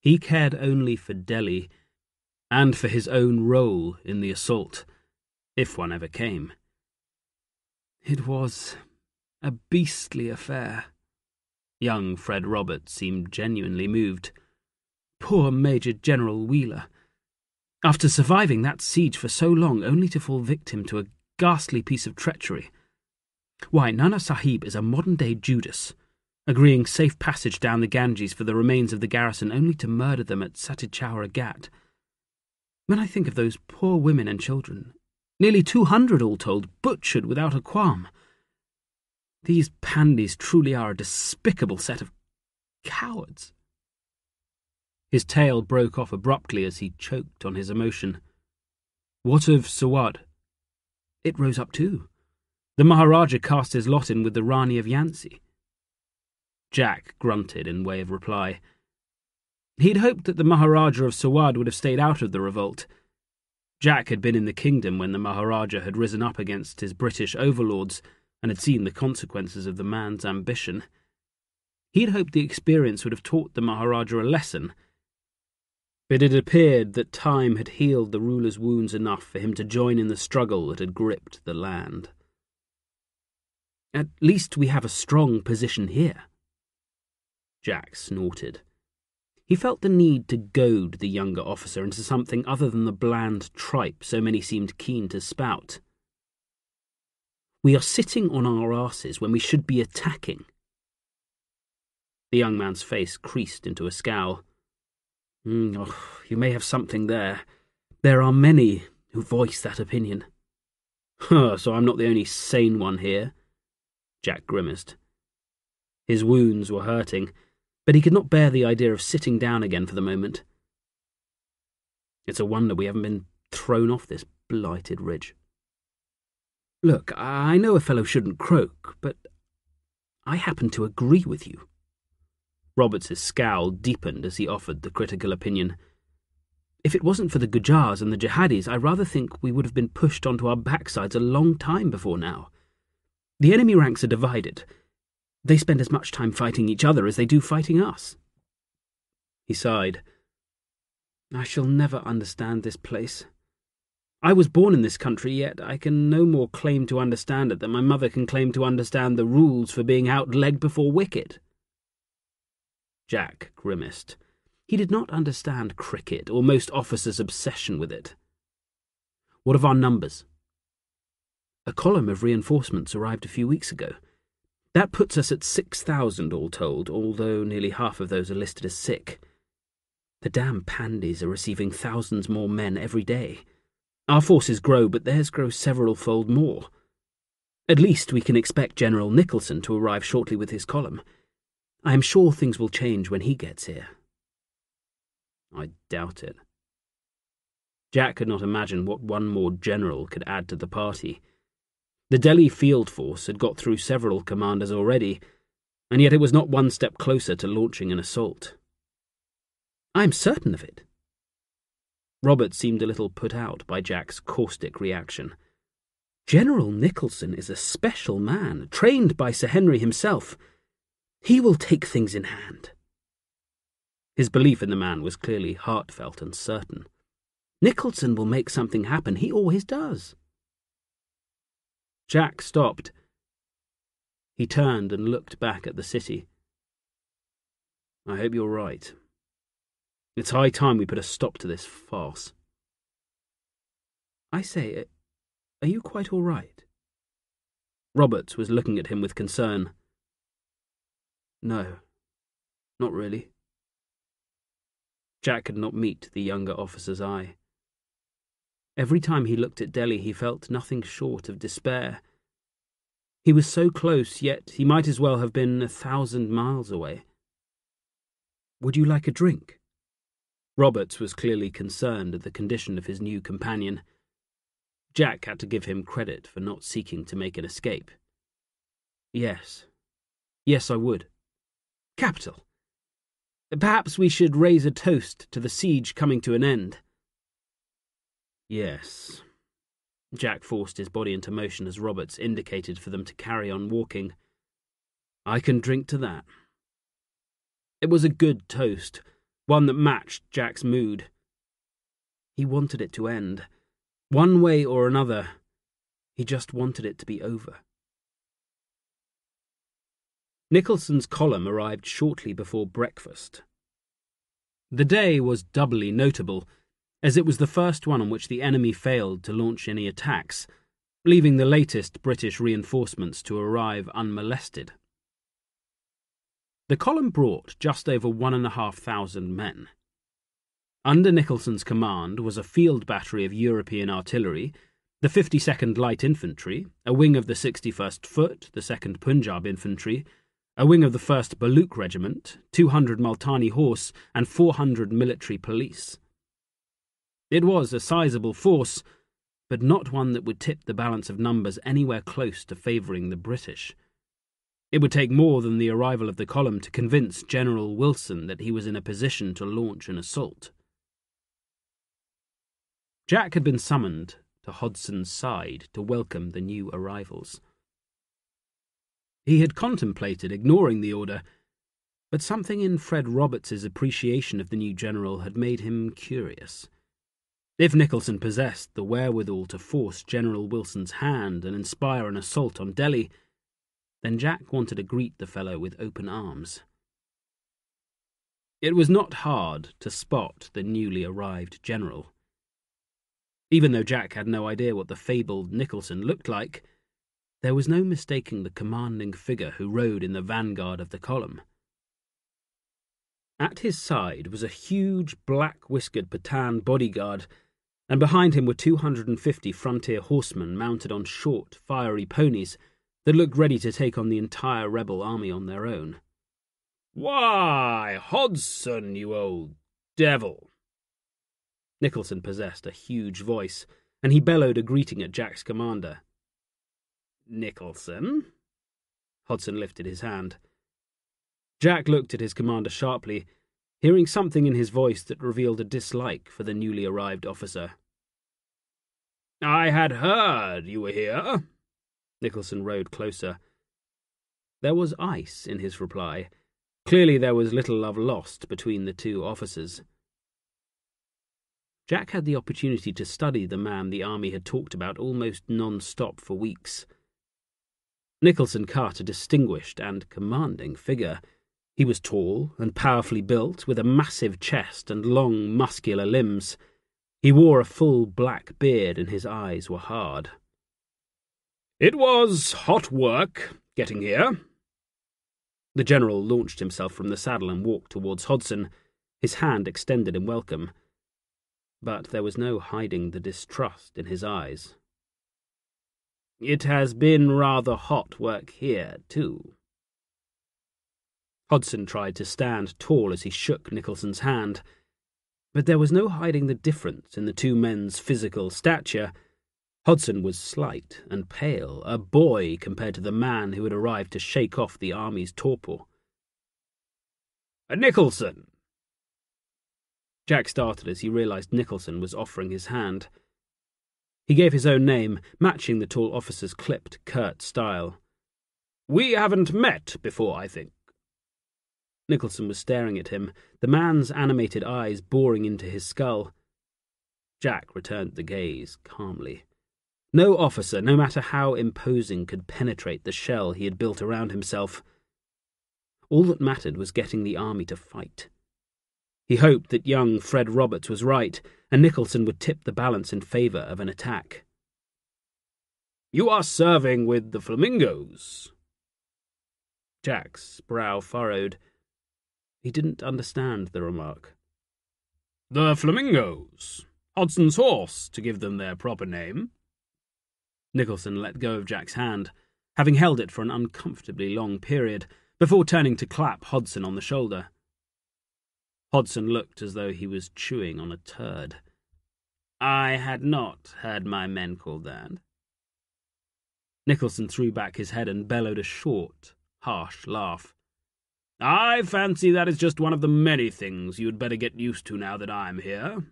He cared only for Delhi and for his own role in the assault, if one ever came. It was a beastly affair. Young Fred Roberts seemed genuinely moved. Poor Major General Wheeler. After surviving that siege for so long, only to fall victim to a ghastly piece of treachery. Why, Nana Sahib is a modern-day Judas, agreeing safe passage down the Ganges for the remains of the garrison only to murder them at Satichowra Ghat. When I think of those poor women and children, nearly 200 all told, butchered without a qualm, these Pandys truly are a despicable set of cowards. His tale broke off abruptly as he choked on his emotion. What of Sawad? It rose up too. The Maharaja cast his lot in with the Rani of Yansi. Jack grunted in way of reply. He'd hoped that the Maharaja of Sawad would have stayed out of the revolt. Jack had been in the kingdom when the Maharaja had risen up against his British overlords and had seen the consequences of the man's ambition. He'd hoped the experience would have taught the Maharaja a lesson, but it appeared that time had healed the ruler's wounds enough for him to join in the struggle that had gripped the land. At least we have a strong position here. Jack snorted. He felt the need to goad the younger officer into something other than the bland tripe so many seemed keen to spout. We are sitting on our arses when we should be attacking. The young man's face creased into a scowl. You may have something there. There are many who voice that opinion. So I'm not the only sane one here, Jack grimaced. His wounds were hurting, but he could not bear the idea of sitting down again for the moment. It's a wonder we haven't been thrown off this blighted ridge. Look, I know a fellow shouldn't croak, but I happen to agree with you. Roberts's scowl deepened as he offered the critical opinion. If it wasn't for the Gujars and the Jihadis, I rather think we would have been pushed onto our backsides a long time before now. The enemy ranks are divided. They spend as much time fighting each other as they do fighting us. He sighed. I shall never understand this place. I was born in this country, yet I can no more claim to understand it than my mother can claim to understand the rules for being out-legged before wicket. Jack grimaced. He did not understand cricket, or most officers' obsession with it. What of our numbers? A column of reinforcements arrived a few weeks ago. That puts us at 6,000 all told, although nearly half of those are listed as sick. The damn Pandys are receiving thousands more men every day. Our forces grow, but theirs grow several-fold more. At least we can expect General Nicholson to arrive shortly with his column. I am sure things will change when he gets here. I doubt it. Jack could not imagine what one more general could add to the party. The Delhi field force had got through several commanders already, and yet it was not one step closer to launching an assault. I am certain of it. Robert seemed a little put out by Jack's caustic reaction. General Nicholson is a special man, trained by Sir Henry himself. He will take things in hand. His belief in the man was clearly heartfelt and certain. Nicholson will make something happen. He always does. Jack stopped. He turned and looked back at the city. I hope you're right. It's high time we put a stop to this farce. I say, are you quite all right? Roberts was looking at him with concern. No, not really. Jack could not meet the younger officer's eye. Every time he looked at Delhi, he felt nothing short of despair. He was so close, yet he might as well have been 1,000 miles away. Would you like a drink? Roberts was clearly concerned at the condition of his new companion. Jack had to give him credit for not seeking to make an escape. Yes, I would. Capital. Perhaps we should raise a toast to the siege coming to an end. Yes. Jack forced his body into motion as Roberts indicated for them to carry on walking. I can drink to that. It was a good toast, one that matched Jack's mood. He wanted it to end. One way or another, he just wanted it to be over. Nicholson's column arrived shortly before breakfast. The day was doubly notable, as it was the first one on which the enemy failed to launch any attacks, leaving the latest British reinforcements to arrive unmolested. The column brought just over 1,500 men. Under Nicholson's command was a field battery of European artillery, the 52nd Light Infantry, a wing of the 61st Foot, the 2nd Punjab Infantry, a wing of the 1st Baluch Regiment, 200 Multani Horse, and 400 military police. It was a sizable force, but not one that would tip the balance of numbers anywhere close to favouring the British. It would take more than the arrival of the column to convince General Wilson that he was in a position to launch an assault. Jack had been summoned to Hodson's side to welcome the new arrivals. He had contemplated ignoring the order, but something in Fred Roberts's appreciation of the new general had made him curious. If Nicholson possessed the wherewithal to force General Wilson's hand and inspire an assault on Delhi, then Jack wanted to greet the fellow with open arms. It was not hard to spot the newly arrived general. Even though Jack had no idea what the fabled Nicholson looked like, there was no mistaking the commanding figure who rode in the vanguard of the column. At his side was a huge black-whiskered Pathan bodyguard, and behind him were 250 frontier horsemen mounted on short, fiery ponies that looked ready to take on the entire rebel army on their own. "Why, Hodson, you old devil!" Nicholson possessed a huge voice, and he bellowed a greeting at Jack's commander. "Nicholson?" Hodson lifted his hand. Jack looked at his commander sharply, hearing something in his voice that revealed a dislike for the newly arrived officer. "I had heard you were here." Nicholson rode closer. There was ice in his reply. Clearly there was little love lost between the two officers. Jack had the opportunity to study the man the army had talked about almost non-stop for weeks. Nicholson cut a distinguished and commanding figure. He was tall and powerfully built, with a massive chest and long, muscular limbs. He wore a full black beard and his eyes were hard. "It was hot work getting here." The general launched himself from the saddle and walked towards Hodson, his hand extended in welcome. But there was no hiding the distrust in his eyes. "It has been rather hot work here, too." Hodson tried to stand tall as he shook Nicholson's hand, but there was no hiding the difference in the two men's physical stature. Hodson was slight and pale, a boy compared to the man who had arrived to shake off the army's torpor. "Nicholson!" Jack started as he realized Nicholson was offering his hand. He gave his own name, matching the tall officer's clipped, curt style. "We haven't met before, I think." Nicholson was staring at him, the man's animated eyes boring into his skull. Jack returned the gaze calmly. No officer, no matter how imposing, could penetrate the shell he had built around himself. All that mattered was getting the army to fight. He hoped that young Fred Roberts was right, and Nicholson would tip the balance in favour of an attack. "You are serving with the Flamingos." Jack's brow furrowed. He didn't understand the remark. "The Flamingos. Hodson's horse, to give them their proper name." Nicholson let go of Jack's hand, having held it for an uncomfortably long period, before turning to clap Hodson on the shoulder. Hodson looked as though he was chewing on a turd. "I had not heard my men called that." Nicholson threw back his head and bellowed a short, harsh laugh. "I fancy that is just one of the many things you'd better get used to now that I'm here."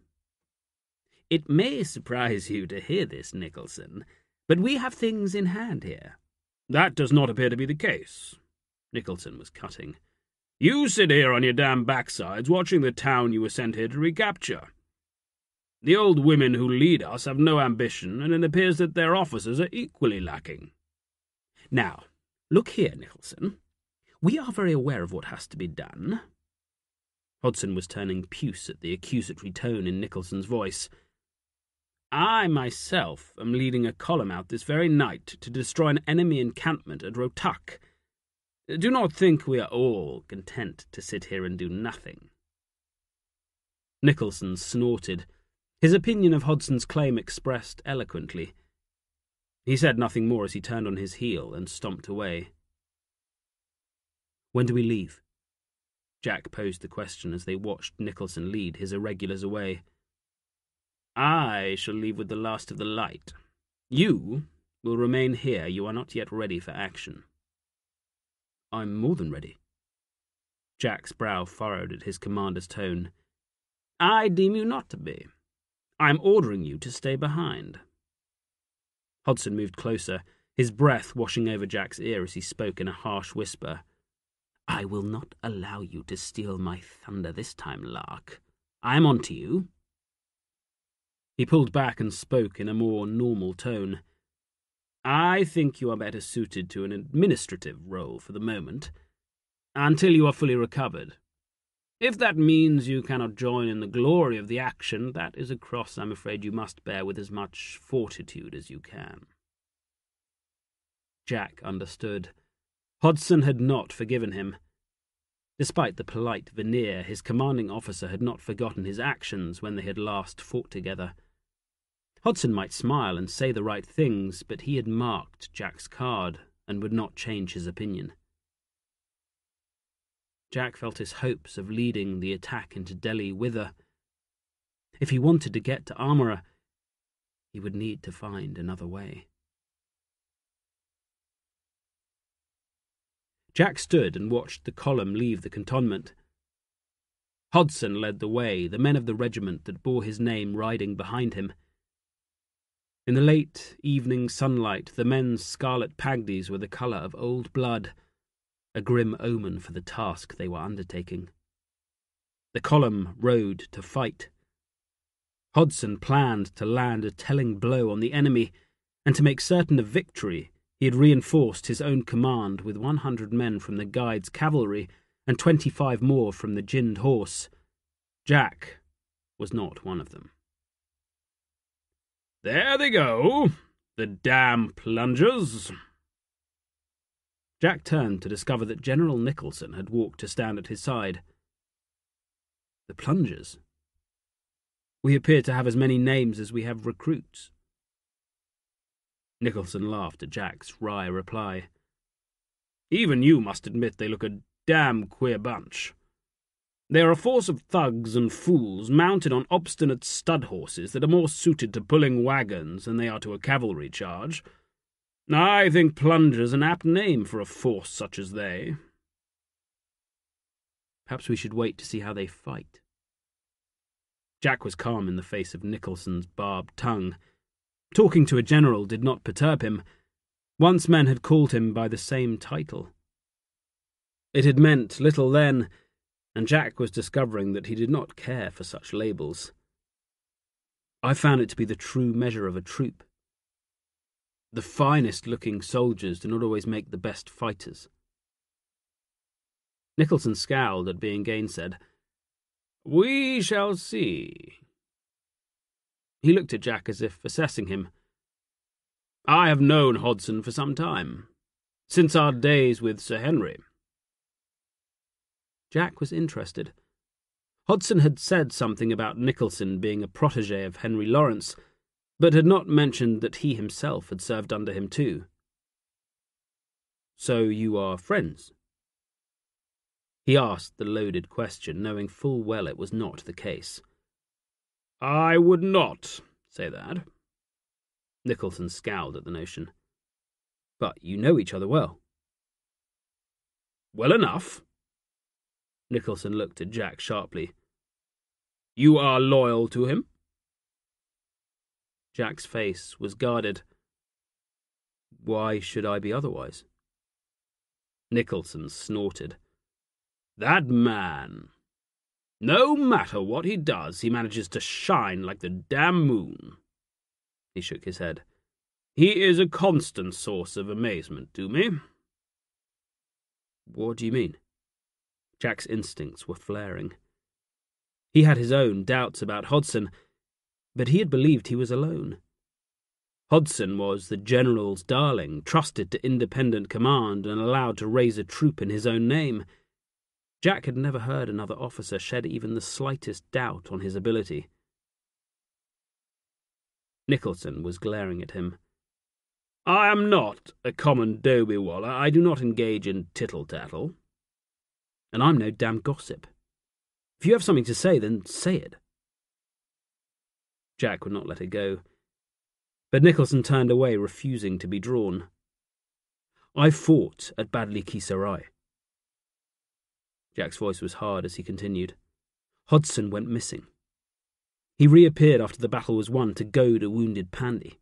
"It may surprise you to hear this, Nicholson, but we have things in hand here." "That does not appear to be the case." Nicholson was cutting. You sit here on your damn backsides watching the town you were sent here to recapture. The old women who lead us have no ambition, and it appears that their officers are equally lacking. Now, look here, Nicholson. We are very aware of what has to be done." Hodson was turning puce at the accusatory tone in Nicholson's voice. "I myself am leading a column out this very night to destroy an enemy encampment at Rotuck. Do not think we are all content to sit here and do nothing." Nicholson snorted, his opinion of Hodson's claim expressed eloquently. He said nothing more as he turned on his heel and stomped away. "When do we leave?" Jack posed the question as they watched Nicholson lead his irregulars away. "I shall leave with the last of the light. You will remain here. You are not yet ready for action." "I'm more than ready." Jack's brow furrowed at his commander's tone. "I deem you not to be. I am ordering you to stay behind." Hodson moved closer, his breath washing over Jack's ear as he spoke in a harsh whisper. "I will not allow you to steal my thunder this time, Lark. I am on to you." He pulled back and spoke in a more normal tone. "I think you are better suited to an administrative role for the moment, until you are fully recovered. If that means you cannot join in the glory of the action, that is a cross I'm afraid you must bear with as much fortitude as you can." Jack understood. Hodson had not forgiven him. Despite the polite veneer, his commanding officer had not forgotten his actions when they had last fought together. Hodson might smile and say the right things, but he had marked Jack's card and would not change his opinion. Jack felt his hopes of leading the attack into Delhi wither. If he wanted to get to Armora, he would need to find another way. Jack stood and watched the column leave the cantonment. Hodson led the way, the men of the regiment that bore his name riding behind him. In the late evening sunlight, the men's scarlet pagdies were the colour of old blood, a grim omen for the task they were undertaking. The column rode to fight. Hodson planned to land a telling blow on the enemy, and to make certain of victory, he had reinforced his own command with 100 men from the Guides' cavalry and 25 more from the Jind horse. Jack was not one of them. "There they go, the damn plungers." Jack turned to discover that General Nicholson had walked to stand at his side. "The plungers? We appear to have as many names as we have recruits." Nicholson laughed at Jack's wry reply. "Even you must admit they look a damn queer bunch. They are a force of thugs and fools mounted on obstinate stud horses that are more suited to pulling wagons than they are to a cavalry charge. I think plungers an apt name for a force such as they." "Perhaps we should wait to see how they fight." Jack was calm in the face of Nicholson's barbed tongue. Talking to a general did not perturb him. Once men had called him by the same title. It had meant little then, and Jack was discovering that he did not care for such labels. "I found it to be the true measure of a troop. The finest-looking soldiers do not always make the best fighters." Nicholson scowled at being gainsaid. "We shall see." He looked at Jack as if assessing him. "I have known Hodson for some time, since our days with Sir Henry." Jack was interested. Hodson had said something about Nicholson being a protégé of Henry Lawrence, but had not mentioned that he himself had served under him too. "So you are friends?" He asked the loaded question, knowing full well it was not the case. "I would not say that." Nicholson scowled at the notion. "But you know each other well." "Well enough." Nicholson looked at Jack sharply. "You are loyal to him?" Jack's face was guarded. "Why should I be otherwise?" Nicholson snorted. That man. No matter what he does, he manages to shine like the damn moon. He shook his head. He is a constant source of amazement to me. What do you mean? Jack's instincts were flaring. He had his own doubts about Hodson, but he had believed he was alone. Hodson was the general's darling, trusted to independent command and allowed to raise a troop in his own name. Jack had never heard another officer shed even the slightest doubt on his ability. Nicholson was glaring at him. I am not a common doby-waller. I do not engage in tittle-tattle. And I'm no damn gossip. If you have something to say, then say it. Jack would not let it go. But Nicholson turned away, refusing to be drawn. I fought at Badli Ki Sarai. Jack's voice was hard as he continued. Hodson went missing. He reappeared after the battle was won to goad a wounded Pandy.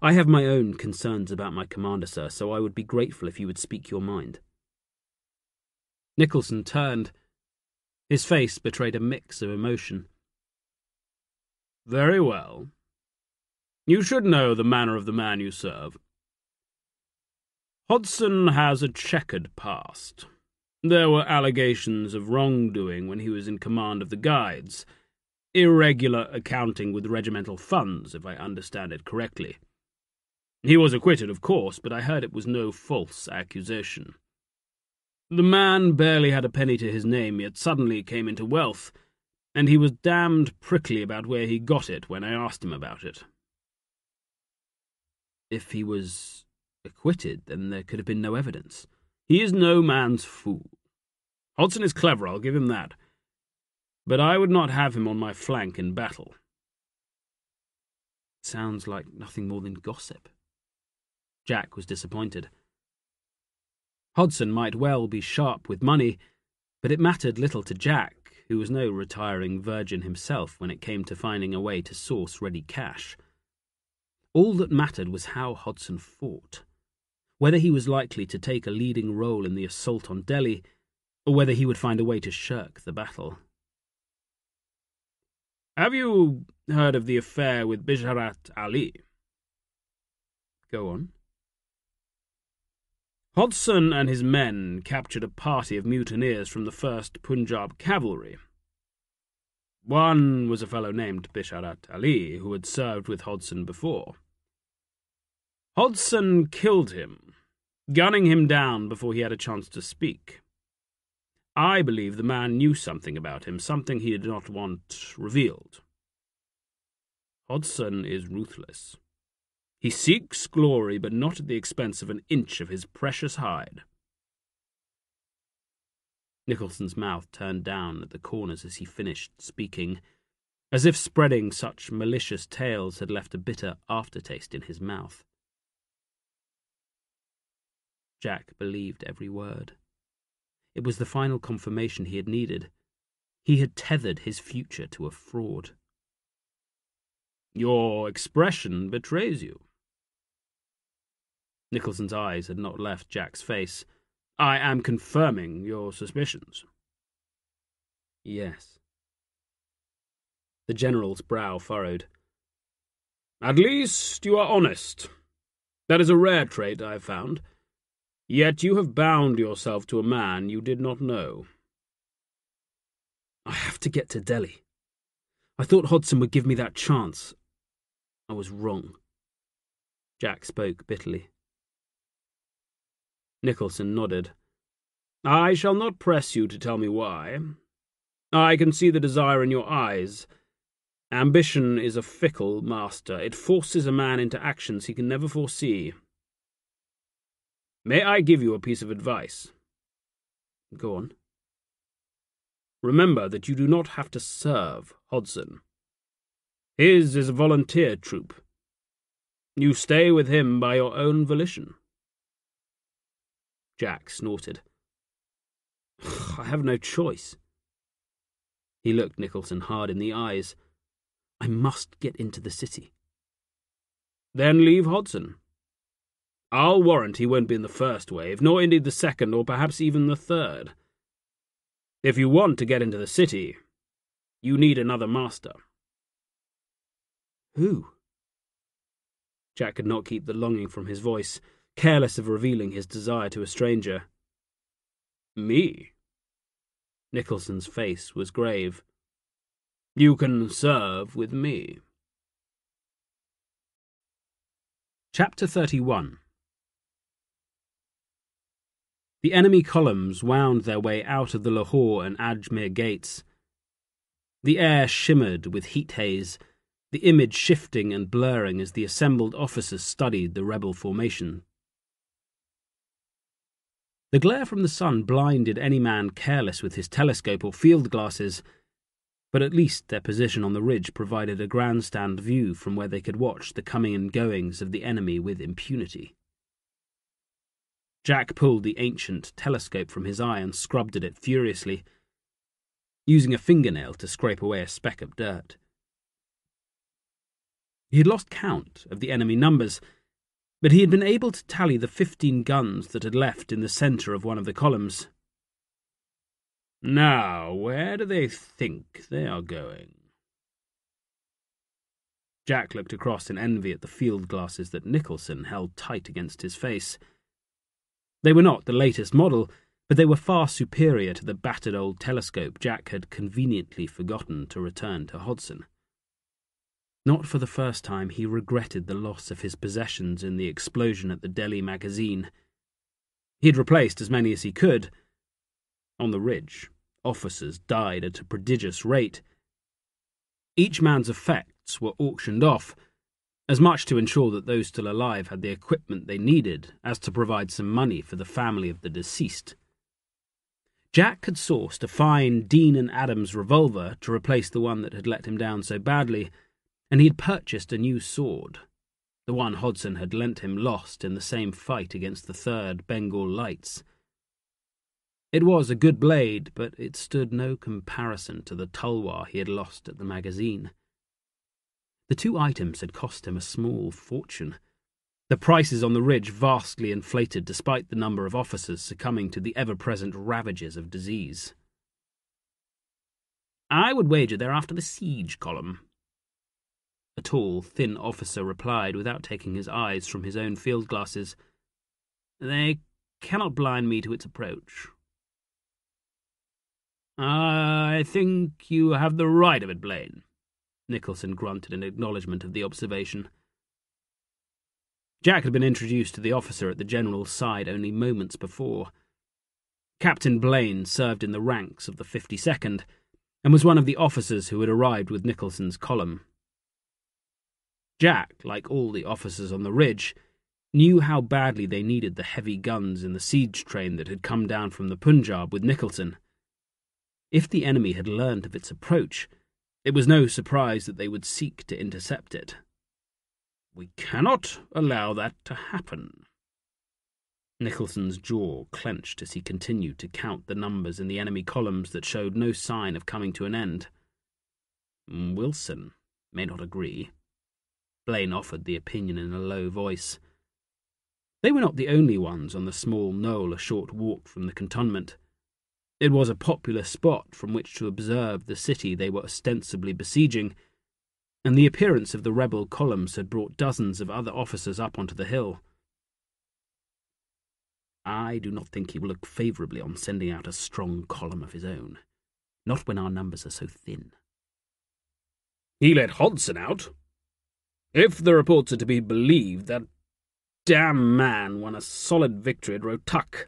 I have my own concerns about my commander, sir, so I would be grateful if you would speak your mind. Nicholson turned. His face betrayed a mix of emotion. Very well. You should know the manner of the man you serve. Hodson has a checkered past. There were allegations of wrongdoing when he was in command of the Guides. Irregular accounting with regimental funds, if I understand it correctly. He was acquitted, of course, but I heard it was no false accusation. The man barely had a penny to his name, yet suddenly came into wealth, and he was damned prickly about where he got it when I asked him about it. If he was acquitted, then there could have been no evidence. He is no man's fool. Hodson is clever, I'll give him that. But I would not have him on my flank in battle. Sounds like nothing more than gossip. Jack was disappointed. Hodson might well be sharp with money, but it mattered little to Jack, who was no retiring virgin himself when it came to finding a way to source ready cash. All that mattered was how Hodson fought, whether he was likely to take a leading role in the assault on Delhi, or whether he would find a way to shirk the battle. Have you heard of the affair with Bisharat Ali? Go on. Hodson and his men captured a party of mutineers from the 1st Punjab Cavalry. One was a fellow named Bisharat Ali, who had served with Hodson before. Hodson killed him, gunning him down before he had a chance to speak. I believe the man knew something about him, something he did not want revealed. Hodson is ruthless. He seeks glory, but not at the expense of an inch of his precious hide. Nicholson's mouth turned down at the corners as he finished speaking, as if spreading such malicious tales had left a bitter aftertaste in his mouth. Jack believed every word. It was the final confirmation he had needed. He had tethered his future to a fraud. Your expression betrays you. Nicholson's eyes had not left Jack's face. I am confirming your suspicions. Yes. The general's brow furrowed. At least you are honest. That is a rare trait, I have found. Yet you have bound yourself to a man you did not know. I have to get to Delhi. I thought Hodson would give me that chance. I was wrong. Jack spoke bitterly. Nicholson nodded. I shall not press you to tell me why. I can see the desire in your eyes. Ambition is a fickle master. It forces a man into actions he can never foresee. May I give you a piece of advice? Go on. Remember that you do not have to serve Hodson. His is a volunteer troop. You stay with him by your own volition. Jack snorted. I have no choice. He looked Nicholson hard in the eyes. I must get into the city. Then leave Hodson. I'll warrant he won't be in the first wave, nor indeed the second, or perhaps even the third. If you want to get into the city, you need another master. Who? Jack could not keep the longing from his voice, careless of revealing his desire to a stranger. Me? Nicholson's face was grave. You can serve with me. Chapter 31. The enemy columns wound their way out of the Lahore and Ajmer gates. The air shimmered with heat haze, the image shifting and blurring as the assembled officers studied the rebel formation. The glare from the sun blinded any man careless with his telescope or field glasses, but at least their position on the ridge provided a grandstand view from where they could watch the coming and goings of the enemy with impunity. Jack pulled the ancient telescope from his eye and scrubbed at it furiously, using a fingernail to scrape away a speck of dirt. He had lost count of the enemy numbers, but he had been able to tally the 15 guns that had left in the centre of one of the columns. Now, where do they think they are going? Jack looked across in envy at the field glasses that Nicholson held tight against his face. They were not the latest model, but they were far superior to the battered old telescope Jack had conveniently forgotten to return to Hodson. Not for the first time he regretted the loss of his possessions in the explosion at the Delhi magazine. He had replaced as many as he could. On the ridge, officers died at a prodigious rate. Each man's effects were auctioned off, as much to ensure that those still alive had the equipment they needed as to provide some money for the family of the deceased. Jack had sourced a fine Dean & Adams revolver to replace the one that had let him down so badly, and he had purchased a new sword. The one Hodson had lent him lost in the same fight against the 3rd Bengal Lights. It was a good blade, but it stood no comparison to the tulwar he had lost at the magazine. The two items had cost him a small fortune. The prices on the ridge vastly inflated despite the number of officers succumbing to the ever-present ravages of disease. I would wager they're after the siege column. A tall, thin officer replied without taking his eyes from his own field glasses. They cannot blind me to its approach. I think you have the right of it, Blaine. Nicholson grunted in acknowledgement of the observation. Jack had been introduced to the officer at the general's side only moments before. Captain Blaine served in the ranks of the 52nd and was one of the officers who had arrived with Nicholson's column. Jack, like all the officers on the ridge, knew how badly they needed the heavy guns in the siege train that had come down from the Punjab with Nicholson. If the enemy had learned of its approach, it was no surprise that they would seek to intercept it. We cannot allow that to happen. Nicholson's jaw clenched as he continued to count the numbers in the enemy columns that showed no sign of coming to an end. Wilson may not agree. Blaine offered the opinion in a low voice. They were not the only ones on the small knoll a short walk from the cantonment. It was a popular spot from which to observe the city they were ostensibly besieging, and the appearance of the rebel columns had brought dozens of other officers up onto the hill. I do not think he will look favourably on sending out a strong column of his own, not when our numbers are so thin. He let Hodson out. If the reports are to be believed, that damn man won a solid victory at Rohtak.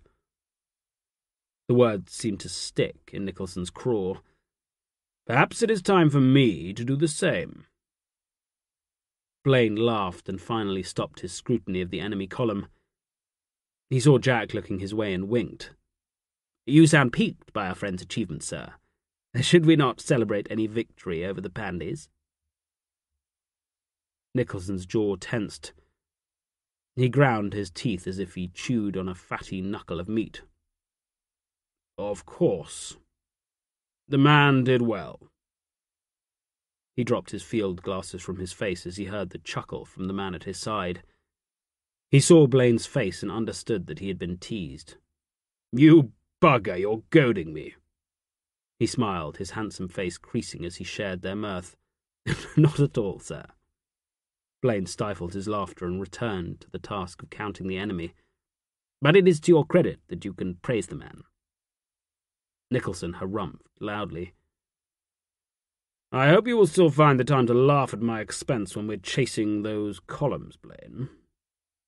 The words seemed to stick in Nicholson's craw. Perhaps it is time for me to do the same. Blaine laughed and finally stopped his scrutiny of the enemy column. He saw Jack looking his way and winked. You sound piqued by our friend's achievement, sir. Should we not celebrate any victory over the Pandys? Nicholson's jaw tensed. He ground his teeth as if he chewed on a fatty knuckle of meat. Of course. The man did well. He dropped his field glasses from his face as he heard the chuckle from the man at his side. He saw Blaine's face and understood that he had been teased. You bugger, you're goading me. He smiled, his handsome face creasing as he shared their mirth. Not at all, sir. Blaine stifled his laughter and returned to the task of counting the enemy. But it is to your credit that you can praise the man. Nicholson harumphed loudly. I hope you will still find the time to laugh at my expense when we're chasing those columns, Blaine.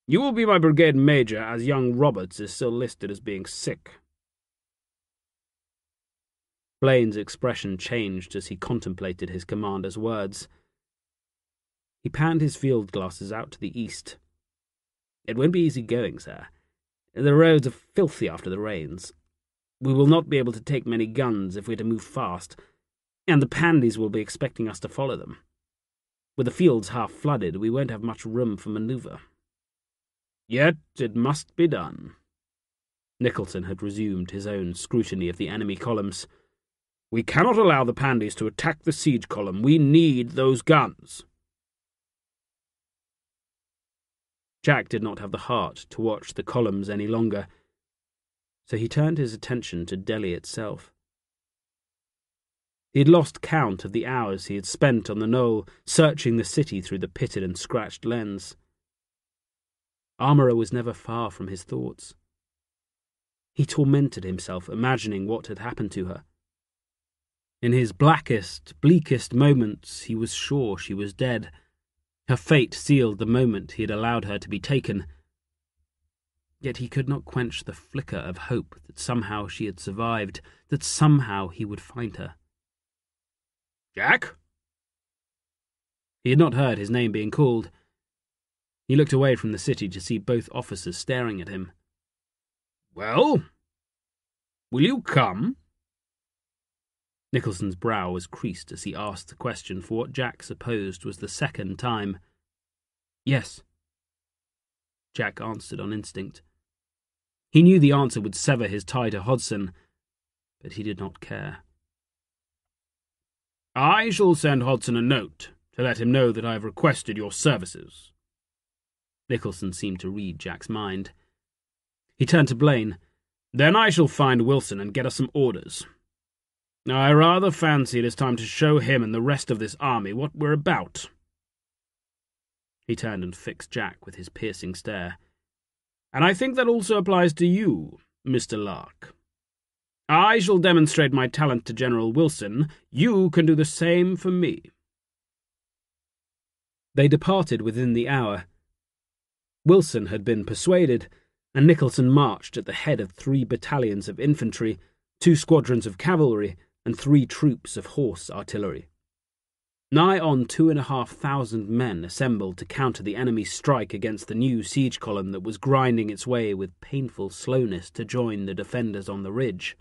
You will be my brigade major, as young Roberts is still listed as being sick. Blaine's expression changed as he contemplated his commander's words. He panned his field glasses out to the east. It won't be easy going, sir. The roads are filthy after the rains. We will not be able to take many guns if we're to move fast, and the Pandies will be expecting us to follow them. With the fields half flooded, we won't have much room for manoeuvre. Yet it must be done. Nicholson had resumed his own scrutiny of the enemy columns. We cannot allow the Pandies to attack the siege column. We need those guns. Jack did not have the heart to watch the columns any longer, so he turned his attention to Delhi itself. He had lost count of the hours he had spent on the knoll, searching the city through the pitted and scratched lens. Armourer was never far from his thoughts. He tormented himself, imagining what had happened to her. In his blackest, bleakest moments, he was sure she was dead. Her fate sealed the moment he had allowed her to be taken. Yet he could not quench the flicker of hope that somehow she had survived, that somehow he would find her. Jack? He had not heard his name being called. He looked away from the city to see both officers staring at him. Well, will you come? Nicholson's brow was creased as he asked the question for what Jack supposed was the second time. Yes. Jack answered on instinct. He knew the answer would sever his tie to Hodson, but he did not care. I shall send Hodson a note to let him know that I have requested your services. Nicholson seemed to read Jack's mind. He turned to Blaine. Then I shall find Wilson and get us some orders. I rather fancy it is time to show him and the rest of this army what we're about. He turned and fixed Jack with his piercing stare. And I think that also applies to you, Mr. Lark. I shall demonstrate my talent to General Wilson. You can do the same for me. They departed within the hour. Wilson had been persuaded, and Nicholson marched at the head of 3 battalions of infantry, 2 squadrons of cavalry, and 3 troops of horse artillery. Nigh on 2,500 men assembled to counter the enemy's strike against the new siege column that was grinding its way with painful slowness to join the defenders on the ridge.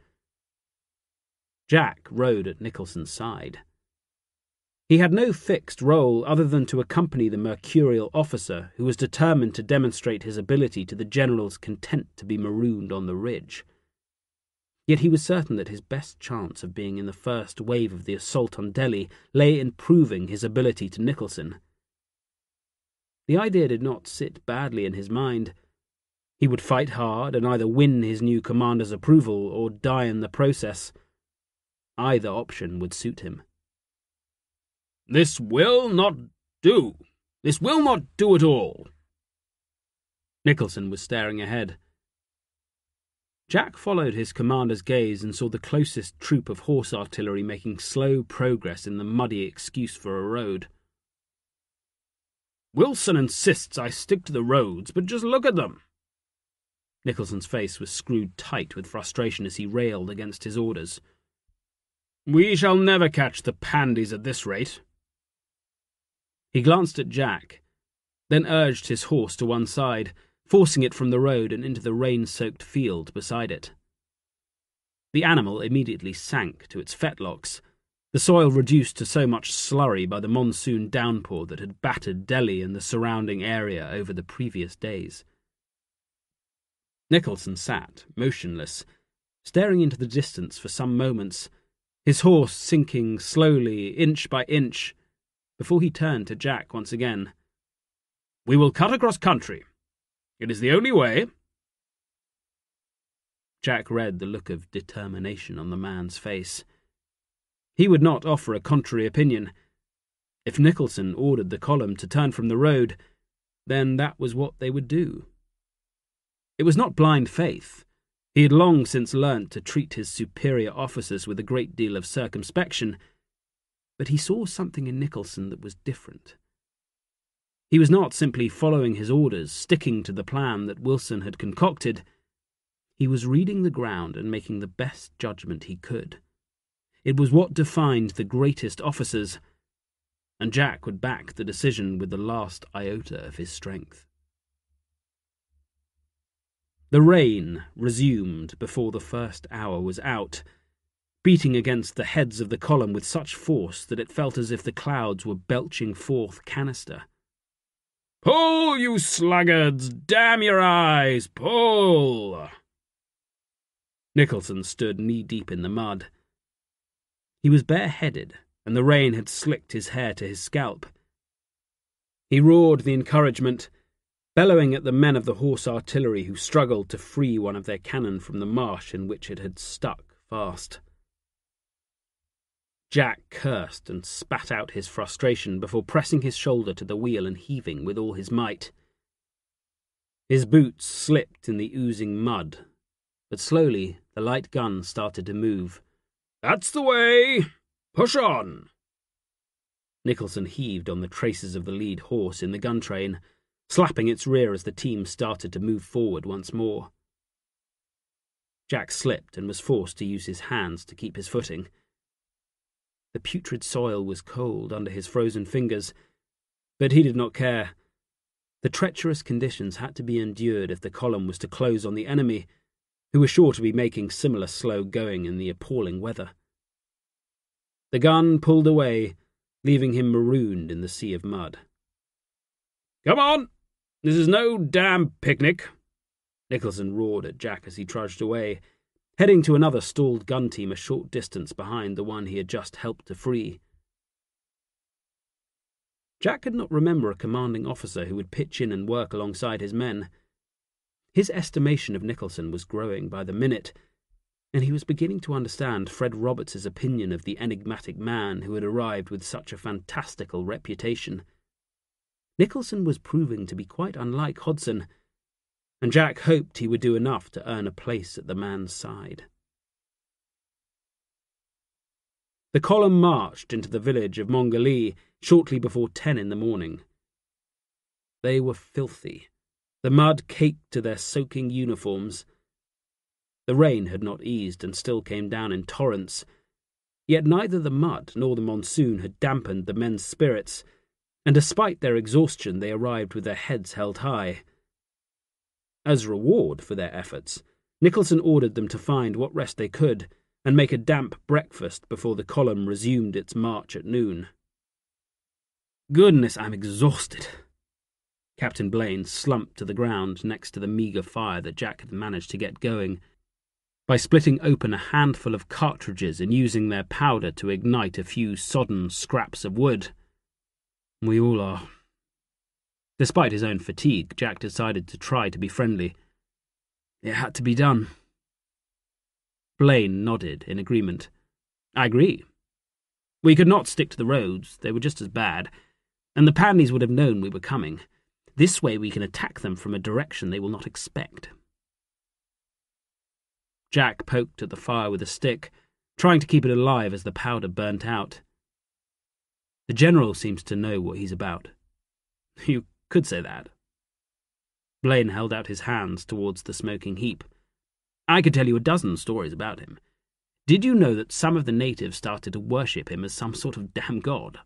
Jack rode at Nicholson's side. He had no fixed role other than to accompany the mercurial officer who was determined to demonstrate his ability to the general's content to be marooned on the ridge. Yet he was certain that his best chance of being in the first wave of the assault on Delhi lay in proving his ability to Nicholson. The idea did not sit badly in his mind. He would fight hard and either win his new commander's approval or die in the process. Either option would suit him. This will not do. This will not do at all. Nicholson was staring ahead. Jack followed his commander's gaze and saw the closest troop of horse artillery making slow progress in the muddy excuse for a road. Wilson insists I stick to the roads, but just look at them. Nicholson's face was screwed tight with frustration as he railed against his orders. We shall never catch the Pandies at this rate. He glanced at Jack, then urged his horse to one side, forcing it from the road and into the rain-soaked field beside it. The animal immediately sank to its fetlocks, the soil reduced to so much slurry by the monsoon downpour that had battered Delhi and the surrounding area over the previous days. Nicholson sat, motionless, staring into the distance for some moments, his horse sinking slowly, inch by inch, before he turned to Jack once again. We will cut across country. It is the only way. Jack read the look of determination on the man's face. He would not offer a contrary opinion. If Nicholson ordered the column to turn from the road, then that was what they would do. It was not blind faith. He had long since learnt to treat his superior officers with a great deal of circumspection, but he saw something in Nicholson that was different. He was not simply following his orders, sticking to the plan that Wilson had concocted. He was reading the ground and making the best judgment he could. It was what defined the greatest officers, and Jack would back the decision with the last iota of his strength. The rain resumed before the first hour was out, beating against the heads of the column with such force that it felt as if the clouds were belching forth canister. "Pull, you sluggards! Damn your eyes! Pull!" Nicholson stood knee-deep in the mud. He was bareheaded, and the rain had slicked his hair to his scalp. He roared the encouragement, bellowing at the men of the horse artillery who struggled to free one of their cannon from the marsh in which it had stuck fast. Jack cursed and spat out his frustration before pressing his shoulder to the wheel and heaving with all his might. His boots slipped in the oozing mud, but slowly the light gun started to move. "That's the way! Push on!" Nicholson heaved on the traces of the lead horse in the gun train, slapping its rear as the team started to move forward once more. Jack slipped and was forced to use his hands to keep his footing. The putrid soil was cold under his frozen fingers, but he did not care. The treacherous conditions had to be endured if the column was to close on the enemy, who were sure to be making similar slow going in the appalling weather. The gun pulled away, leaving him marooned in the sea of mud. "Come on! This is no damn picnic!" Nicholson roared at Jack as he trudged away, heading to another stalled gun team a short distance behind the one he had just helped to free. Jack could not remember a commanding officer who would pitch in and work alongside his men. His estimation of Nicholson was growing by the minute, and he was beginning to understand Fred Roberts's opinion of the enigmatic man who had arrived with such a fantastical reputation. Nicholson was proving to be quite unlike Hodson, and Jack hoped he would do enough to earn a place at the man's side. The column marched into the village of Mongalee shortly before 10 in the morning. They were filthy, the mud caked to their soaking uniforms. The rain had not eased and still came down in torrents, yet neither the mud nor the monsoon had dampened the men's spirits, and despite their exhaustion they arrived with their heads held high. As reward for their efforts, Nicholson ordered them to find what rest they could and make a damp breakfast before the column resumed its march at noon. "Goodness, I'm exhausted." Captain Blaine slumped to the ground next to the meagre fire that Jack had managed to get going by splitting open a handful of cartridges and using their powder to ignite a few sodden scraps of wood. "We all are." Despite his own fatigue, Jack decided to try to be friendly. "It had to be done." Blaine nodded in agreement. "I agree. We could not stick to the roads, they were just as bad, and the Pandies would have known we were coming. This way we can attack them from a direction they will not expect." Jack poked at the fire with a stick, trying to keep it alive as the powder burnt out. "The General seems to know what he's about." "You could say that." Blaine held out his hands towards the smoking heap. "I could tell you a dozen stories about him. Did you know that some of the natives started to worship him as some sort of damn god?"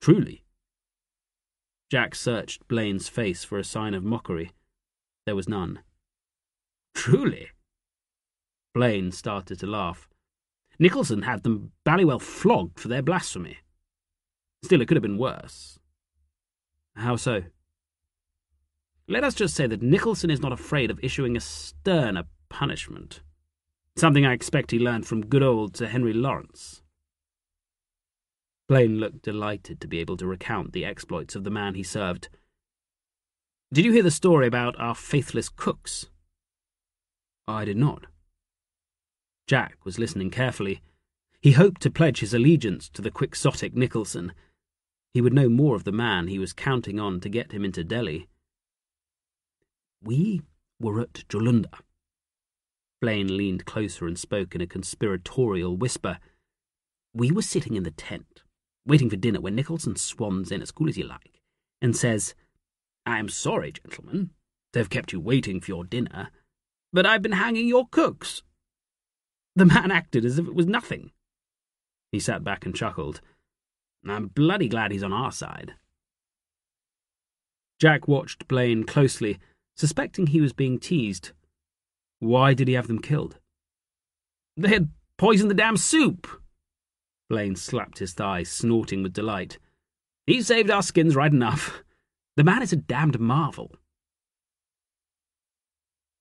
"Truly?" Jack searched Blaine's face for a sign of mockery. There was none. "Truly?" Blaine started to laugh. "Nicholson had them ballywell flogged for their blasphemy. Still, it could have been worse." "How so?" "Let us just say that Nicholson is not afraid of issuing a sterner punishment. Something I expect he learned from good old Sir Henry Lawrence." Blaine looked delighted to be able to recount the exploits of the man he served. "Did you hear the story about our faithless cooks?" "I did not." Jack was listening carefully. He hoped to pledge his allegiance to the quixotic Nicholson. He would know more of the man he was counting on to get him into Delhi. "We were at Julunda." Blaine leaned closer and spoke in a conspiratorial whisper. "We were sitting in the tent, waiting for dinner, when Nicholson swans in, as cool as you like, and says, 'I am sorry, gentlemen, to have kept you waiting for your dinner, but I've been hanging your cooks.' The man acted as if it was nothing." He sat back and chuckled. "I'm bloody glad he's on our side." Jack watched Blaine closely, suspecting he was being teased. Why did he have them killed? "They had poisoned the damn soup." Blaine slapped his thigh, snorting with delight. "He saved our skins right enough. The man is a damned marvel."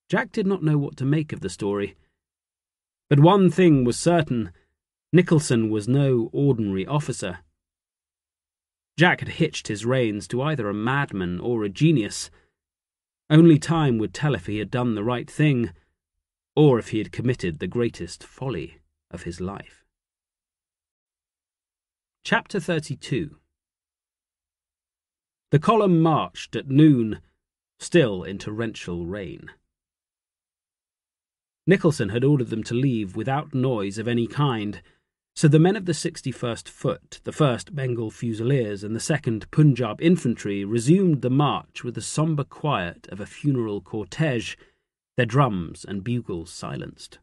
Jack did not know what to make of the story. But one thing was certain: Nicholson was no ordinary officer. Jack had hitched his reins to either a madman or a genius. Only time would tell if he had done the right thing, or if he had committed the greatest folly of his life. Chapter 32. The column marched at noon, still in torrential rain. Nicholson had ordered them to leave without noise of any kind, so the men of the 61st Foot, the 1st Bengal Fusiliers, and the 2nd Punjab Infantry resumed the march with the sombre quiet of a funeral cortege, their drums and bugles silenced.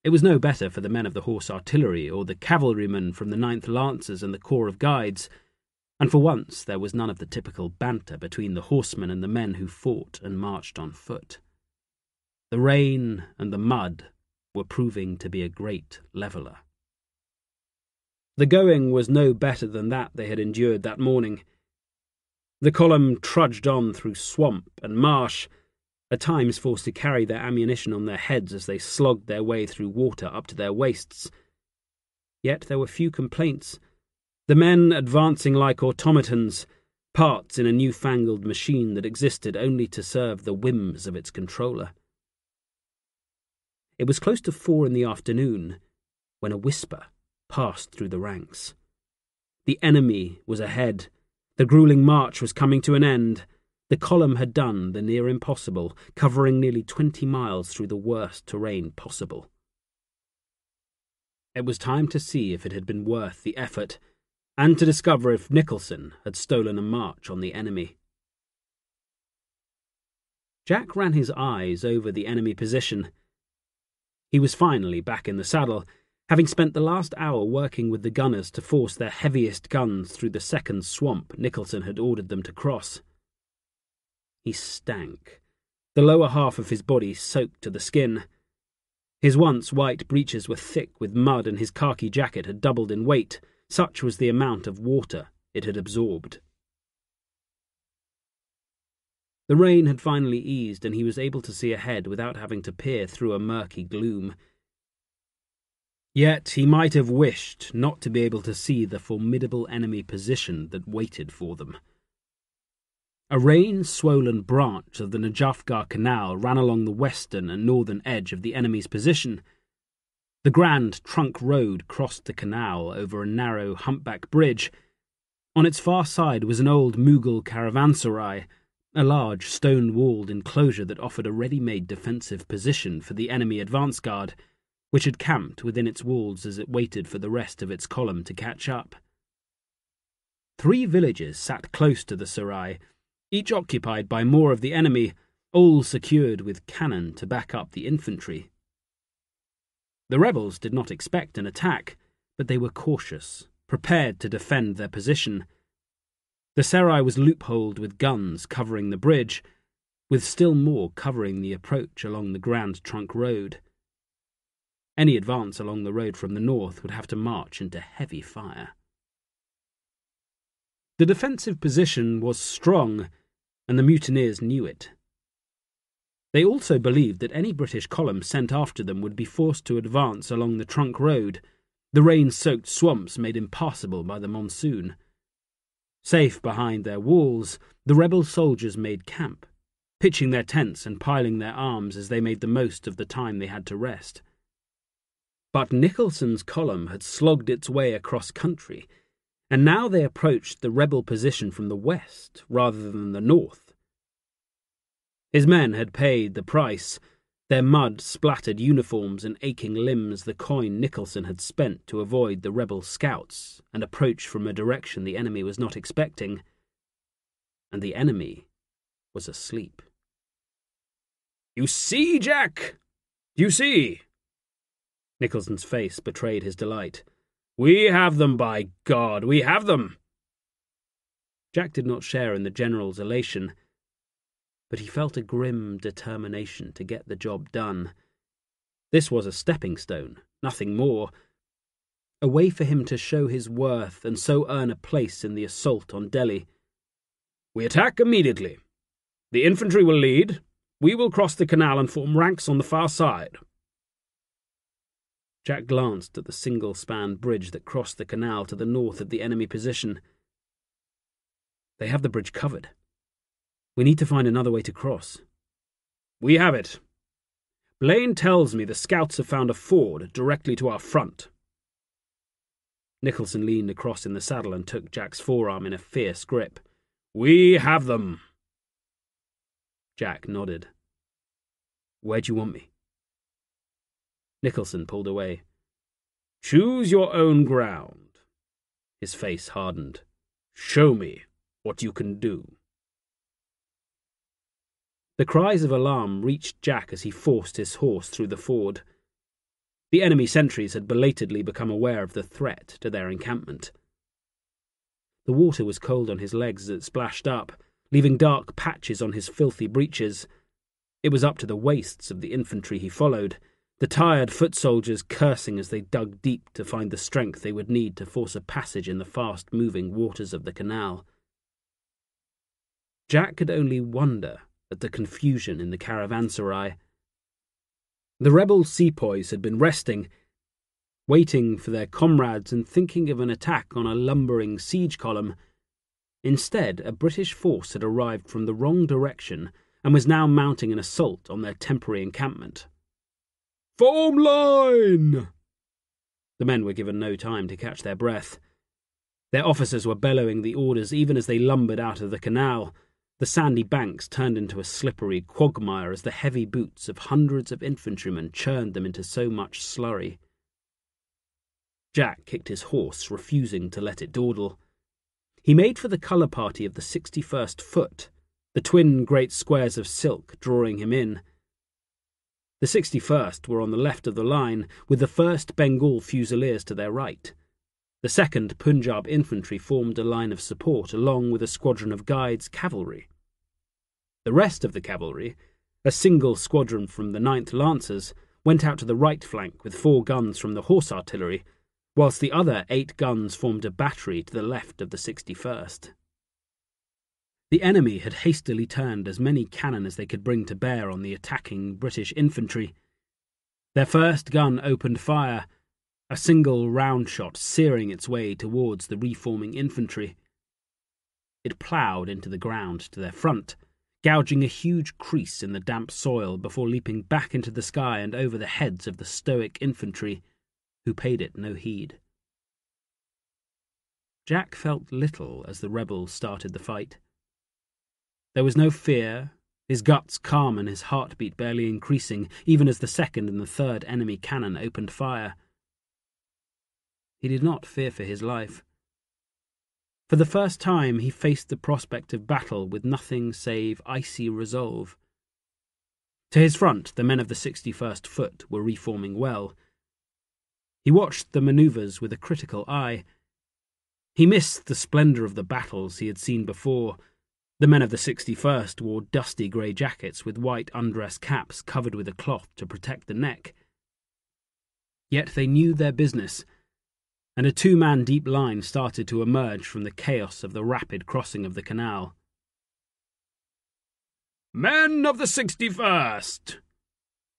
It was no better for the men of the Horse Artillery or the cavalrymen from the 9th Lancers and the Corps of Guides, and for once there was none of the typical banter between the horsemen and the men who fought and marched on foot. The rain and the mud were proving to be a great leveller. The going was no better than that they had endured that morning. The column trudged on through swamp and marsh, at times forced to carry their ammunition on their heads as they slogged their way through water up to their waists. Yet there were few complaints, the men advancing like automatons, parts in a newfangled machine that existed only to serve the whims of its controller. It was close to 4 in the afternoon when a whisper passed through the ranks. The enemy was ahead. The grueling march was coming to an end. The column had done the near impossible, covering nearly 20 miles through the worst terrain possible. It was time to see if it had been worth the effort, and to discover if Nicholson had stolen a march on the enemy. Jack ran his eyes over the enemy position. He was finally back in the saddle, having spent the last hour working with the gunners to force their heaviest guns through the second swamp Nicholson had ordered them to cross. He stank, the lower half of his body soaked to the skin. His once white breeches were thick with mud, and his khaki jacket had doubled in weight. Such was the amount of water it had absorbed. The rain had finally eased, and he was able to see ahead without having to peer through a murky gloom. Yet he might have wished not to be able to see the formidable enemy position that waited for them. A rain-swollen branch of the Najafgarh Canal ran along the western and northern edge of the enemy's position. The Grand Trunk Road crossed the canal over a narrow humpback bridge. On its far side was an old Mughal caravanserai, a large stone-walled enclosure that offered a ready-made defensive position for the enemy advance guard, which had camped within its walls as it waited for the rest of its column to catch up. 3 villages sat close to the serai, each occupied by more of the enemy, all secured with cannon to back up the infantry. The rebels did not expect an attack, but they were cautious, prepared to defend their position. The serai was loopholed with guns covering the bridge, with still more covering the approach along the Grand Trunk Road. Any advance along the road from the north would have to march into heavy fire. The defensive position was strong, and the mutineers knew it. They also believed that any British column sent after them would be forced to advance along the Trunk Road, the rain-soaked swamps made impassable by the monsoon. Safe behind their walls, the rebel soldiers made camp, pitching their tents and piling their arms as they made the most of the time they had to rest. But Nicholson's column had slogged its way across country, and now they approached the rebel position from the west rather than the north. His men had paid the price, their mud-splattered uniforms and aching limbs the coin Nicholson had spent to avoid the rebel scouts and approach from a direction the enemy was not expecting. And the enemy was asleep. "You see, Jack? You see?" Nicholson's face betrayed his delight. "We have them, by God, we have them!" Jack did not share in the general's elation, but he felt a grim determination to get the job done. This was a stepping stone, nothing more, a way for him to show his worth and so earn a place in the assault on Delhi. "We attack immediately. The infantry will lead. We will cross the canal and form ranks on the far side." Jack glanced at the single-span bridge that crossed the canal to the north of the enemy position. "They have the bridge covered. We need to find another way to cross." "We have it. Blaine tells me the scouts have found a ford directly to our front." Nicholson leaned across in the saddle and took Jack's forearm in a fierce grip. "We have them." Jack nodded. "Where do you want me?" Nicholson pulled away. "Choose your own ground." His face hardened. "Show me what you can do." The cries of alarm reached Jack as he forced his horse through the ford. The enemy sentries had belatedly become aware of the threat to their encampment. The water was cold on his legs as it splashed up, leaving dark patches on his filthy breeches. It was up to the waists of the infantry he followed, the tired foot soldiers cursing as they dug deep to find the strength they would need to force a passage in the fast-moving waters of the canal. Jack could only wonder at the confusion in the caravanserai. The rebel sepoys had been resting, waiting for their comrades and thinking of an attack on a lumbering siege column. Instead, a British force had arrived from the wrong direction and was now mounting an assault on their temporary encampment. "Form line!" The men were given no time to catch their breath. Their officers were bellowing the orders even as they lumbered out of the canal. The sandy banks turned into a slippery quagmire as the heavy boots of hundreds of infantrymen churned them into so much slurry. Jack kicked his horse, refusing to let it dawdle. He made for the colour party of the 61st Foot, the twin great squares of silk drawing him in. The 61st were on the left of the line, with the 1st Bengal Fusiliers to their right. The 2nd Punjab Infantry formed a line of support along with a squadron of Guides cavalry. The rest of the cavalry, a single squadron from the 9th Lancers, went out to the right flank with 4 guns from the horse artillery, whilst the other 8 guns formed a battery to the left of the 61st. The enemy had hastily turned as many cannon as they could bring to bear on the attacking British infantry. Their first gun opened fire, a single round shot searing its way towards the reforming infantry. It ploughed into the ground to their front, gouging a huge crease in the damp soil before leaping back into the sky and over the heads of the stoic infantry, who paid it no heed. Jack felt little as the rebels started the fight. There was no fear, his guts calm and his heartbeat barely increasing, even as the 2nd and the 3rd enemy cannon opened fire. He did not fear for his life. For the first time, he faced the prospect of battle with nothing save icy resolve. To his front, the men of the 61st Foot were reforming well. He watched the manoeuvres with a critical eye. He missed the splendour of the battles he had seen before. The men of the 61st wore dusty grey jackets with white undress caps covered with a cloth to protect the neck. Yet they knew their business, and a 2-man deep line started to emerge from the chaos of the rapid crossing of the canal. "Men of the 61st,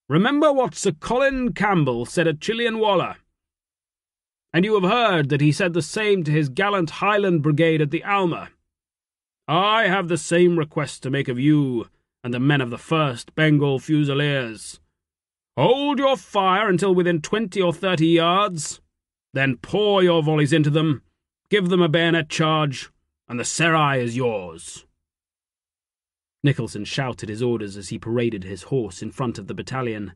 remember what Sir Colin Campbell said at Chillianwalla. And you have heard that he said the same to his gallant Highland Brigade at the Alma. I have the same request to make of you and the men of the 1st Bengal Fusiliers. Hold your fire until within 20 or 30 yards, then pour your volleys into them, give them a bayonet charge, and the serai is yours." Nicholson shouted his orders as he paraded his horse in front of the battalion.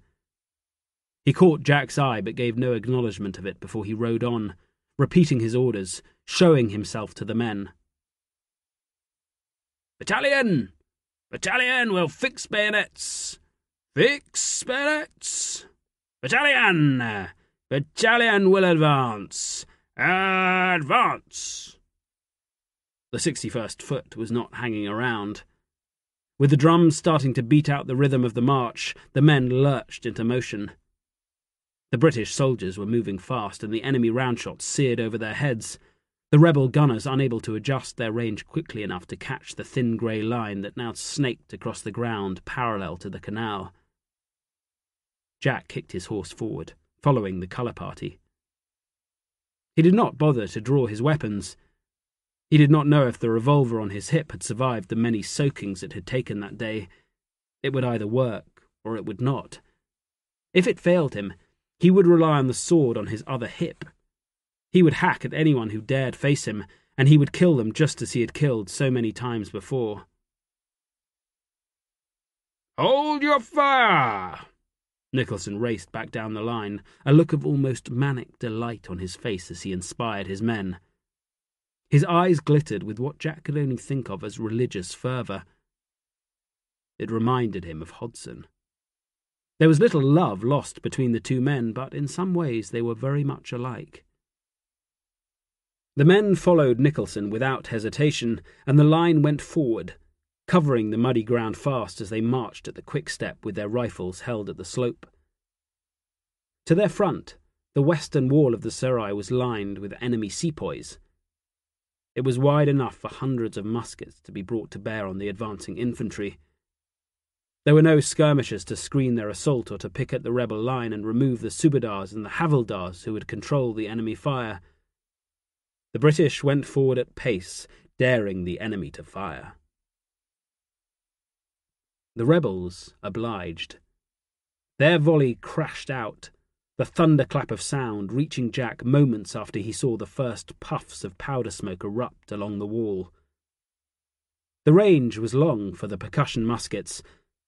He caught Jack's eye but gave no acknowledgement of it before he rode on, repeating his orders, showing himself to the men. "Battalion! Battalion, we'll fix bayonets! Fix bayonets! Battalion! Battalion will advance! Advance!" The 61st Foot was not hanging around. With the drums starting to beat out the rhythm of the march, the men lurched into motion. The British soldiers were moving fast, and the enemy roundshots seared over their heads, the rebel gunners unable to adjust their range quickly enough to catch the thin grey line that now snaked across the ground parallel to the canal. Jack kicked his horse forward, following the colour party. He did not bother to draw his weapons. He did not know if the revolver on his hip had survived the many soakings it had taken that day. It would either work, or it would not. If it failed him, he would rely on the sword on his other hip. He would hack at anyone who dared face him, and he would kill them just as he had killed so many times before. "Hold your fire!" Nicholson raced back down the line, a look of almost manic delight on his face as he inspired his men. His eyes glittered with what Jack could only think of as religious fervour. It reminded him of Hodson. There was little love lost between the two men, but in some ways they were very much alike. The men followed Nicholson without hesitation, and the line went forward, covering the muddy ground fast as they marched at the quick step with their rifles held at the slope. To their front, the western wall of the serai was lined with enemy sepoys. It was wide enough for hundreds of muskets to be brought to bear on the advancing infantry. There were no skirmishers to screen their assault or to picket the rebel line and remove the subadars and the havildars who would control the enemy fire. The British went forward at pace, daring the enemy to fire. The rebels obliged. Their volley crashed out, the thunderclap of sound reaching Jack moments after he saw the first puffs of powder smoke erupt along the wall. The range was long for the percussion muskets,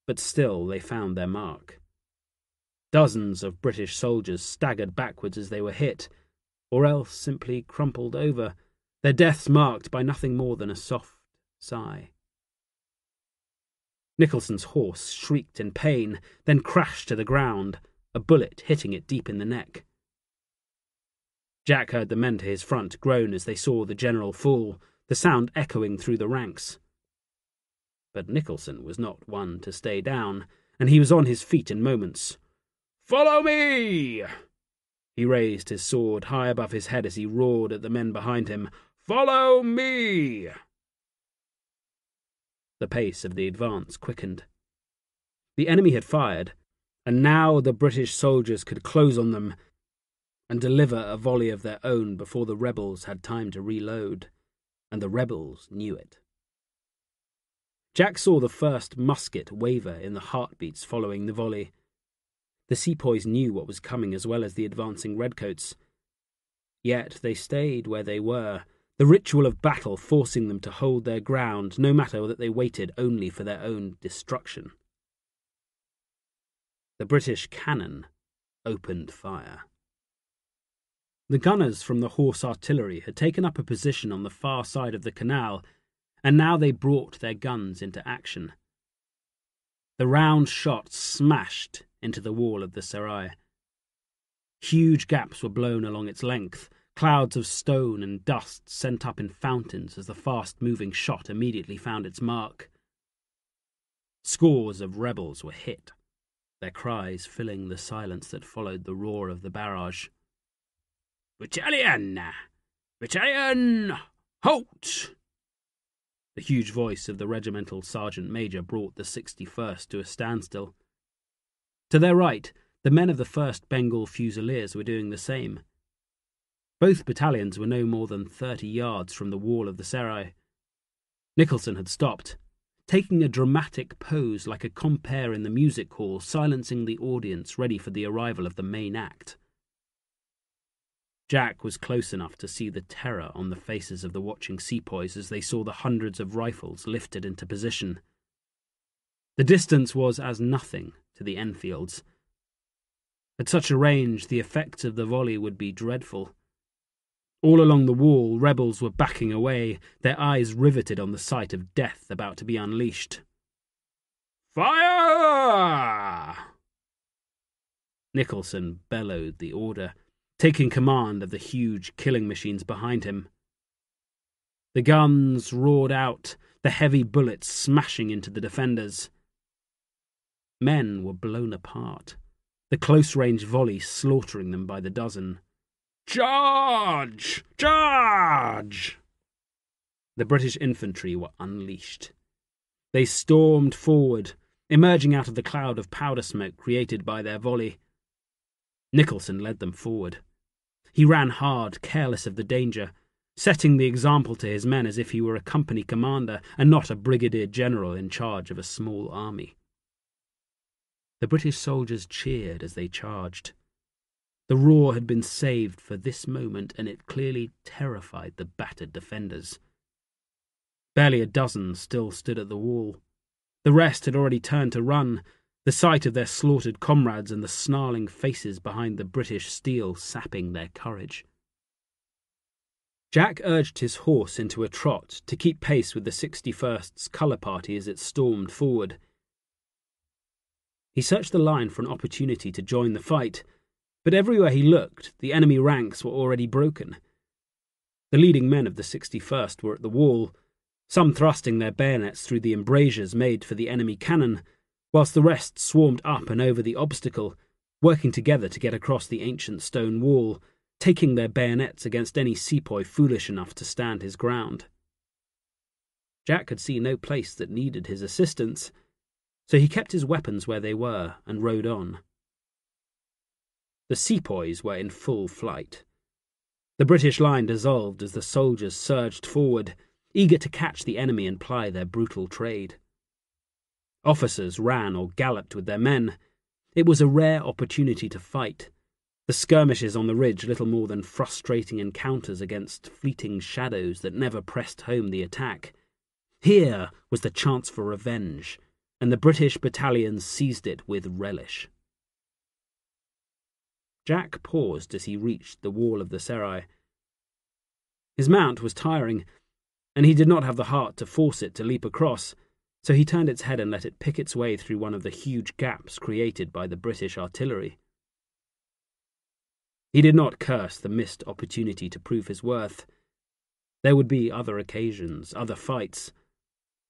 but still they found their mark. Dozens of British soldiers staggered backwards as they were hit, or else simply crumpled over, their deaths marked by nothing more than a soft sigh. Nicholson's horse shrieked in pain, then crashed to the ground, a bullet hitting it deep in the neck. Jack heard the men to his front groan as they saw the general fall, the sound echoing through the ranks. But Nicholson was not one to stay down, and he was on his feet in moments. "Follow me!" He raised his sword high above his head as he roared at the men behind him. "Follow me!" The pace of the advance quickened. The enemy had fired, and now the British soldiers could close on them and deliver a volley of their own before the rebels had time to reload, and the rebels knew it. Jack saw the first musket waver in the heartbeats following the volley. The sepoys knew what was coming as well as the advancing redcoats. Yet they stayed where they were, the ritual of battle forcing them to hold their ground, no matter that they waited only for their own destruction. The British cannon opened fire. The gunners from the horse artillery had taken up a position on the far side of the canal, and now they brought their guns into action. The round shot smashed into the wall of the serai. Huge gaps were blown along its length, clouds of stone and dust sent up in fountains as the fast-moving shot immediately found its mark. Scores of rebels were hit, their cries filling the silence that followed the roar of the barrage. "Battalion! Battalion! Halt!" The huge voice of the regimental sergeant-major brought the 61st to a standstill. To their right, the men of the 1st Bengal Fusiliers were doing the same. Both battalions were no more than 30 yards from the wall of the serai. Nicholson had stopped, taking a dramatic pose like a compere in the music hall, silencing the audience ready for the arrival of the main act. Jack was close enough to see the terror on the faces of the watching sepoys as they saw the hundreds of rifles lifted into position. The distance was as nothing to the Enfields. At such a range, the effects of the volley would be dreadful. All along the wall, rebels were backing away, their eyes riveted on the sight of death about to be unleashed. "Fire!" Nicholson bellowed the order, taking command of the huge killing machines behind him. The guns roared out, the heavy bullets smashing into the defenders. Men were blown apart, the close-range volley slaughtering them by the dozen. "Charge! Charge!" The British infantry were unleashed. They stormed forward, emerging out of the cloud of powder smoke created by their volley. Nicholson led them forward. He ran hard, careless of the danger, setting the example to his men as if he were a company commander and not a brigadier general in charge of a small army. The British soldiers cheered as they charged. The roar had been saved for this moment, and it clearly terrified the battered defenders. Barely a dozen still stood at the wall. The rest had already turned to run, the sight of their slaughtered comrades and the snarling faces behind the British steel sapping their courage. Jack urged his horse into a trot to keep pace with the 61st's colour party as it stormed forward. He searched the line for an opportunity to join the fight, but everywhere he looked, the enemy ranks were already broken. The leading men of the 61st were at the wall, some thrusting their bayonets through the embrasures made for the enemy cannon, whilst the rest swarmed up and over the obstacle, working together to get across the ancient stone wall, taking their bayonets against any sepoy foolish enough to stand his ground. Jack could see no place that needed his assistance, so he kept his weapons where they were and rode on. The sepoys were in full flight. The British line dissolved as the soldiers surged forward, eager to catch the enemy and ply their brutal trade. Officers ran or galloped with their men. It was a rare opportunity to fight, the skirmishes on the ridge little more than frustrating encounters against fleeting shadows that never pressed home the attack. Here was the chance for revenge, and the British battalions seized it with relish. Jack paused as he reached the wall of the serai. His mount was tiring, and he did not have the heart to force it to leap across, so he turned its head and let it pick its way through one of the huge gaps created by the British artillery. He did not curse the missed opportunity to prove his worth. There would be other occasions, other fights.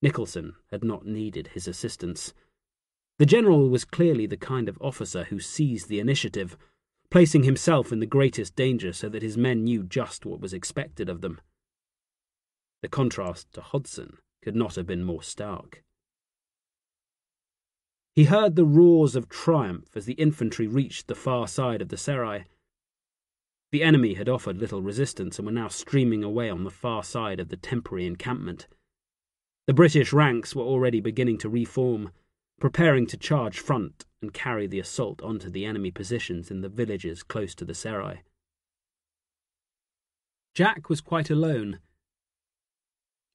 Nicholson had not needed his assistance. The general was clearly the kind of officer who seized the initiative, placing himself in the greatest danger so that his men knew just what was expected of them. The contrast to Hodson could not have been more stark. He heard the roars of triumph as the infantry reached the far side of the serai. The enemy had offered little resistance and were now streaming away on the far side of the temporary encampment. The British ranks were already beginning to reform, preparing to charge front and carry the assault onto the enemy positions in the villages close to the serai. Jack was quite alone.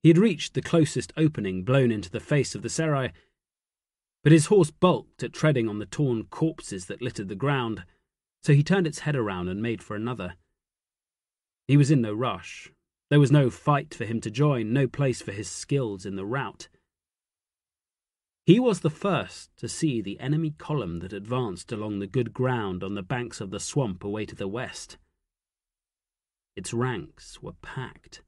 He had reached the closest opening blown into the face of the serai, but his horse balked at treading on the torn corpses that littered the ground, so he turned its head around and made for another. He was in no rush. There was no fight for him to join, no place for his skills in the rout. He was the first to see the enemy column that advanced along the good ground on the banks of the swamp away to the west. Its ranks were packed,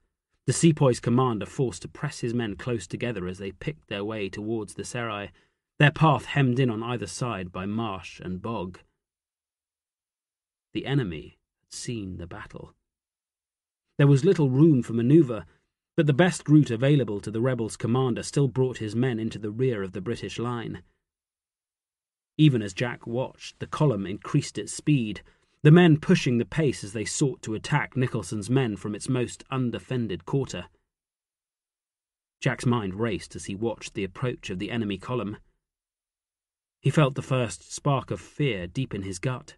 the sepoys' commander forced to press his men close together as they picked their way towards the serai, their path hemmed in on either side by marsh and bog. The enemy had seen the battle. There was little room for manoeuvre, but the best route available to the rebels' commander still brought his men into the rear of the British line. Even as Jack watched, the column increased its speed, the men pushing the pace as they sought to attack Nicholson's men from its most undefended quarter. Jack's mind raced as he watched the approach of the enemy column. He felt the first spark of fear deep in his gut.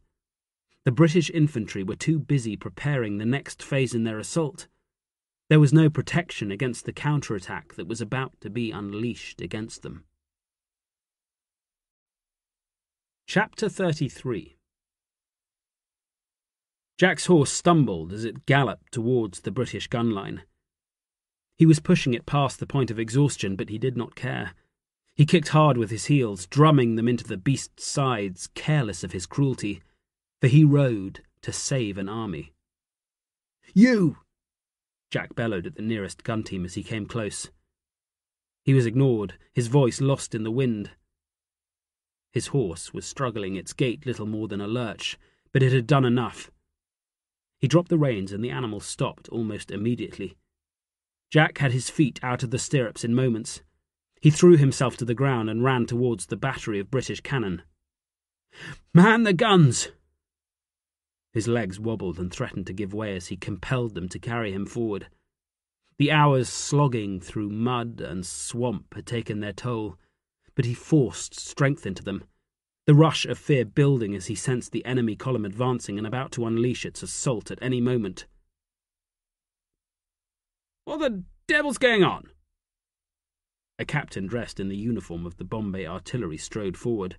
The British infantry were too busy preparing the next phase in their assault. There was no protection against the counterattack that was about to be unleashed against them. Chapter 33. Jack's horse stumbled as it galloped towards the British gun line. He was pushing it past the point of exhaustion, but he did not care. He kicked hard with his heels, drumming them into the beast's sides, careless of his cruelty, for he rode to save an army. "You!" Jack bellowed at the nearest gun team as he came close. He was ignored, his voice lost in the wind. His horse was struggling its gait little more than a lurch, but it had done enough. He dropped the reins and the animal stopped almost immediately. Jack had his feet out of the stirrups in moments. He threw himself to the ground and ran towards the battery of British cannon. "Man the guns!" His legs wobbled and threatened to give way as he compelled them to carry him forward. The hours slogging through mud and swamp had taken their toll, but he forced strength into them, the rush of fear building as he sensed the enemy column advancing and about to unleash its assault at any moment. "What the devil's going on?" A captain dressed in the uniform of the Bombay artillery strode forward.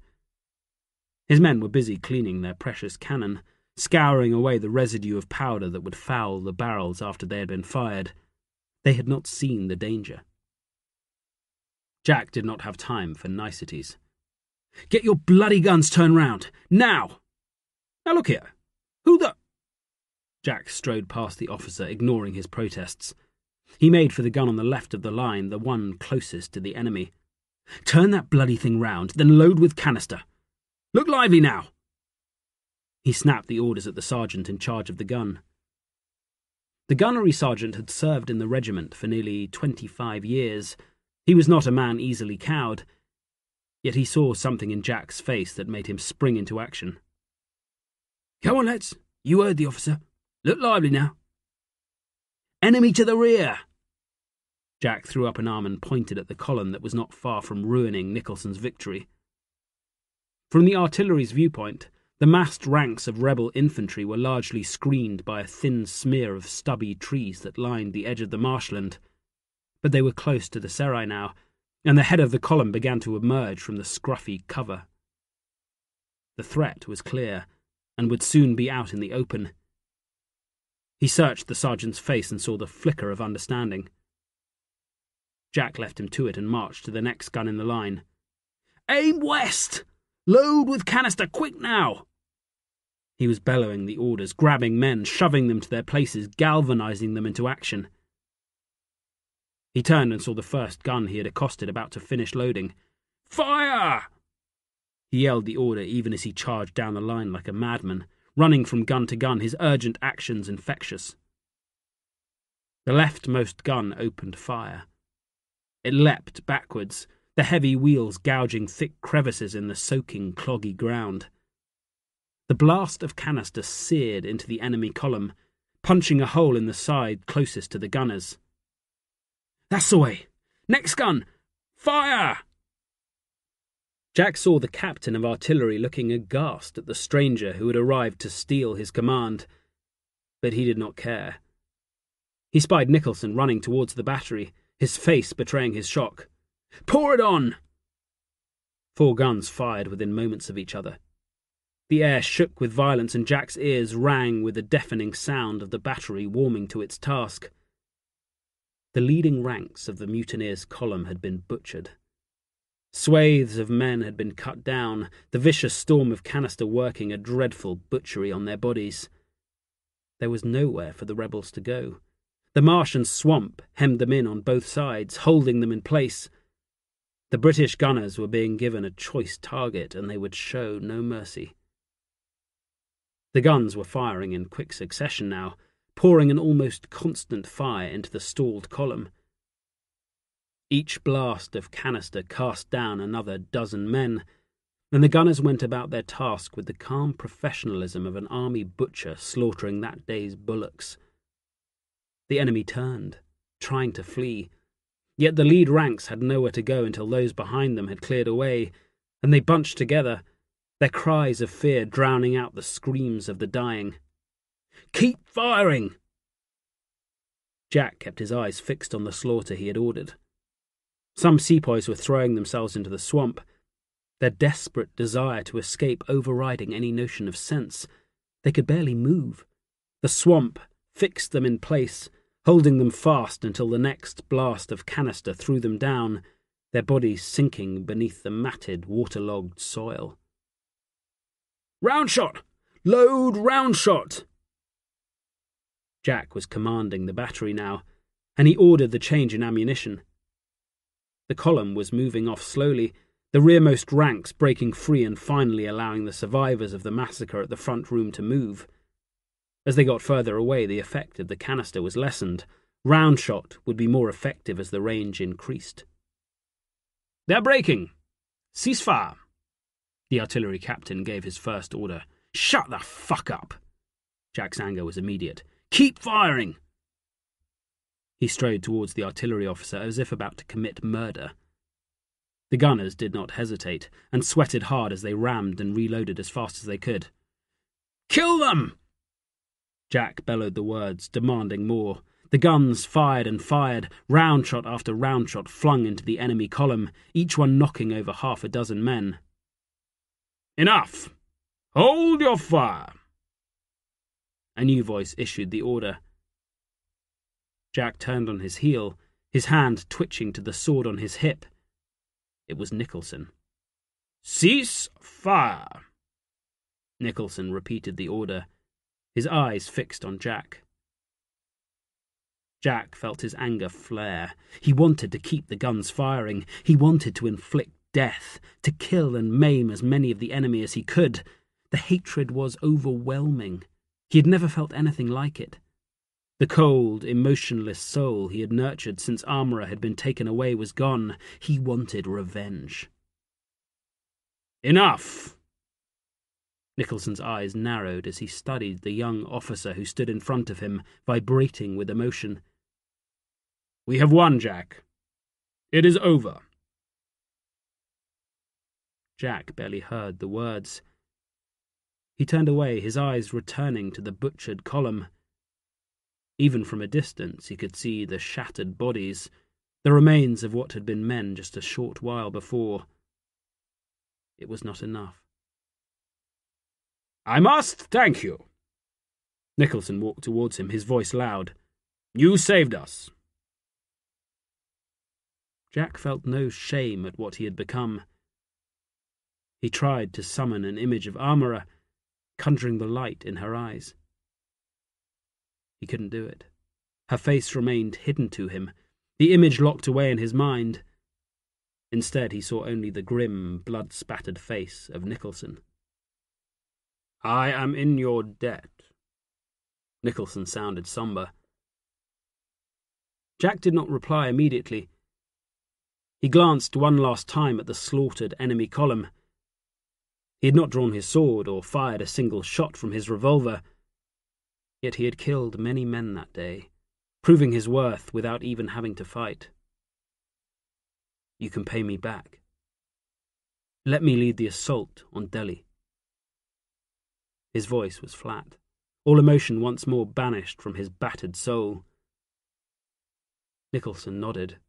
His men were busy cleaning their precious cannon, scouring away the residue of powder that would foul the barrels after they had been fired. They had not seen the danger. Jack did not have time for niceties. "Get your bloody guns turned round, now! Now look here, who the—" Jack strode past the officer, ignoring his protests. He made for the gun on the left of the line, the one closest to the enemy. "Turn that bloody thing round, then load with canister. Look lively now!" He snapped the orders at the sergeant in charge of the gun. The gunnery sergeant had served in the regiment for nearly 25 years. He was not a man easily cowed, yet he saw something in Jack's face that made him spring into action. "Come on, lads. You heard the officer. Look lively now. Enemy to the rear!" Jack threw up an arm and pointed at the column that was not far from ruining Nicholson's victory. From the artillery's viewpoint, the massed ranks of rebel infantry were largely screened by a thin smear of stubby trees that lined the edge of the marshland. But they were close to the serai now, and the head of the column began to emerge from the scruffy cover. The threat was clear, and would soon be out in the open. He searched the sergeant's face and saw the flicker of understanding. Jack left him to it and marched to the next gun in the line. "Aim west! Load with canister, quick now!" He was bellowing the orders, grabbing men, shoving them to their places, galvanizing them into action. He turned and saw the first gun he had accosted about to finish loading. "Fire!" He yelled the order even as he charged down the line like a madman, running from gun to gun, his urgent actions infectious. The leftmost gun opened fire. It leapt backwards, the heavy wheels gouging thick crevices in the soaking, cloggy ground. The blast of canister seared into the enemy column, punching a hole in the side closest to the gunners. "That's the way! Next gun! Fire!" Jack saw the captain of artillery looking aghast at the stranger who had arrived to steal his command, but he did not care. He spied Nicholson running towards the battery, his face betraying his shock. "Pour it on!" 4 guns fired within moments of each other. The air shook with violence and Jack's ears rang with the deafening sound of the battery warming to its task. The leading ranks of the mutineers' column had been butchered. Swathes of men had been cut down, the vicious storm of canister working a dreadful butchery on their bodies. There was nowhere for the rebels to go. The marsh and swamp hemmed them in on both sides, holding them in place. The British gunners were being given a choice target, and they would show no mercy. The guns were firing in quick succession now, pouring an almost constant fire into the stalled column. Each blast of canister cast down another dozen men, and the gunners went about their task with the calm professionalism of an army butcher slaughtering that day's bullocks. The enemy turned, trying to flee. Yet the lead ranks had nowhere to go until those behind them had cleared away, and they bunched together, their cries of fear drowning out the screams of the dying. "Keep firing!" Jack kept his eyes fixed on the slaughter he had ordered. Some sepoys were throwing themselves into the swamp, their desperate desire to escape overriding any notion of sense. They could barely move. The swamp fixed them in place, holding them fast until the next blast of canister threw them down, their bodies sinking beneath the matted, waterlogged soil. "Round shot! Load round shot!" Jack was commanding the battery now, and he ordered the change in ammunition. The column was moving off slowly, the rearmost ranks breaking free and finally allowing the survivors of the massacre at the front room to move. As they got further away, the effect of the canister was lessened. Round shot would be more effective as the range increased. "They're breaking! Cease fire!" The artillery captain gave his first order. "Shut the fuck up!" Jack's anger was immediate. "Keep firing!" He strode towards the artillery officer as if about to commit murder. The gunners did not hesitate, and sweated hard as they rammed and reloaded as fast as they could. "Kill them!" Jack bellowed the words, demanding more. The guns fired and fired, round shot after round shot flung into the enemy column, each one knocking over half a dozen men. "Enough! Hold your fire!" A new voice issued the order. Jack turned on his heel, his hand twitching to the sword on his hip. It was Nicholson. "Cease fire!" Nicholson repeated the order, his eyes fixed on Jack. Jack felt his anger flare. He wanted to keep the guns firing. He wanted to inflict death, to kill and maim as many of the enemy as he could. The hatred was overwhelming. He had never felt anything like it. The cold, emotionless soul he had nurtured since Armourer had been taken away was gone. He wanted revenge. "Enough!" Nicholson's eyes narrowed as he studied the young officer who stood in front of him, vibrating with emotion. "We have won, Jack. It is over." Jack barely heard the words. He turned away, his eyes returning to the butchered column. Even from a distance he could see the shattered bodies, the remains of what had been men just a short while before. It was not enough. "I must thank you." Nicholson walked towards him, his voice loud. "You saved us." Jack felt no shame at what he had become. He tried to summon an image of Armourer, conjuring the light in her eyes. He couldn't do it. Her face remained hidden to him, the image locked away in his mind. Instead, he saw only the grim, blood-spattered face of Nicholson. "I am in your debt." Nicholson sounded somber. Jack did not reply immediately. He glanced one last time at the slaughtered enemy column. He had not drawn his sword or fired a single shot from his revolver, yet he had killed many men that day, proving his worth without even having to fight. "You can pay me back. Let me lead the assault on Delhi." His voice was flat, all emotion once more banished from his battered soul. Nicholson nodded.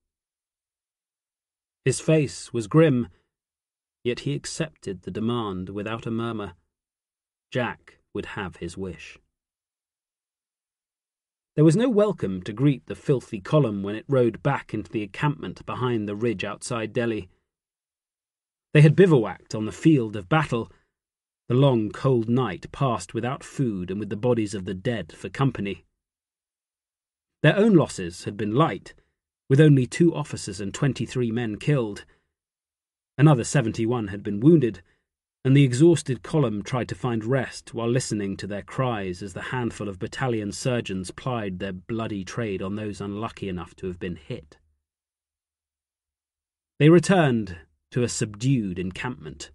His face was grim, yet he accepted the demand without a murmur. Jack would have his wish. There was no welcome to greet the filthy column when it rode back into the encampment behind the ridge outside Delhi. They had bivouacked on the field of battle. The long, cold night passed without food and with the bodies of the dead for company. Their own losses had been light, with only 2 officers and 23 men killed. Another 71 had been wounded, and the exhausted column tried to find rest while listening to their cries as the handful of battalion surgeons plied their bloody trade on those unlucky enough to have been hit. They returned to a subdued encampment.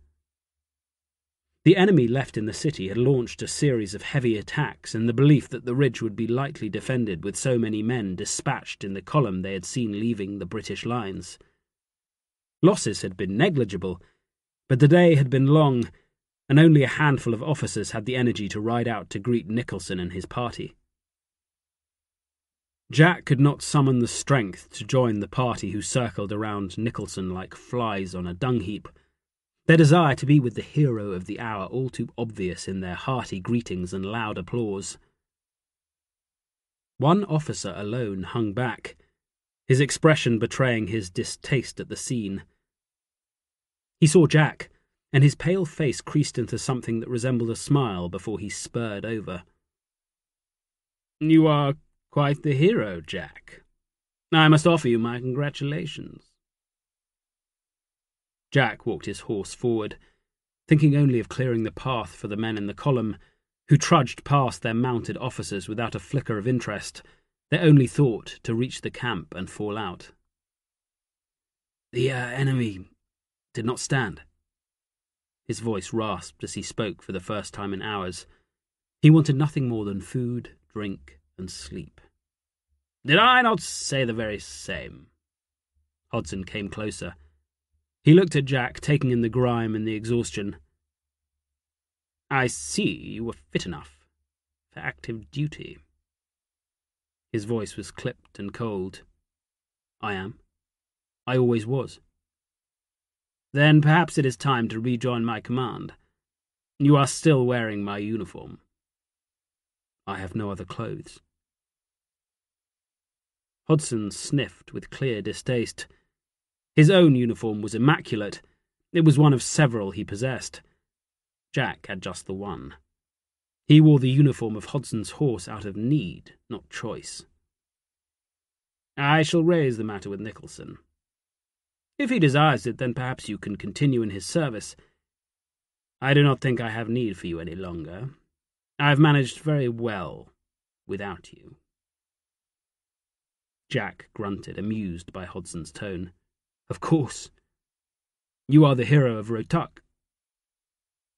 The enemy left in the city had launched a series of heavy attacks in the belief that the ridge would be lightly defended with so many men dispatched in the column they had seen leaving the British lines. Losses had been negligible, but the day had been long, and only a handful of officers had the energy to ride out to greet Nicholson and his party. Jack could not summon the strength to join the party who circled around Nicholson like flies on a dung heap, their desire to be with the hero of the hour all too obvious in their hearty greetings and loud applause. One officer alone hung back, his expression betraying his distaste at the scene. He saw Jack, and his pale face creased into something that resembled a smile before he spurred over. "You are quite the hero, Jack. I must offer you my congratulations." Jack walked his horse forward, thinking only of clearing the path for the men in the column, who trudged past their mounted officers without a flicker of interest, their only thought to reach the camp and fall out. "The enemy did not stand." His voice rasped as he spoke for the first time in hours. He wanted nothing more than food, drink, and sleep. "Did I not say the very same?" Hodson came closer. He looked at Jack, taking in the grime and the exhaustion. "I see you were fit enough for active duty." His voice was clipped and cold. "I am. I always was." "Then perhaps it is time to rejoin my command. You are still wearing my uniform." "I have no other clothes." Hodson sniffed with clear distaste. His own uniform was immaculate. It was one of several he possessed. Jack had just the one. He wore the uniform of Hodson's horse out of need, not choice. "I shall raise the matter with Nicholson. If he desires it, then perhaps you can continue in his service. I do not think I have need for you any longer. I have managed very well without you." Jack grunted, amused by Hodson's tone. "Of course. You are the hero of Rotuk."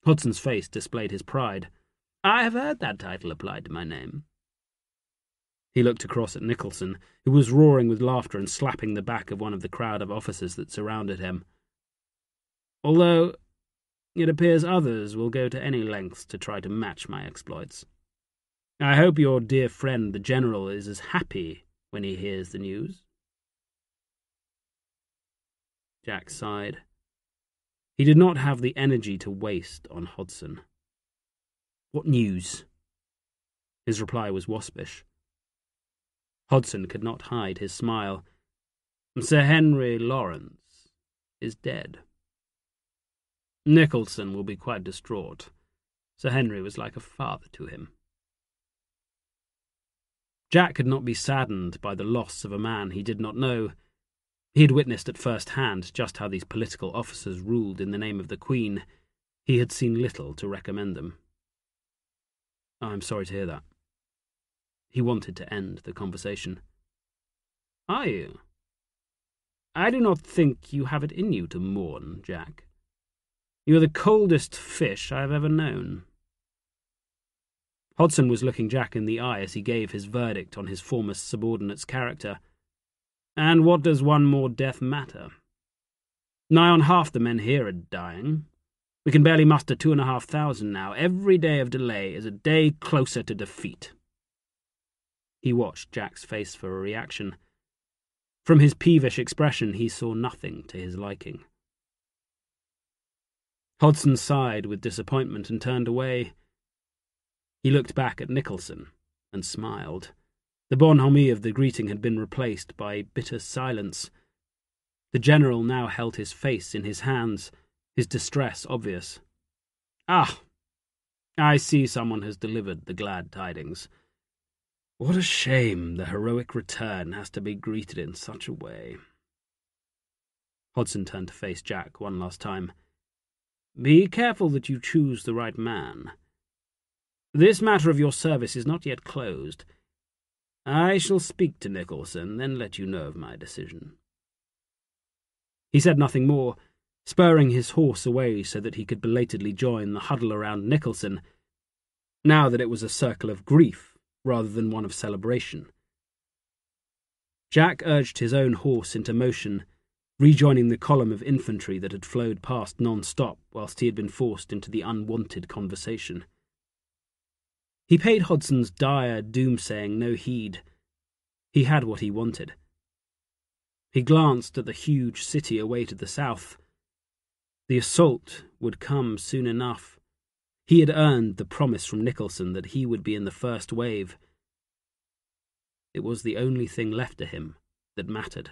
Hodson's face displayed his pride. "I have heard that title applied to my name." He looked across at Nicholson, who was roaring with laughter and slapping the back of one of the crowd of officers that surrounded him. "Although it appears others will go to any lengths to try to match my exploits. I hope your dear friend the General is as happy when he hears the news." Jack sighed. He did not have the energy to waste on Hodson. "What news?" His reply was waspish. Hodson could not hide his smile. "Sir Henry Lawrence is dead. Nicholson will be quite distraught. Sir Henry was like a father to him." Jack could not be saddened by the loss of a man he did not know. He had witnessed at first hand just how these political officers ruled in the name of the Queen. He had seen little to recommend them. "I am sorry to hear that." He wanted to end the conversation. "Are you? I do not think you have it in you to mourn, Jack. You are the coldest fish I have ever known." Hodson was looking Jack in the eye as he gave his verdict on his former subordinate's character. "And what does one more death matter? Nigh on half the men here are dying. We can barely muster 2,500 now. Every day of delay is a day closer to defeat." He watched Jack's face for a reaction. From his peevish expression, he saw nothing to his liking. Hodson sighed with disappointment and turned away. He looked back at Nicholson and smiled. The bonhomie of the greeting had been replaced by bitter silence. The General now held his face in his hands, his distress obvious. "Ah, I see someone has delivered the glad tidings. What a shame the heroic return has to be greeted in such a way." Hodson turned to face Jack one last time. "Be careful that you choose the right man. This matter of your service is not yet closed. I shall speak to Nicholson, then let you know of my decision." He said nothing more, spurring his horse away so that he could belatedly join the huddle around Nicholson, now that it was a circle of grief rather than one of celebration. Jack urged his own horse into motion, rejoining the column of infantry that had flowed past non-stop whilst he had been forced into the unwanted conversation. He paid Hodson's dire doomsaying no heed. He had what he wanted. He glanced at the huge city away to the south. The assault would come soon enough. He had earned the promise from Nicholson that he would be in the first wave. It was the only thing left to him that mattered.